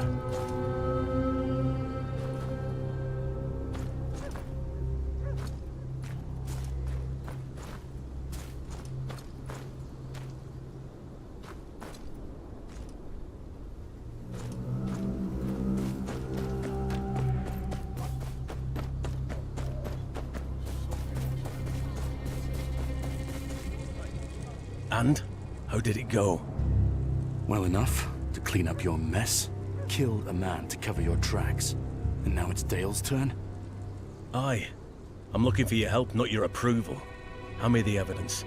And? How did it go? Well enough to clean up your mess, killed a man to cover your tracks, and now it's Dale's turn? Aye. I'm looking for your help, not your approval. Hand me the evidence.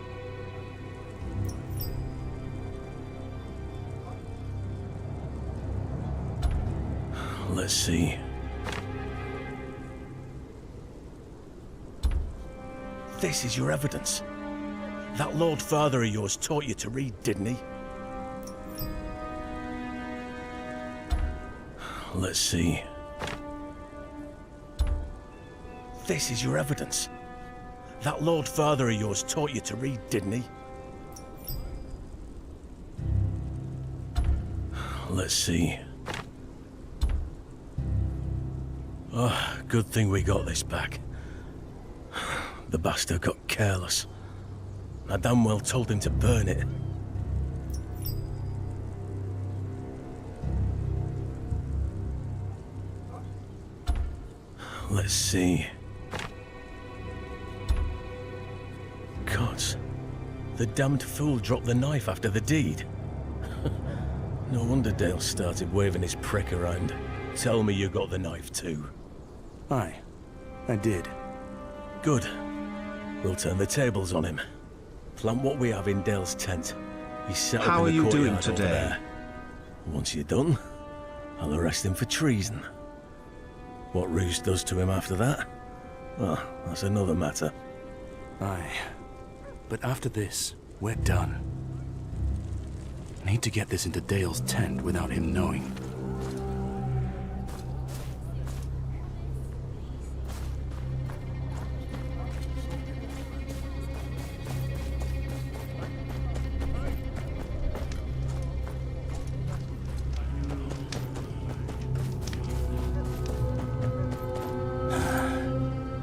Let's see. This is your evidence. That Lord Father of yours taught you to read, didn't he? Let's see. This is your evidence. That Lord Father of yours taught you to read, didn't he? Let's see. Oh, good thing we got this back. The bastard got careless. I damn well told him to burn it. Let's see. Gods. The damned fool dropped the knife after the deed. No wonder Dale started waving his prick around. Tell me you got the knife too. Aye, I did. Good. We'll turn the tables on him. Plant what we have in Dale's tent. He's set up How in the are you doing courtyard over today? there. Once you're done, I'll arrest him for treason. What Roose does to him after that? Well, that's another matter. Aye. But after this, we're done. Need to get this into Dale's tent without him knowing.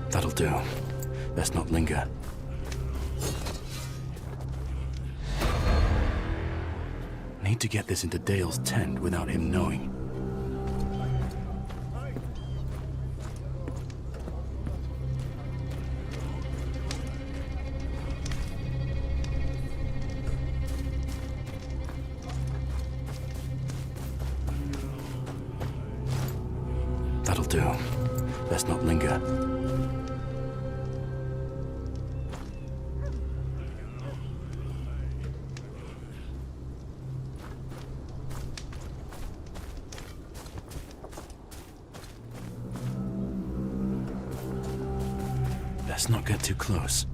That'll do. Best not linger. Need to get this into Dale's tent without him knowing. That'll do. Best not linger. Let's not get too close.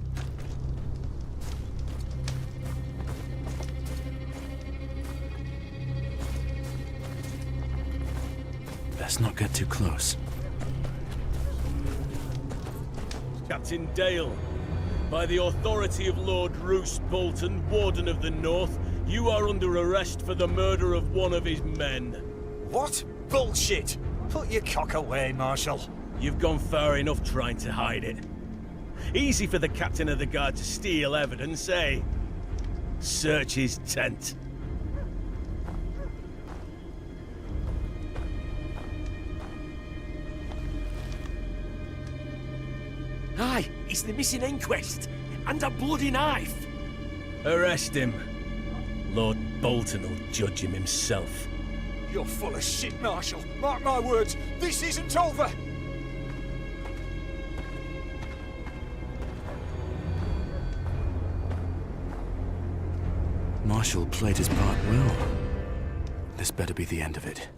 Let's not get too close. Captain Dale, by the authority of Lord Roose Bolton, Warden of the North, you are under arrest for the murder of one of his men. What? Bullshit! Put your cock away, Marshal. You've gone far enough trying to hide it. Easy for the captain of the guard to steal evidence, eh? Search his tent. Aye, it's the missing inquest. And a bloody knife. Arrest him. Lord Bolton will judge him himself. You're full of shit, Marshal. Mark my words, this isn't over. Marshal played his part well. This better be the end of it.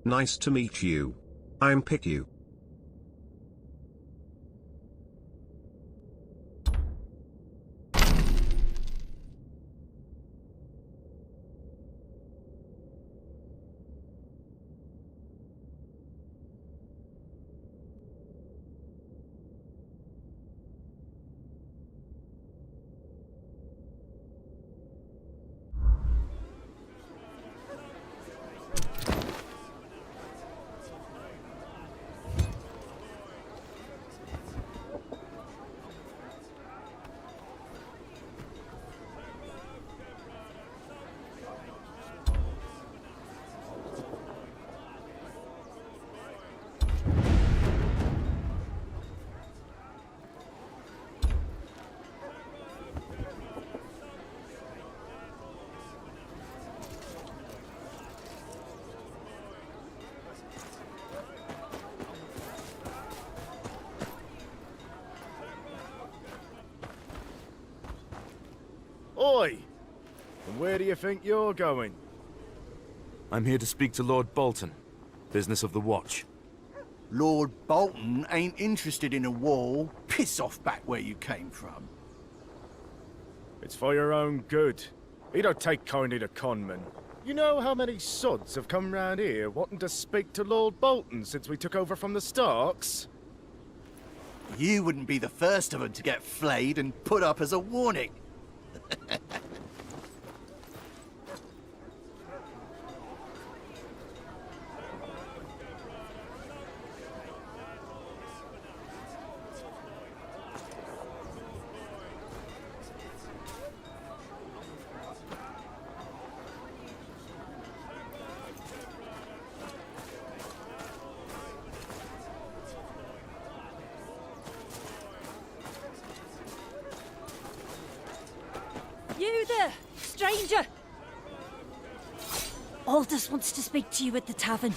Nice to meet you. I'm Pick-you. Oi! And where do you think you're going? I'm here to speak to Lord Bolton. Business of the Watch. Lord Bolton ain't interested in a war. Piss off back where you came from. It's for your own good. He don't take kindly to conmen. You know how many sods have come round here wanting to speak to Lord Bolton since we took over from the Starks? You wouldn't be the first of them to get flayed and put up as a warning. You there, stranger! Aldous wants to speak to you at the tavern.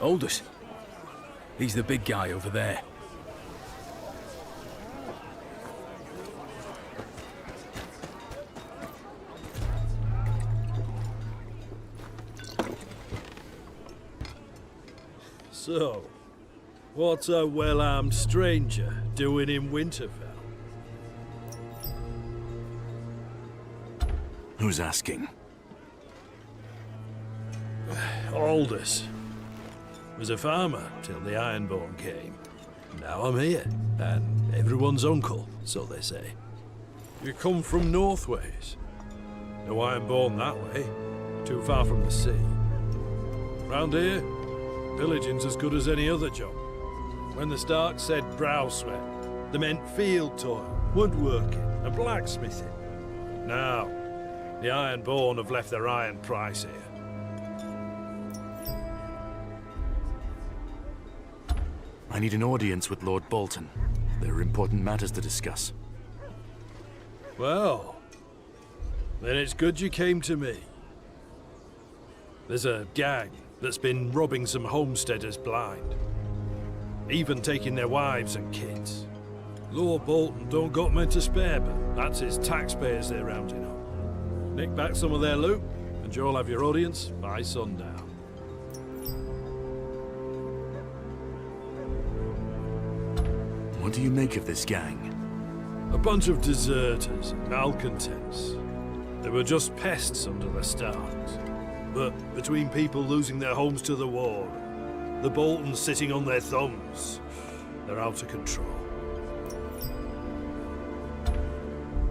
Aldous. He's the big guy over there. So, what's a well-armed stranger doing in Winterfell? Who's asking? Aldous. Was a farmer till the Ironborn came. Now I'm here, and everyone's uncle, so they say. You come from Northways. No Ironborn that way, too far from the sea. Round here, pillaging's as good as any other job. When the Stark said brow sweat, they meant field toil, woodworking, and blacksmithing. Now, the Ironborn have left their iron price here. I need an audience with Lord Bolton. There are important matters to discuss. Well, then it's good you came to me. There's a gang that's been robbing some homesteaders blind. Even taking their wives and kids. Lord Bolton don't got men to spare, but that's his taxpayers they're rounding up. Nick back some of their loot, and you'll have your audience by sundown. What do you make of this gang? A bunch of deserters and malcontents. They were just pests under the Starks. But between people losing their homes to the war, the Boltons sitting on their thumbs, they're out of control.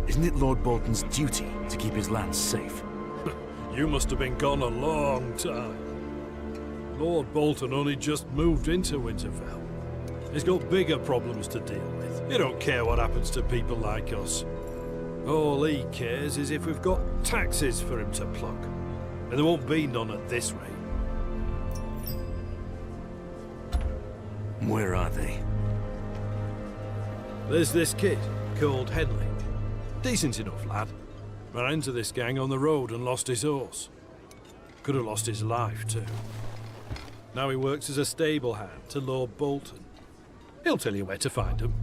Isn't it Lord Bolton's duty to keep his lands safe? You must have been gone a long time. Lord Bolton only just moved into Winterfell. He's got bigger problems to deal with. He don't care what happens to people like us. All he cares is if we've got taxes for him to pluck. And there won't be none at this rate. Where are they? There's this kid called Henley. Decent enough lad. Ran into this gang on the road and lost his horse. Could have lost his life too. Now he works as a stable hand to Lord Bolton. He'll tell you where to find him.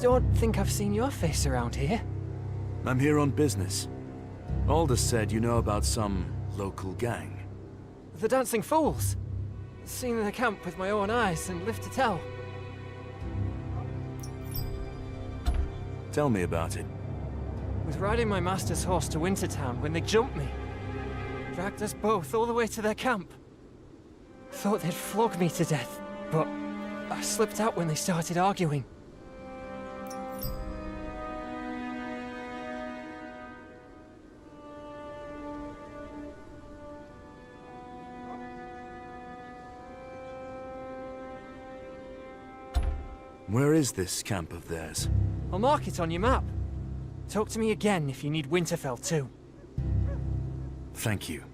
don't think I've seen your face around here. I'm here on business. Aldous said you know about some local gang. The Dancing Fools. Seen the camp with my own eyes and live to tell. Tell me about it. Was riding my master's horse to Wintertown when they jumped me. Dragged us both all the way to their camp. Thought they'd flog me to death, but I slipped out when they started arguing. Where is this camp of theirs? I'll mark it on your map. Talk to me again if you need Winterfell too. Thank you.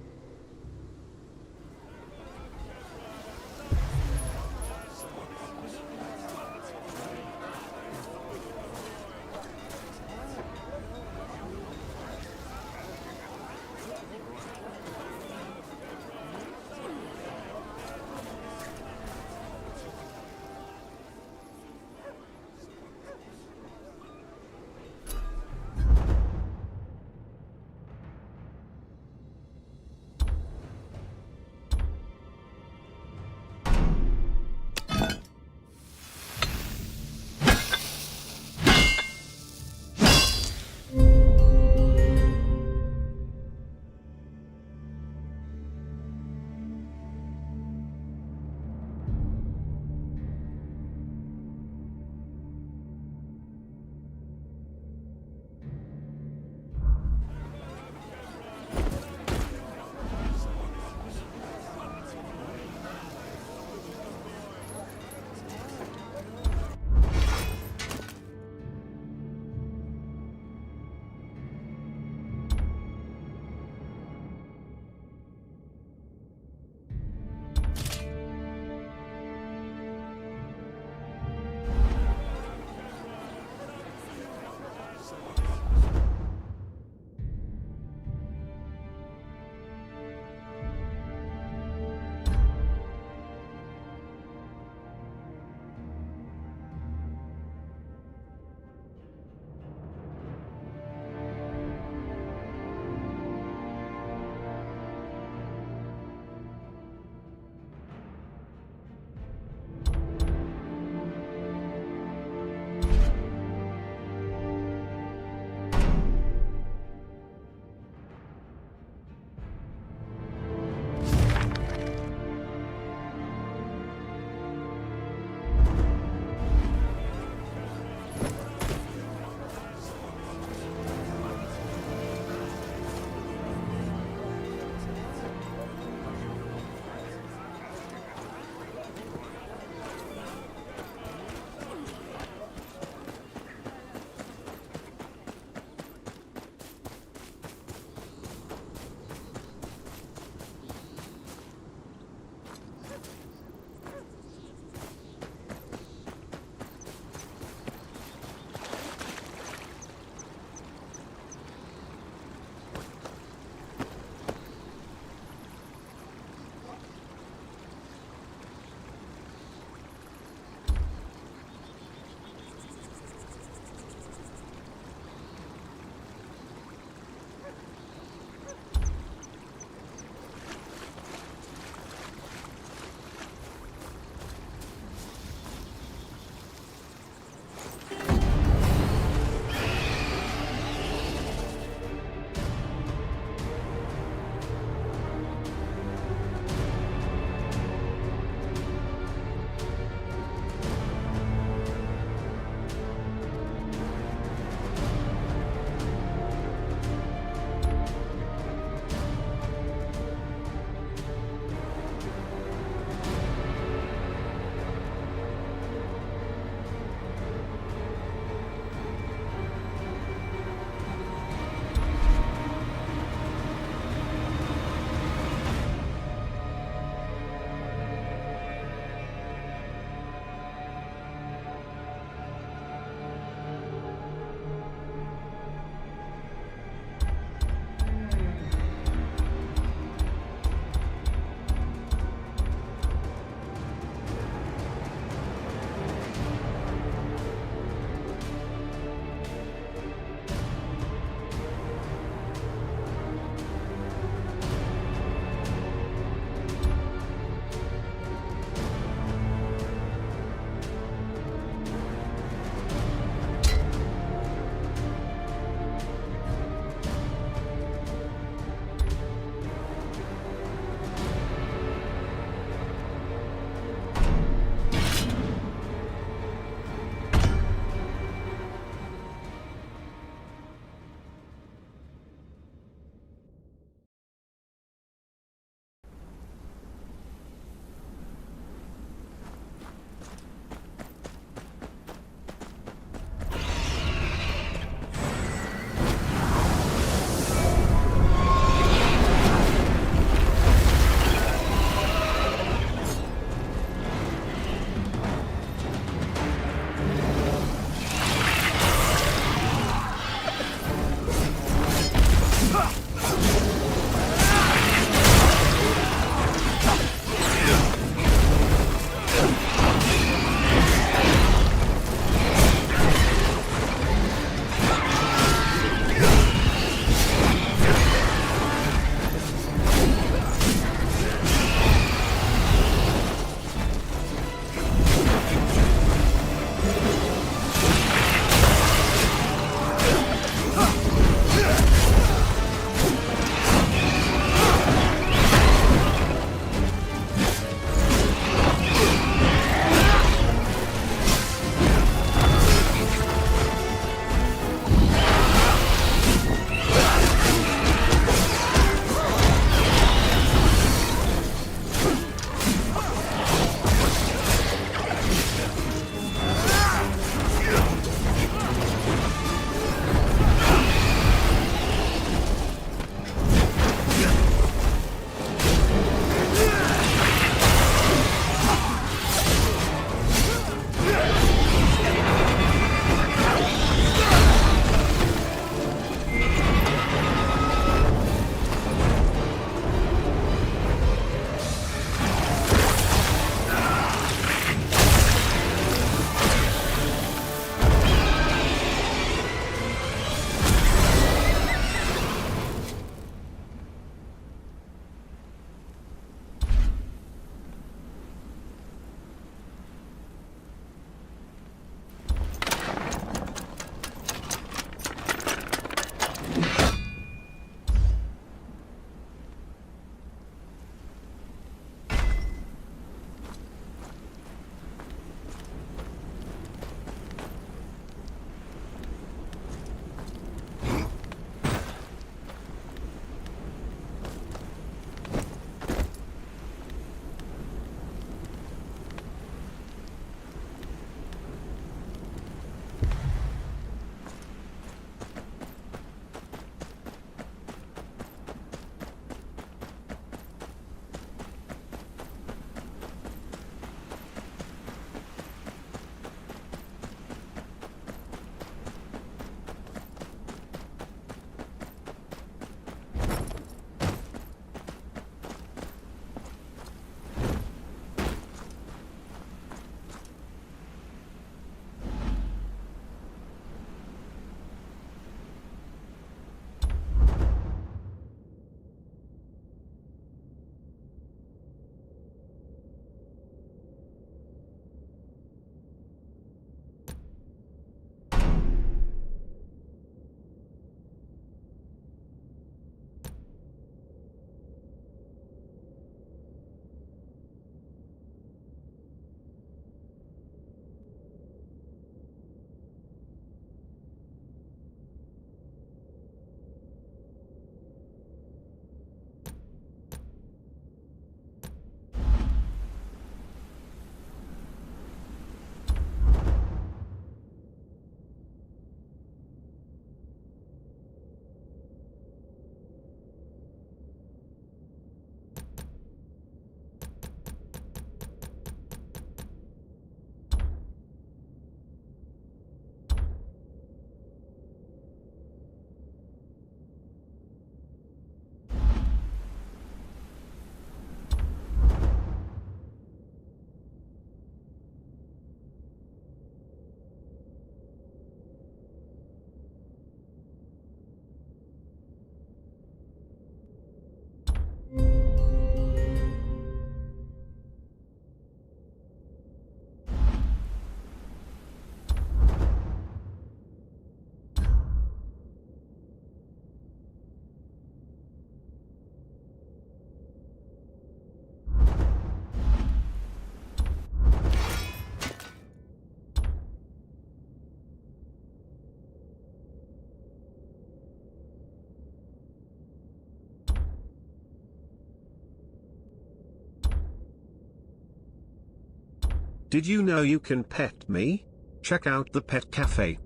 Did you know you can pet me? Check out the pet cafe.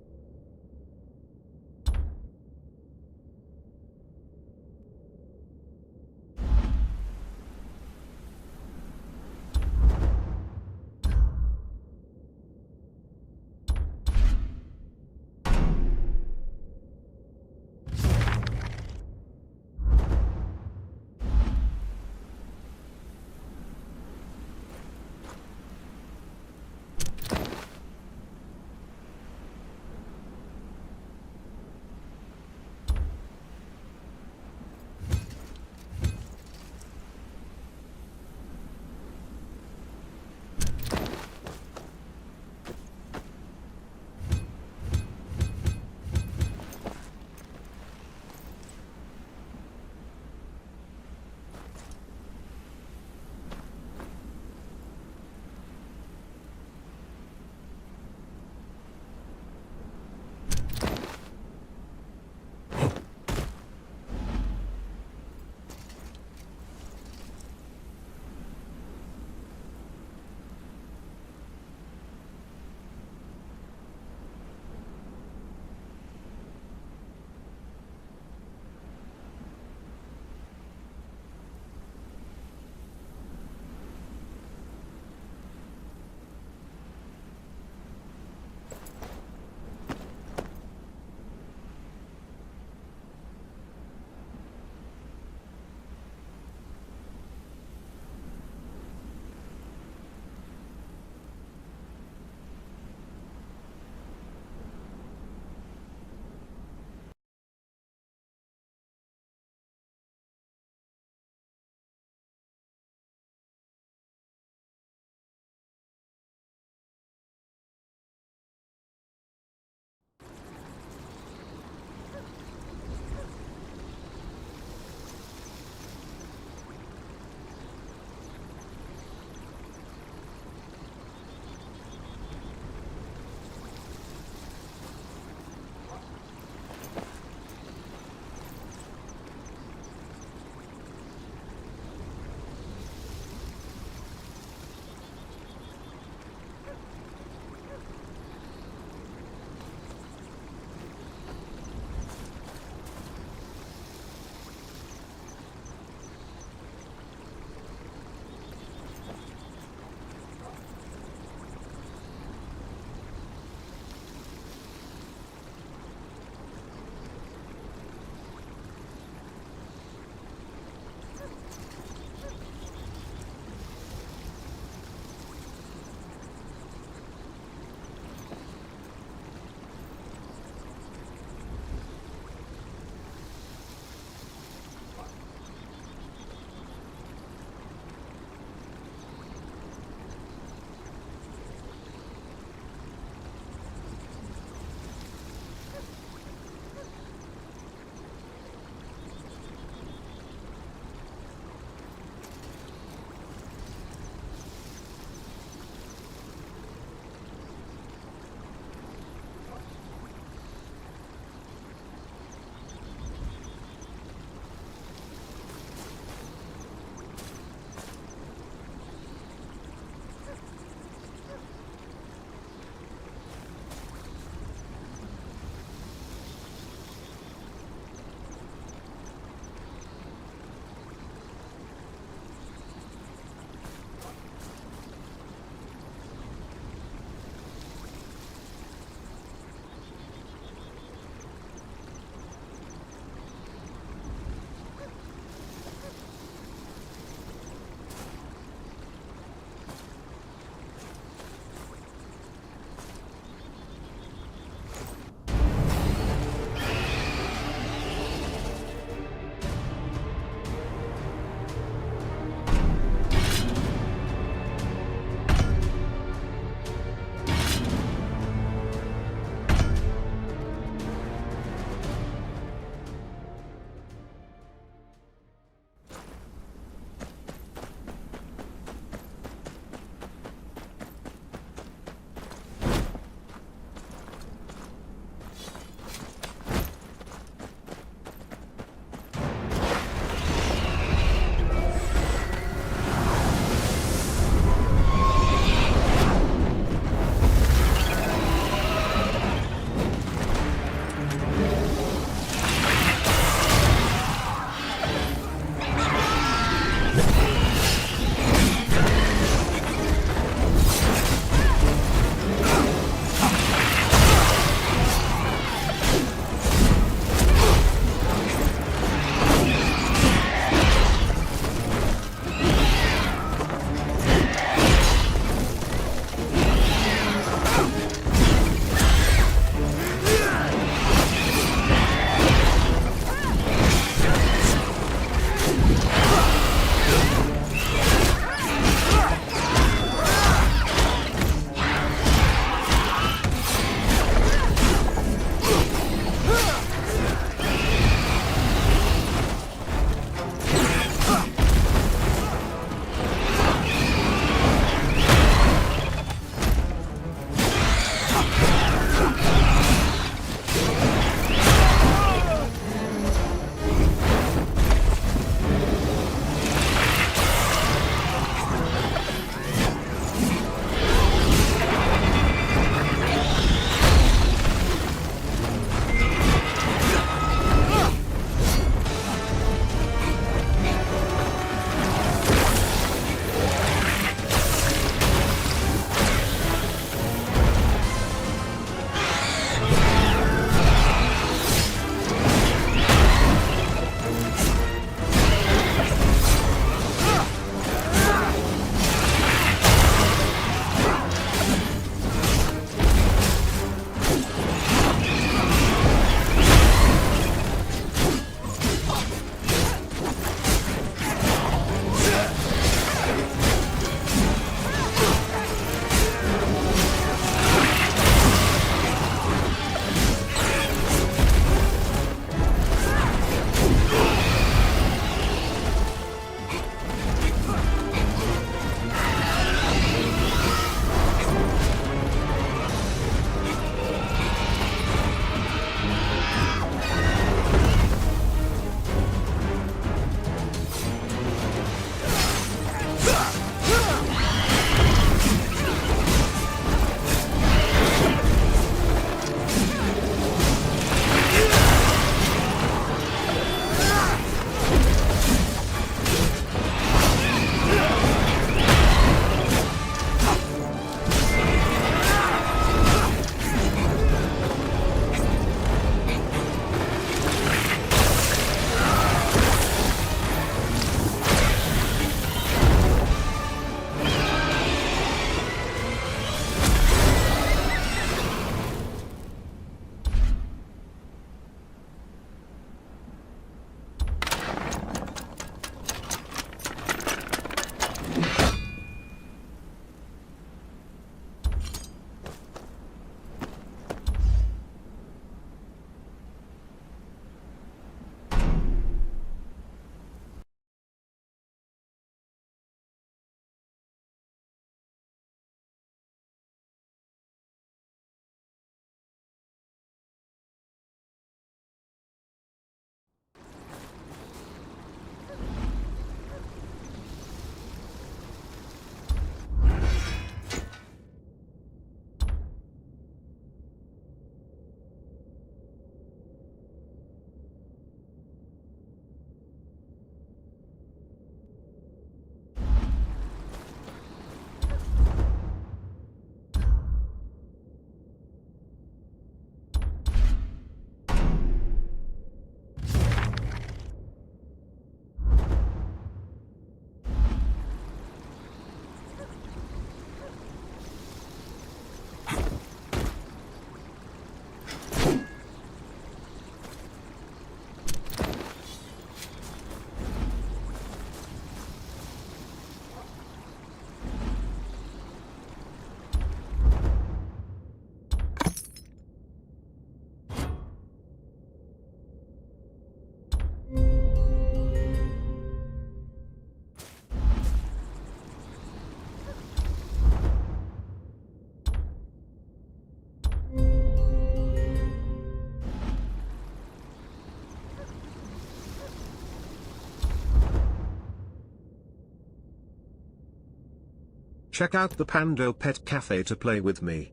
Check out the Pando Pet Cafe to play with me.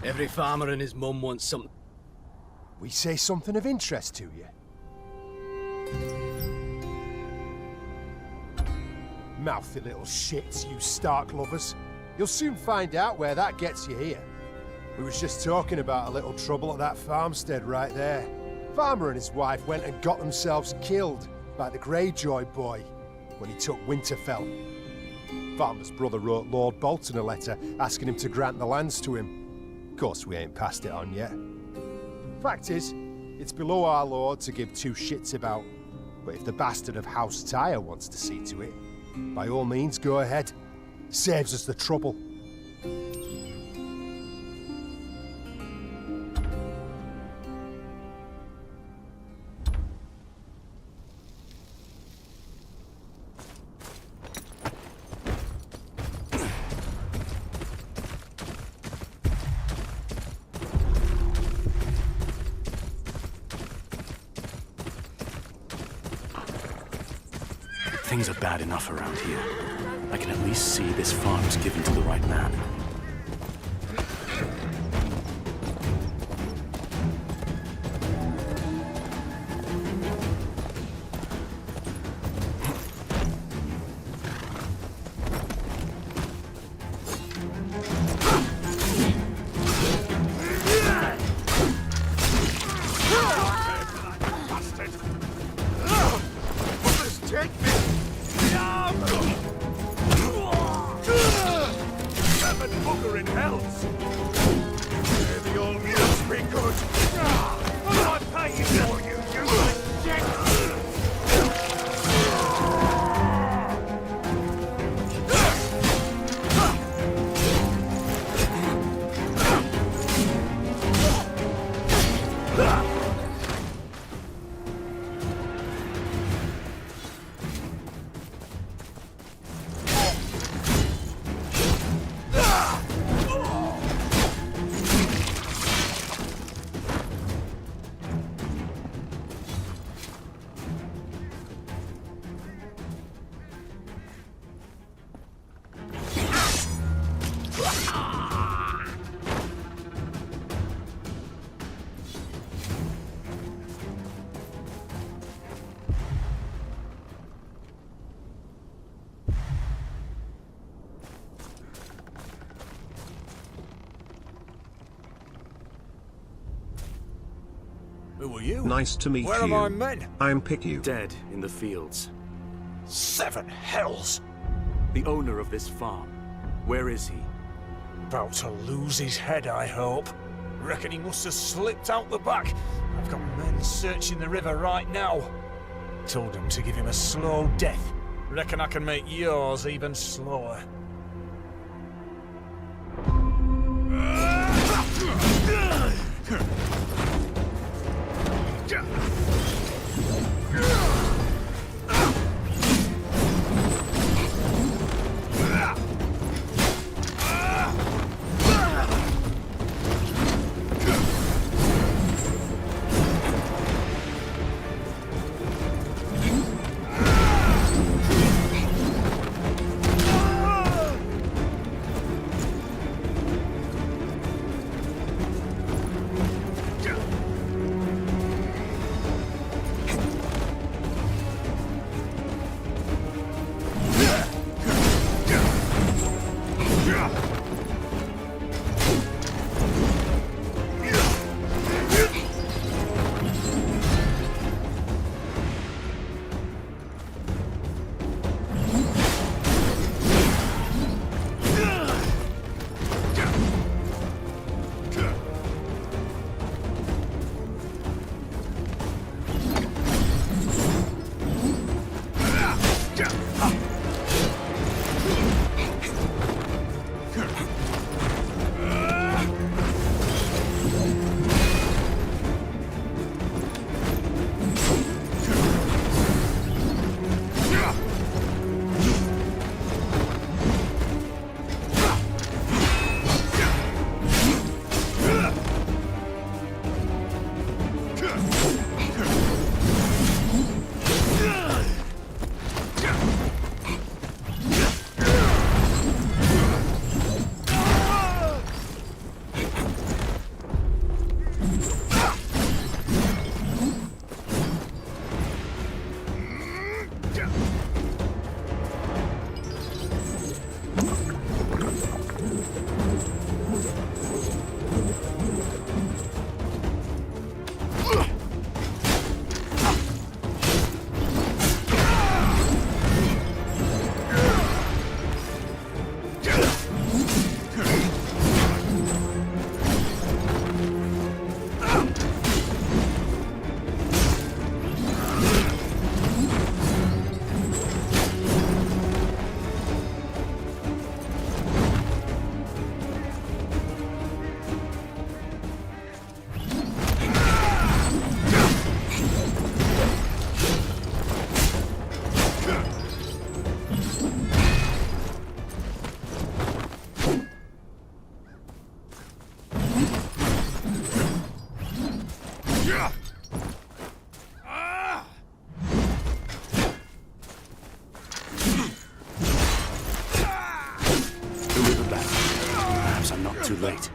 Every farmer and his mum wants something. We say something of interest to you. Mouthy little shits, you Stark lovers. You'll soon find out where that gets you here. We was just talking about a little trouble at that farmstead right there. Farmer and his wife went and got themselves killed by the Greyjoy boy when he took Winterfell. Farmer's brother wrote Lord Bolton a letter asking him to grant the lands to him. Of course, we ain't passed it on yet. Fact is, it's below our lord to give two shits about. But if the bastard of House Tyre wants to see to it, by all means, go ahead. Saves us the trouble. Things are bad enough around here. I can at least see this farm's given to the right man. Who are you? Nice to meet Where you. are my men? I'm Pick-you. Dead in the fields. 7 hells! The owner of this farm. Where is he? About to lose his head, I hope. Reckon he must have slipped out the back. I've got men searching the river right now. Told them to give him a slow death. Reckon I can make yours even slower. The river bank. Perhaps I'm not too late.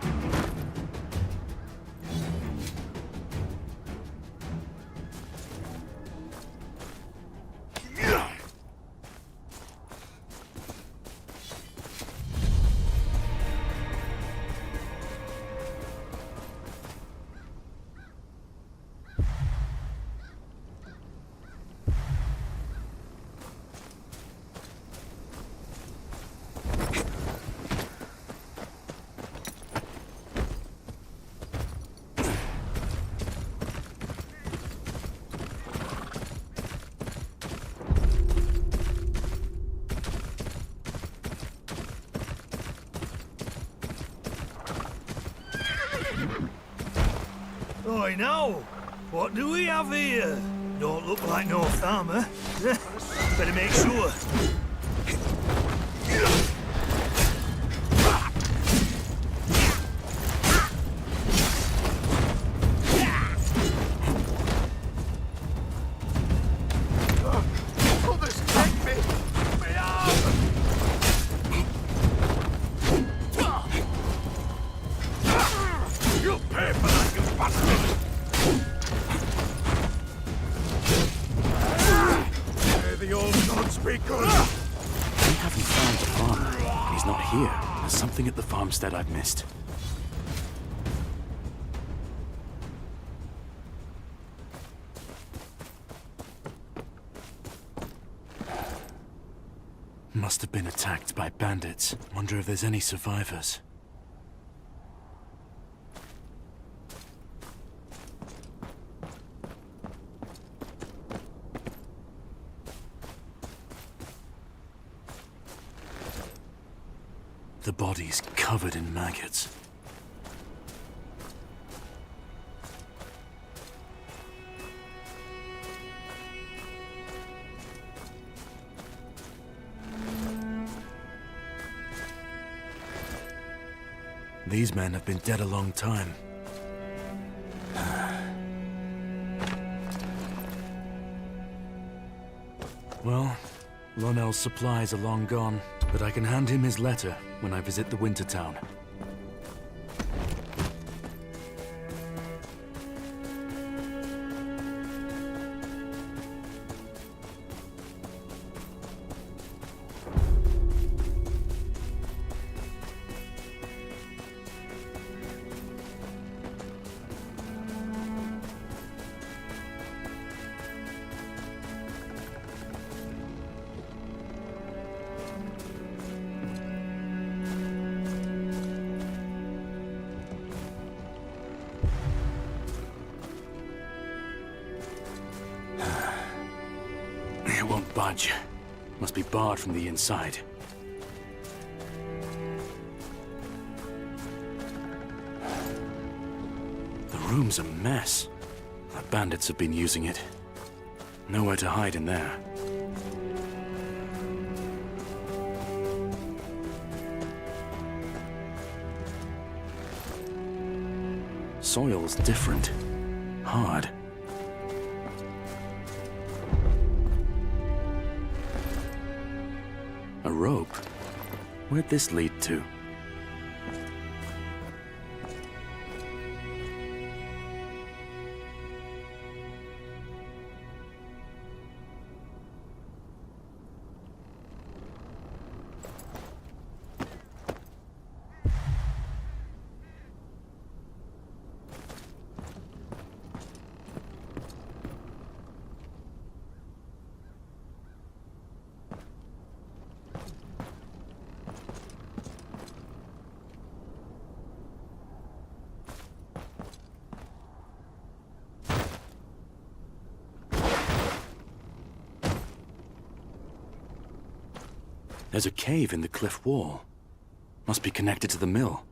I know. What do we have here? Don't look like no farmer. Better make sure. Others take me! Me up! You'll pay for that, you bastard! May the old gods be good! We haven't found the farmer. He's not here. There's something at the farmstead I've missed. Must have been attacked by bandits. Wonder if there's any survivors. The body's covered in maggots. These men have been dead a long time. Well, Lonel's supplies are long gone, but I can hand him his letter when I visit the Wintertown. It won't budge. Must be barred from the inside. The room's a mess. The bandits have been using it. Nowhere to hide in there. Soil's different. Hard. A rope? Where'd this lead to? There's a cave in the cliff wall. Must be connected to the mill.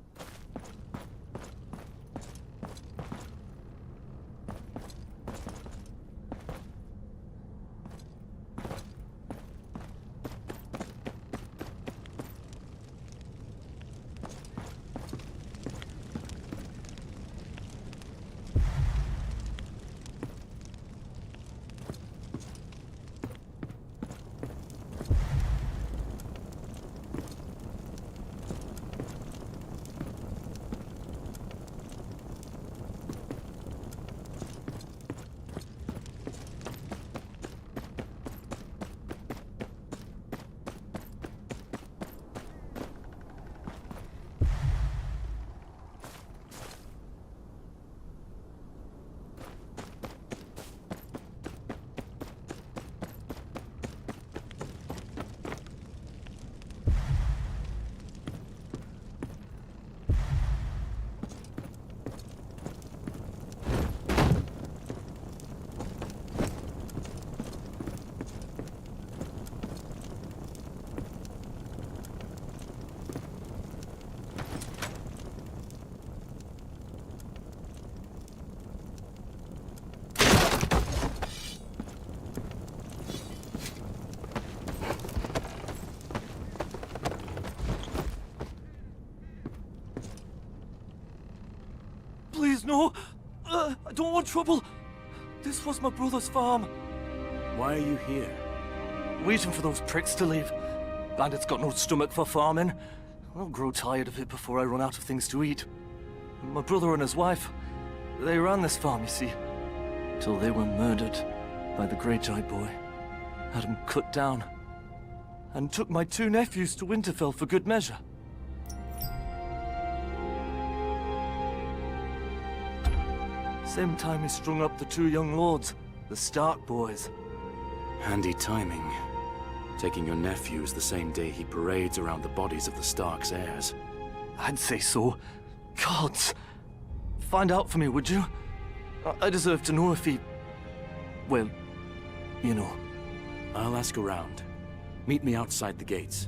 Please, no! I don't want trouble! This was my brother's farm. Why are you here? Waiting for those pricks to leave. Bandits got no stomach for farming. I'll grow tired of it before I run out of things to eat. My brother and his wife, they ran this farm, you see. Till they were murdered by the Greyjoy boy. Had him cut down. And took my 2 nephews to Winterfell for good measure. Same time he strung up the 2 young lords, the Stark boys. Handy timing. Taking your nephews the same day he parades around the bodies of the Stark's heirs. I'd say so. Gods! Find out for me, would you? I deserve to know if he... well, you know. I'll ask around. Meet me outside the gates.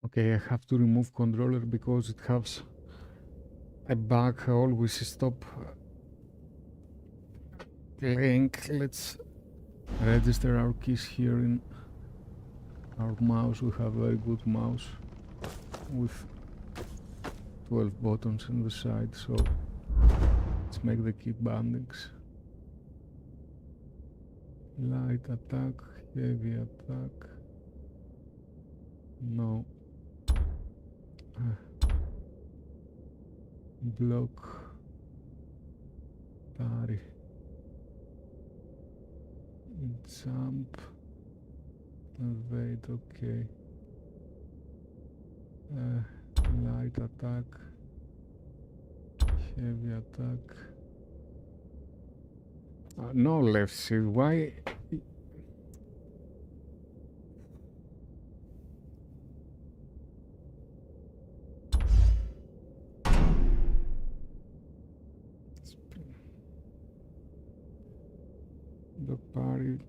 Okay, I have to remove controller because it has a bug. I always stop playing. Let's register our keys here in our mouse. We have a very good mouse with 12 buttons on the side, so let's make the key bandings. Light attack, heavy attack. No. Block. Parry. Jump. Evade, okay. Light attack. Heavy attack. No left shift. Why?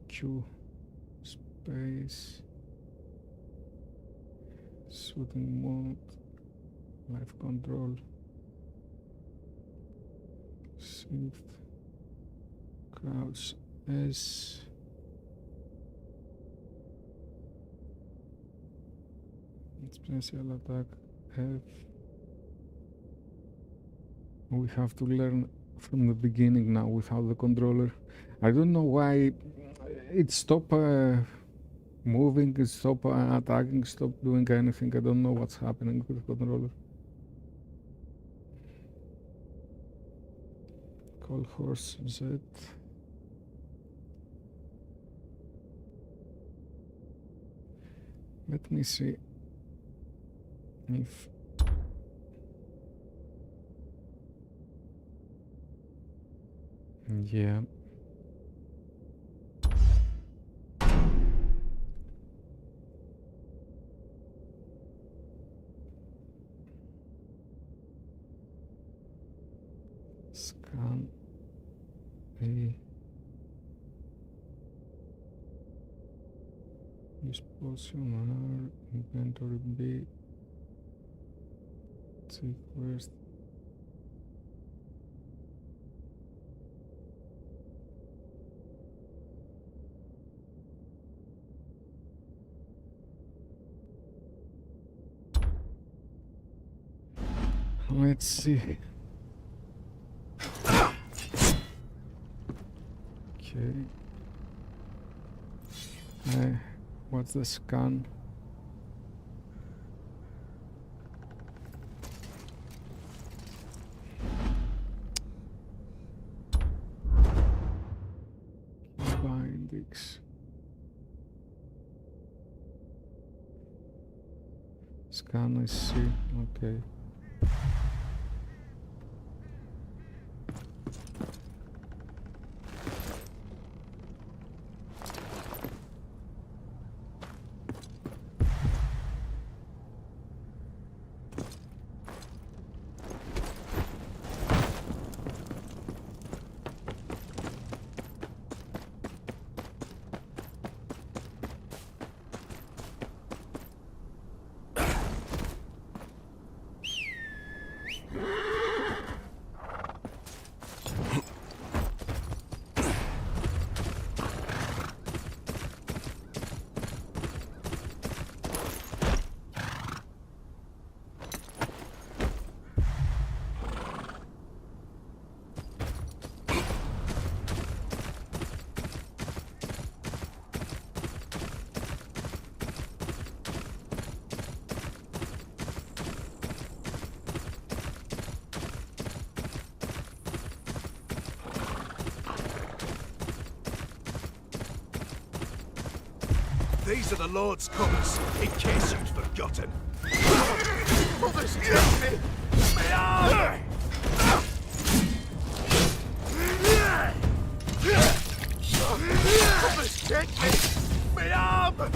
Q space shooting mode, life control, shift, crouch S, special attack F. We have to learn from the beginning now without the controller. I don't know why it stopped moving, it stopped attacking, stopped doing anything. I don't know what's happening with the controller. Call horse Z. Let me see if yeah. Scan A. Use potion R, inventory B. Take first. Let's see. Okay. What's the scan? Bindings. Scan, I see. Okay. These are the Lord's colours, in case you'd forgotten. Brothers, take me! Me arm! Brothers, take me! Me arm!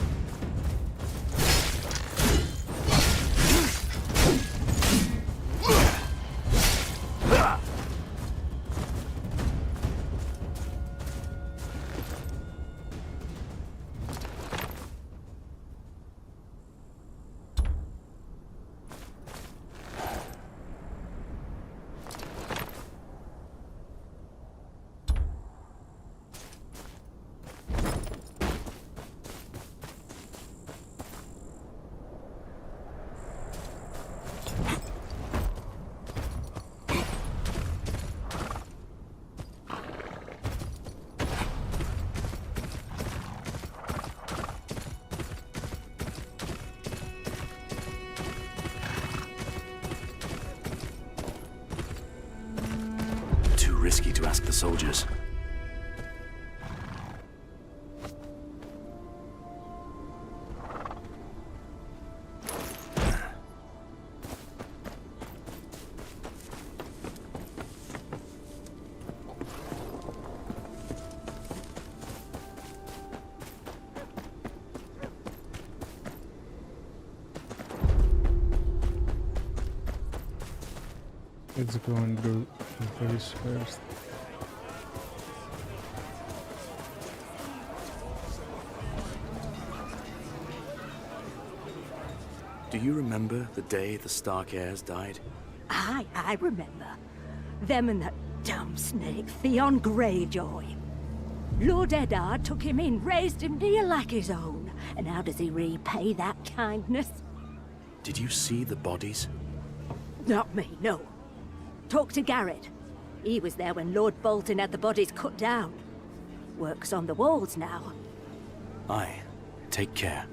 Risky to ask the soldiers. Let's go and do this first. Do you remember the day the Stark heirs died? Aye, I remember. Them and that damn snake, Theon Greyjoy. Lord Eddard took him in, raised him near like his own. And how does he repay that kindness? Did you see the bodies? Not me, no. Talk to Garrett. He was there when Lord Bolton had the bodies cut down. Work's on the walls now. Aye. Take care.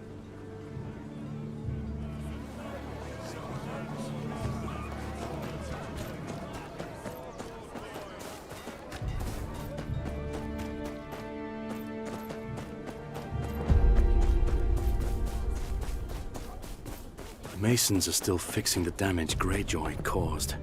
The Masons are still fixing the damage Greyjoy caused.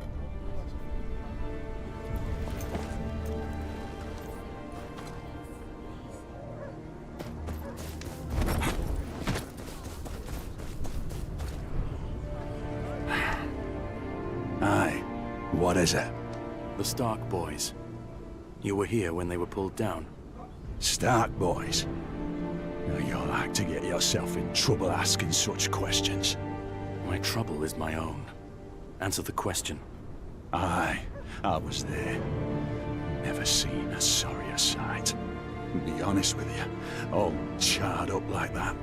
Aye. What is it? The Stark boys. You were here when they were pulled down. Stark boys? Now you'll like to get yourself in trouble asking such questions. My trouble is my own. Answer the question. Aye, I was there. Never seen a sorrier sight. Be honest with you, all charred up like that.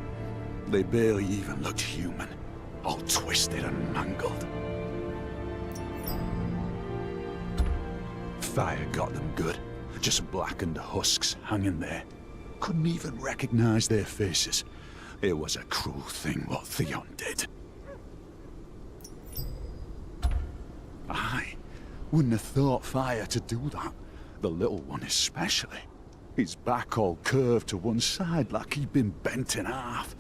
They barely even looked human. All twisted and mangled. Fire got them good. Just blackened husks hanging there. Couldn't even recognize their faces. It was a cruel thing what Theon did. Aye. Wouldn't have thought Fire to do that. The little one especially. His back all curved to one side like he'd been bent in half.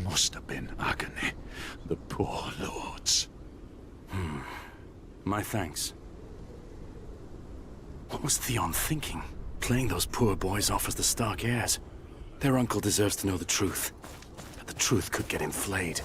Must have been agony. The poor lords. My thanks. What was Theon thinking? Playing those poor boys off as the Stark heirs? Their uncle deserves to know the truth. But the truth could get him flayed.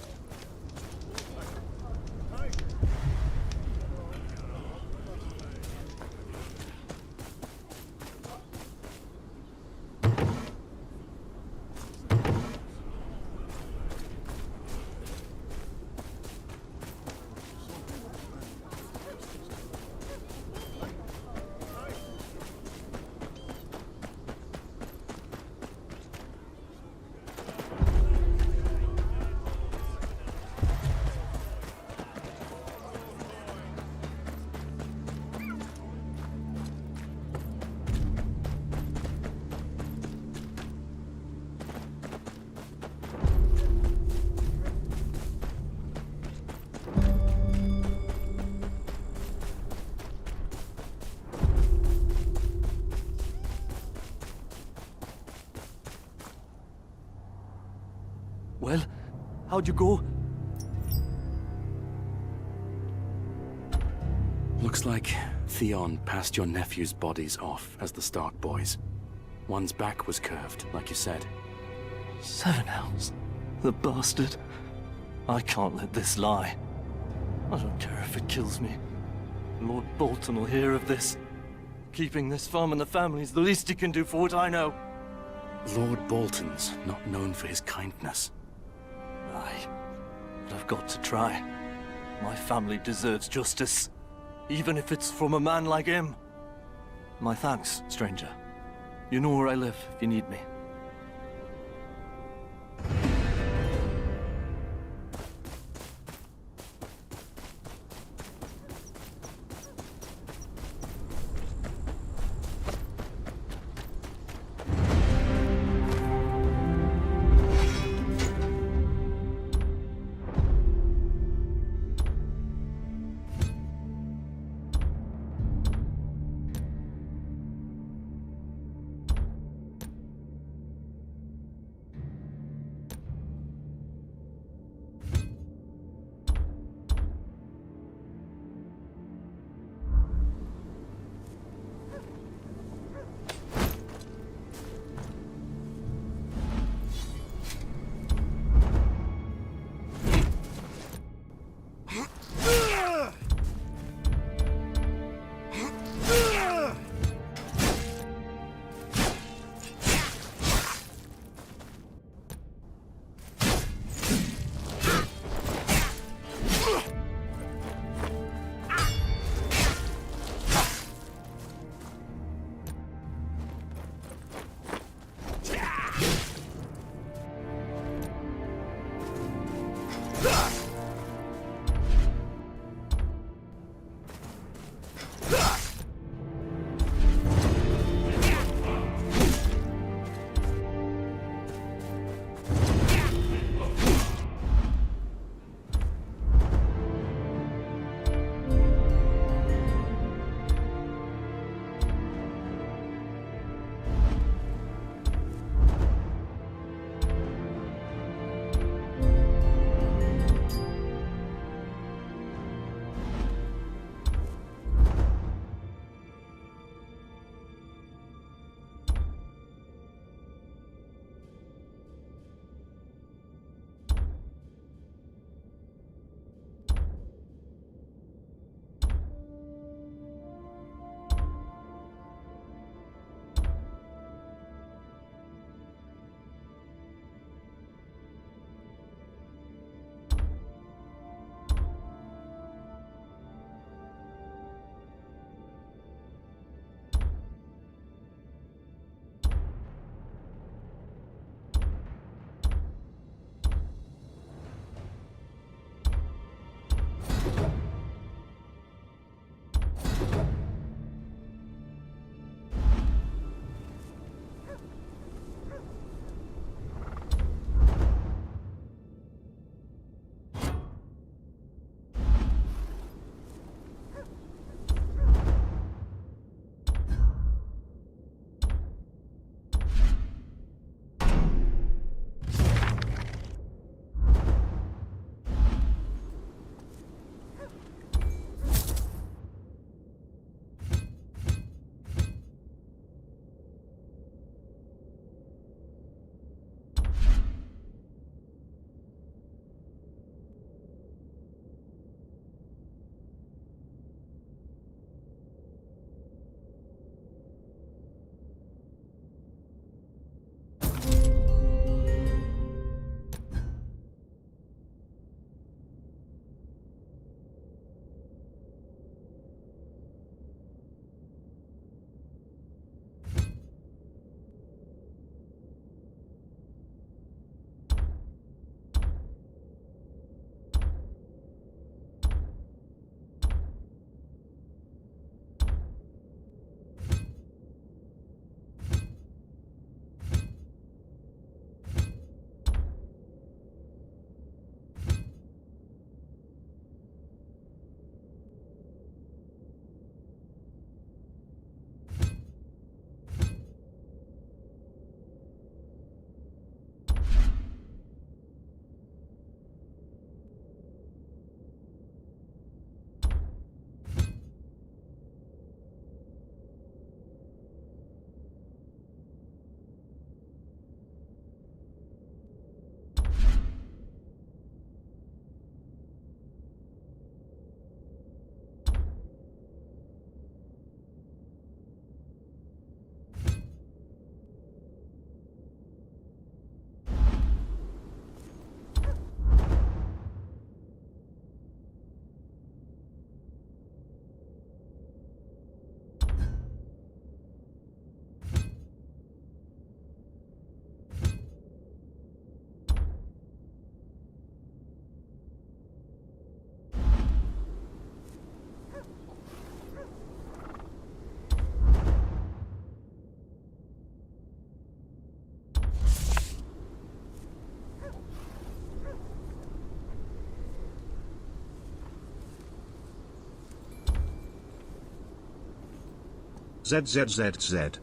Well, how'd you go? Looks like Theon passed your nephew's bodies off as the Stark boys. One's back was curved, like you said. 7 hours? The bastard. I can't let this lie. I don't care if it kills me. Lord Bolton will hear of this. Keeping this farm and the family's the least he can do for what I know. Lord Bolton's not known for his kindness. Aye, but I've got to try. My family deserves justice, even if it's from a man like him. My thanks, stranger. You know where I live if you need me. ZZZZ.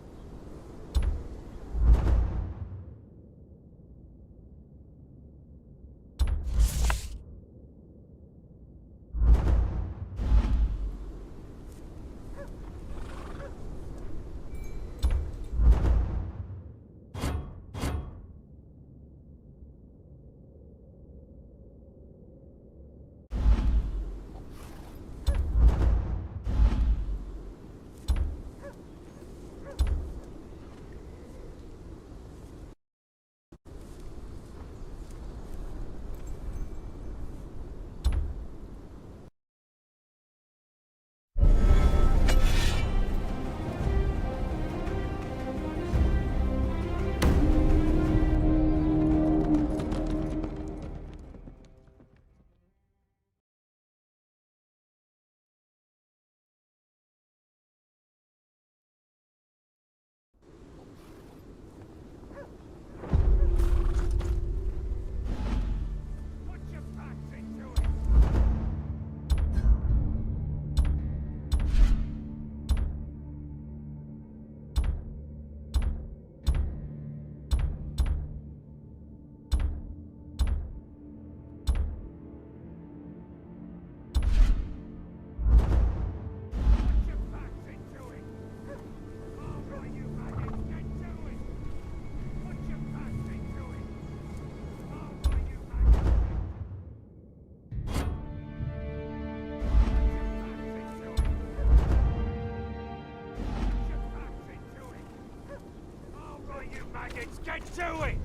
Get to it!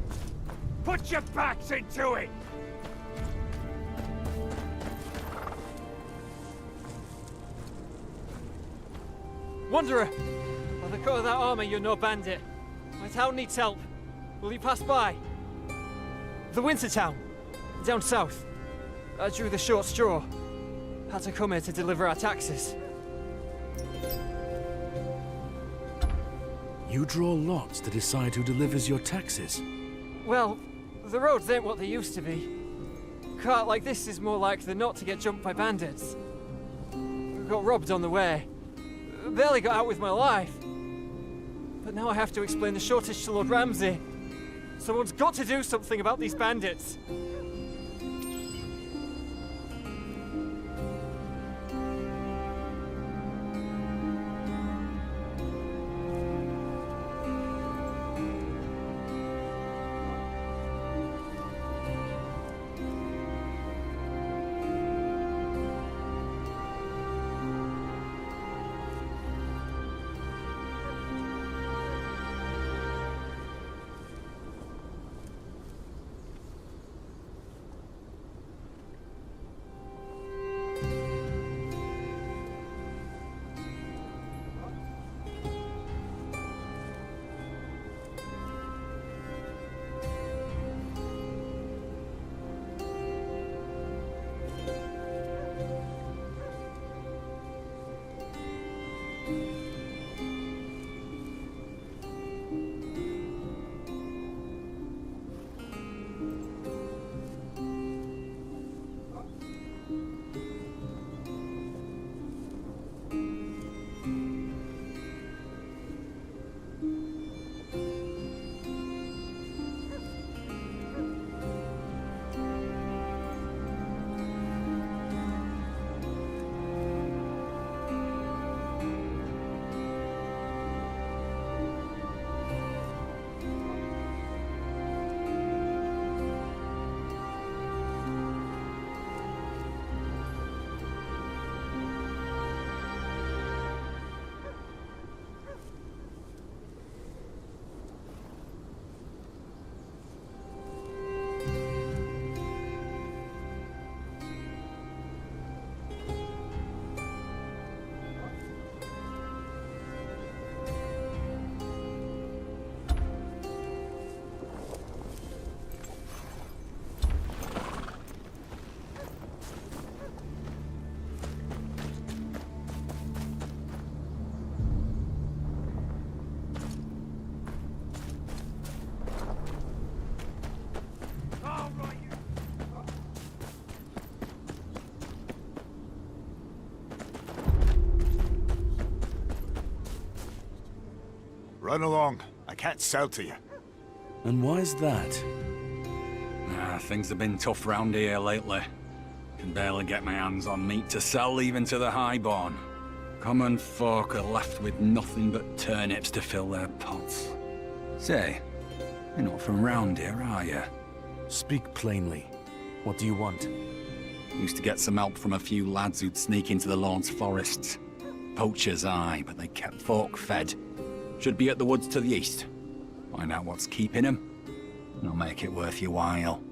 Put your backs into it! Wanderer! By the cut of that armor, you're no bandit. My town needs help. Will you pass by? The Wintertown. Down south. I drew the short straw. Had to come here to deliver our taxes. You draw lots to decide who delivers your taxes? Well, the roads ain't what they used to be. A cart like this is more likely not to get jumped by bandits. Got robbed on the way. Barely got out with my life. But now I have to explain the shortage to Lord Ramsay. Someone's got to do something about these bandits. Run along. I can't sell to you. And why's that? Things have been tough round here lately. Can barely get my hands on meat to sell even to the highborn. Common folk are left with nothing but turnips to fill their pots. Say, you're not from round here, are you? Speak plainly. What do you want? Used to get some help from a few lads who'd sneak into the Lord's forests. Poachers, aye, but they kept folk fed. Should be at the woods to the east. Find out what's keeping them, and I'll make it worth your while.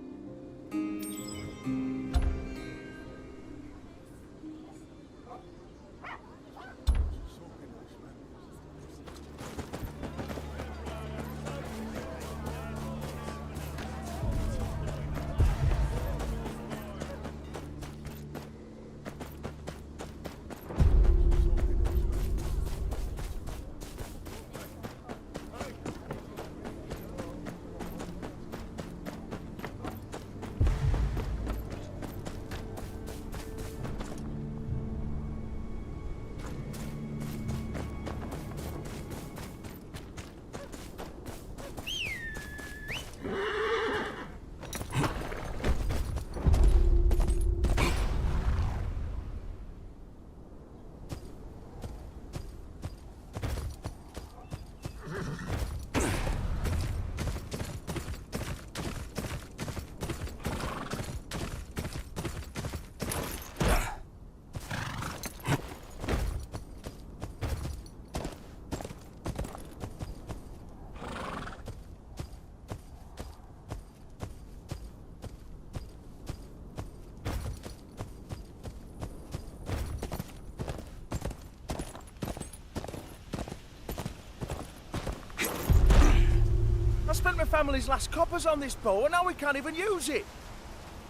I spent my family's last coppers on this bow, and now we can't even use it.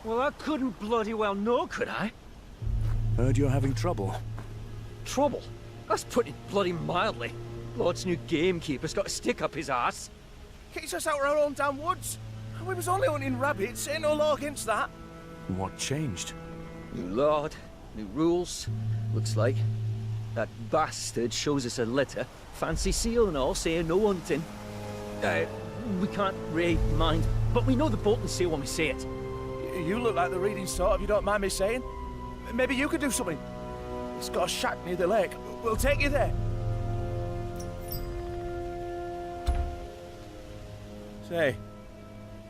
Well, I couldn't bloody well know, could I? Heard you're having trouble. Trouble? That's putting it bloody mildly. Lord's new gamekeeper's got a stick up his arse. Keeps us out of our own damn woods. We was only hunting rabbits, ain't no law against that. What changed? New lord, new rules. Looks like. That bastard shows us a letter, fancy seal and all, saying no hunting. We can't really mind, but we know the Boltons say when we say it. You look like the reading sort, if you don't mind me saying. Maybe you could do something. It's got a shack near the lake. We'll take you there. Say,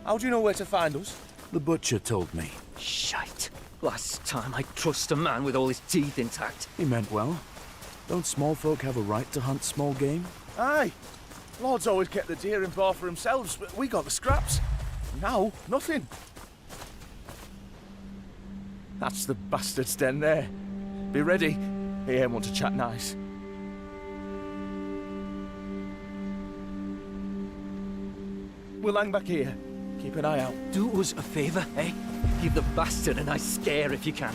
how do you know where to find us? The butcher told me. Shite. Last time I trust a man with all his teeth intact. He meant well. Don't small folk have a right to hunt small game? Aye. Lord's always kept the deer and boar for themselves, but we got the scraps. Now, nothing. That's the bastard's den there. Be ready. He ain't want to chat nice. We'll hang back here. Keep an eye out. Do us a favour, eh? Give the bastard a nice scare if you can.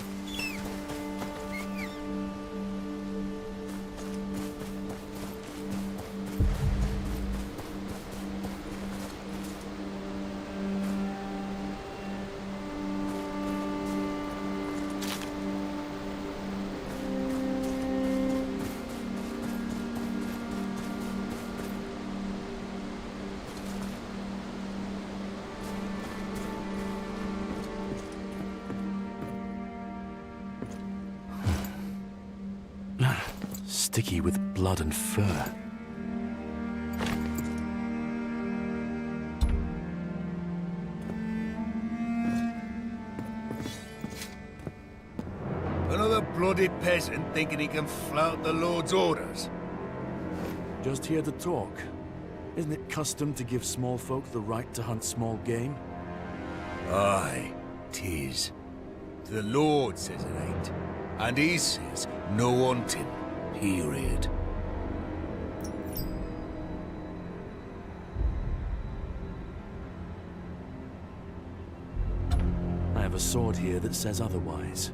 Sticky with blood and fur. Another bloody peasant thinking he can flout the Lord's orders. Just here to talk. Isn't it custom to give small folk the right to hunt small game? Aye, 'tis. The Lord says it ain't. And he says no hunting. Period. I have a sword here that says otherwise.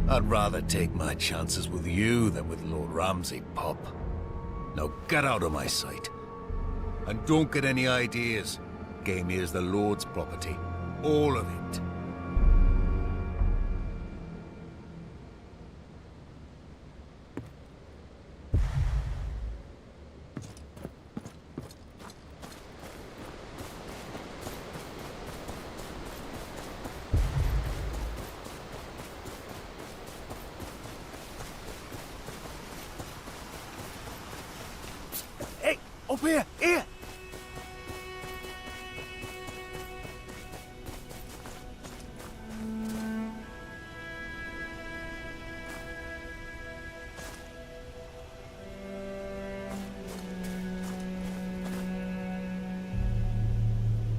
I'd rather take my chances with you than with Lord Ramsay, Pop. Now get out of my sight. And don't get any ideas. Game here's the Lord's property. All of it. Up here! Here!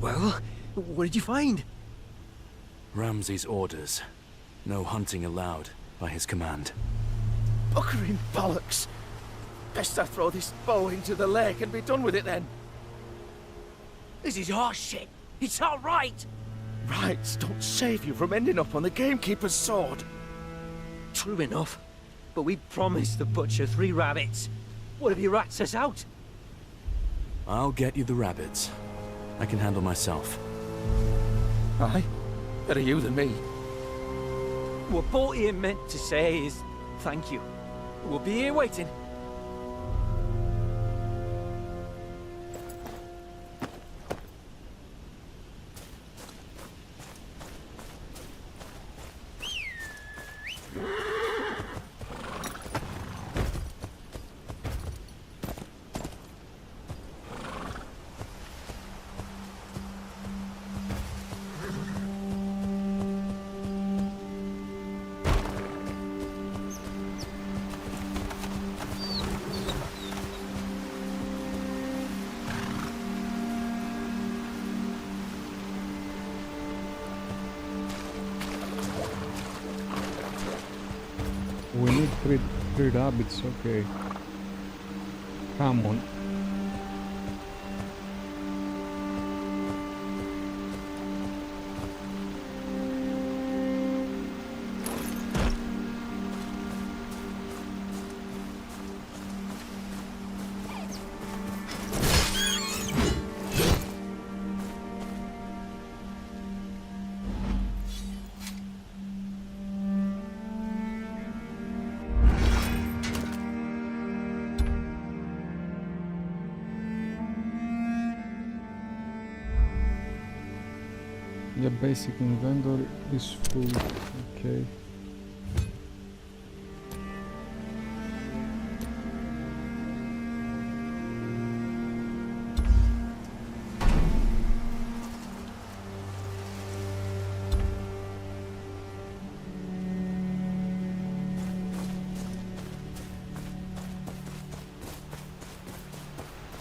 Well, what did you find? Ramsay's orders. No hunting allowed by his command. Buckering bollocks! Best I throw this bow into the lake and be done with it then. This is horse shit. It's all right. Rights don't save you from ending up on the gamekeeper's sword. True enough. But we promised the butcher 3 rabbits. What if he rats us out? I'll get you the rabbits. I can handle myself. Aye? Better you than me. What Bolty meant to say is thank you. We'll be here waiting. We need three rabbits, okay. Come on. Yeah, basic inventory is full. Okay.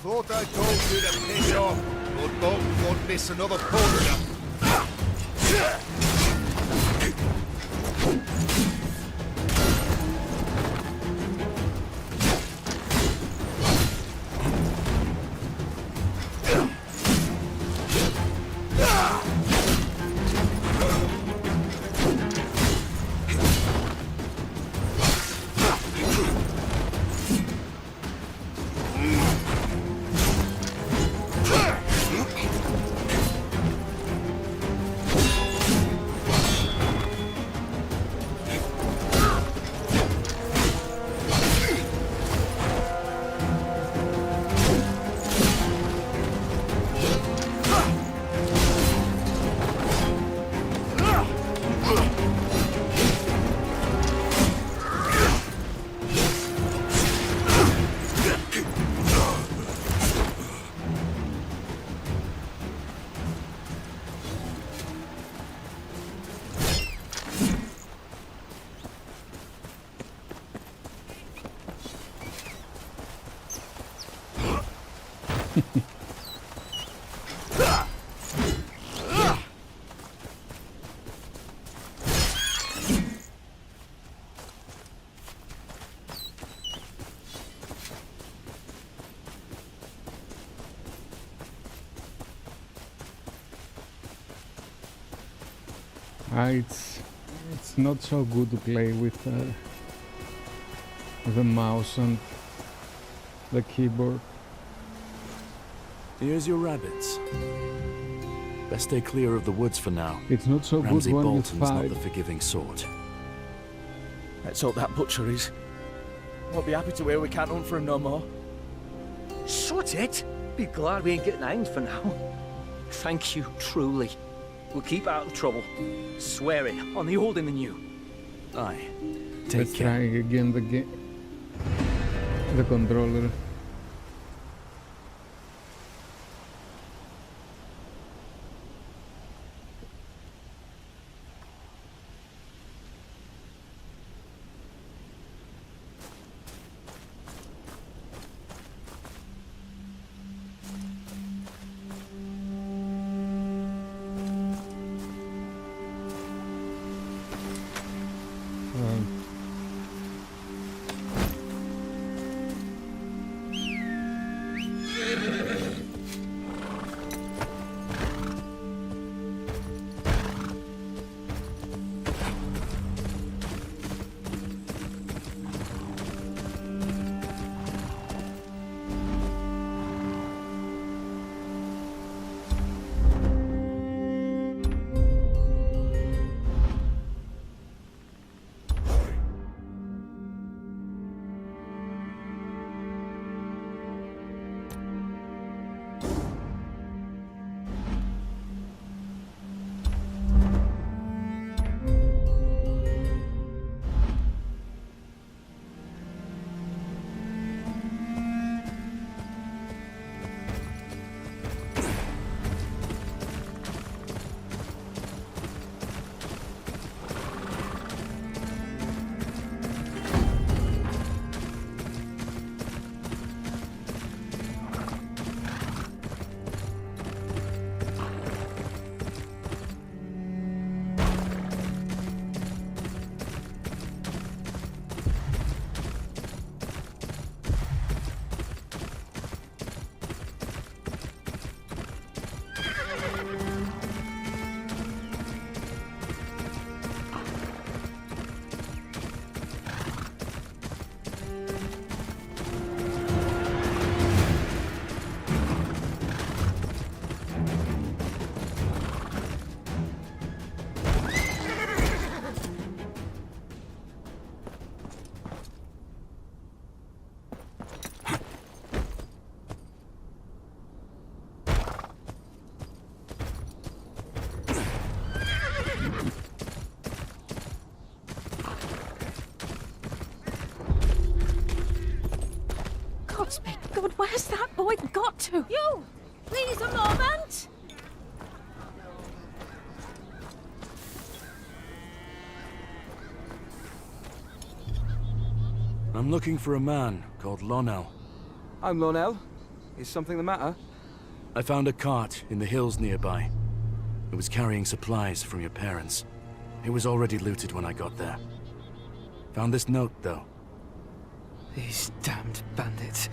Thought I told you to piss off. Lord Bolton won't miss another poacher. It's not so good to play with the mouse and the keyboard. Here's your rabbits. Best stay clear of the woods for now. It's not so Ramsay good when you Bolton's not fight. the forgiving sort. Let's hope that butcher is. We'll be happy to hear we can't hunt for him no more. Shut it! Be glad we ain't getting hanged for now. Thank you, truly. We'll keep out of trouble. Swear it, on the old and the new. Aye. Let's try again the controller. Where's that boy got to? You! Please, a moment! I'm looking for a man called Lonel. I'm Lonel. Is something the matter? I found a cart in the hills nearby. It was carrying supplies from your parents. It was already looted when I got there. Found this note, though. These damned bandits.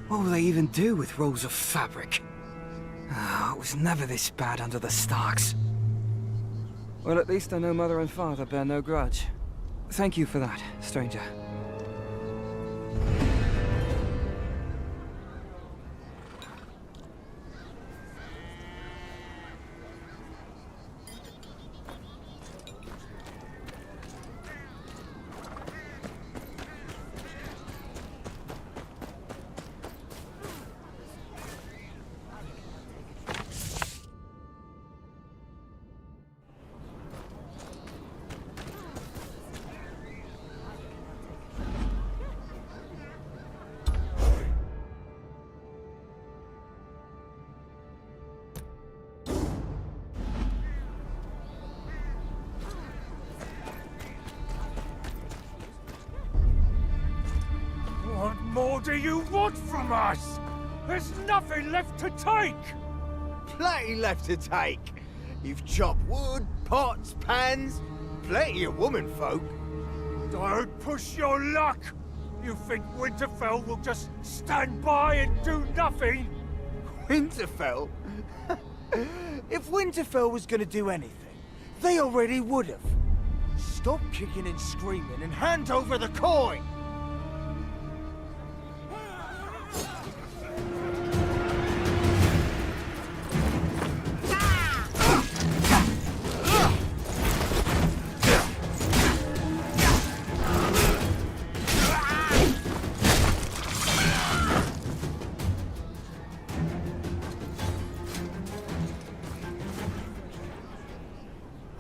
What will they even do with rolls of fabric? Oh, it was never this bad under the Starks. Well, at least I know Mother and Father bear no grudge. Thank you for that, stranger. What more do you want from us? There's nothing left to take! Plenty left to take. You've chopped wood, pots, pans, plenty of womenfolk. Don't push your luck! You think Winterfell will just stand by and do nothing? Winterfell? If Winterfell was gonna do anything, they already would have. Stop kicking and screaming and hand over the coin!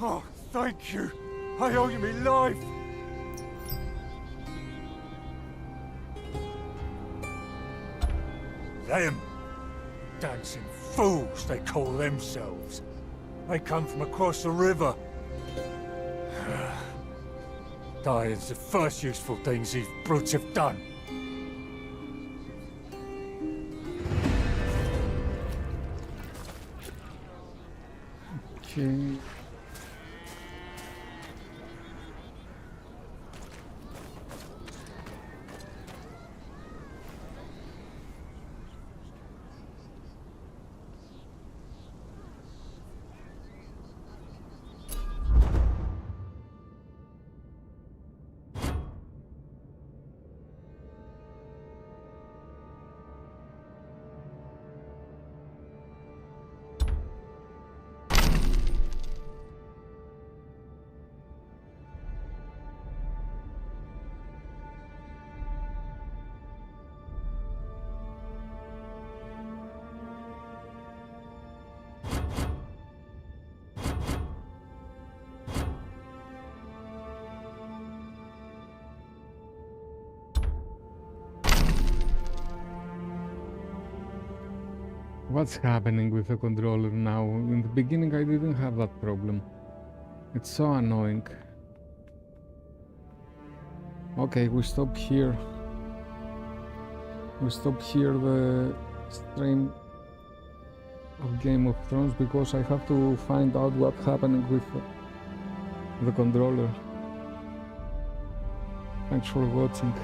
Oh, thank you. I owe you my life. Them dancing fools, they call themselves. They come from across the river. Dying's the first useful things these brutes have done. Okay. What's happening with the controller now? In the beginning I didn't have that problem. It's so annoying. Okay, we stop here. We stop here the stream of Game of Thrones because I have to find out what's happening with the controller. Thanks for watching.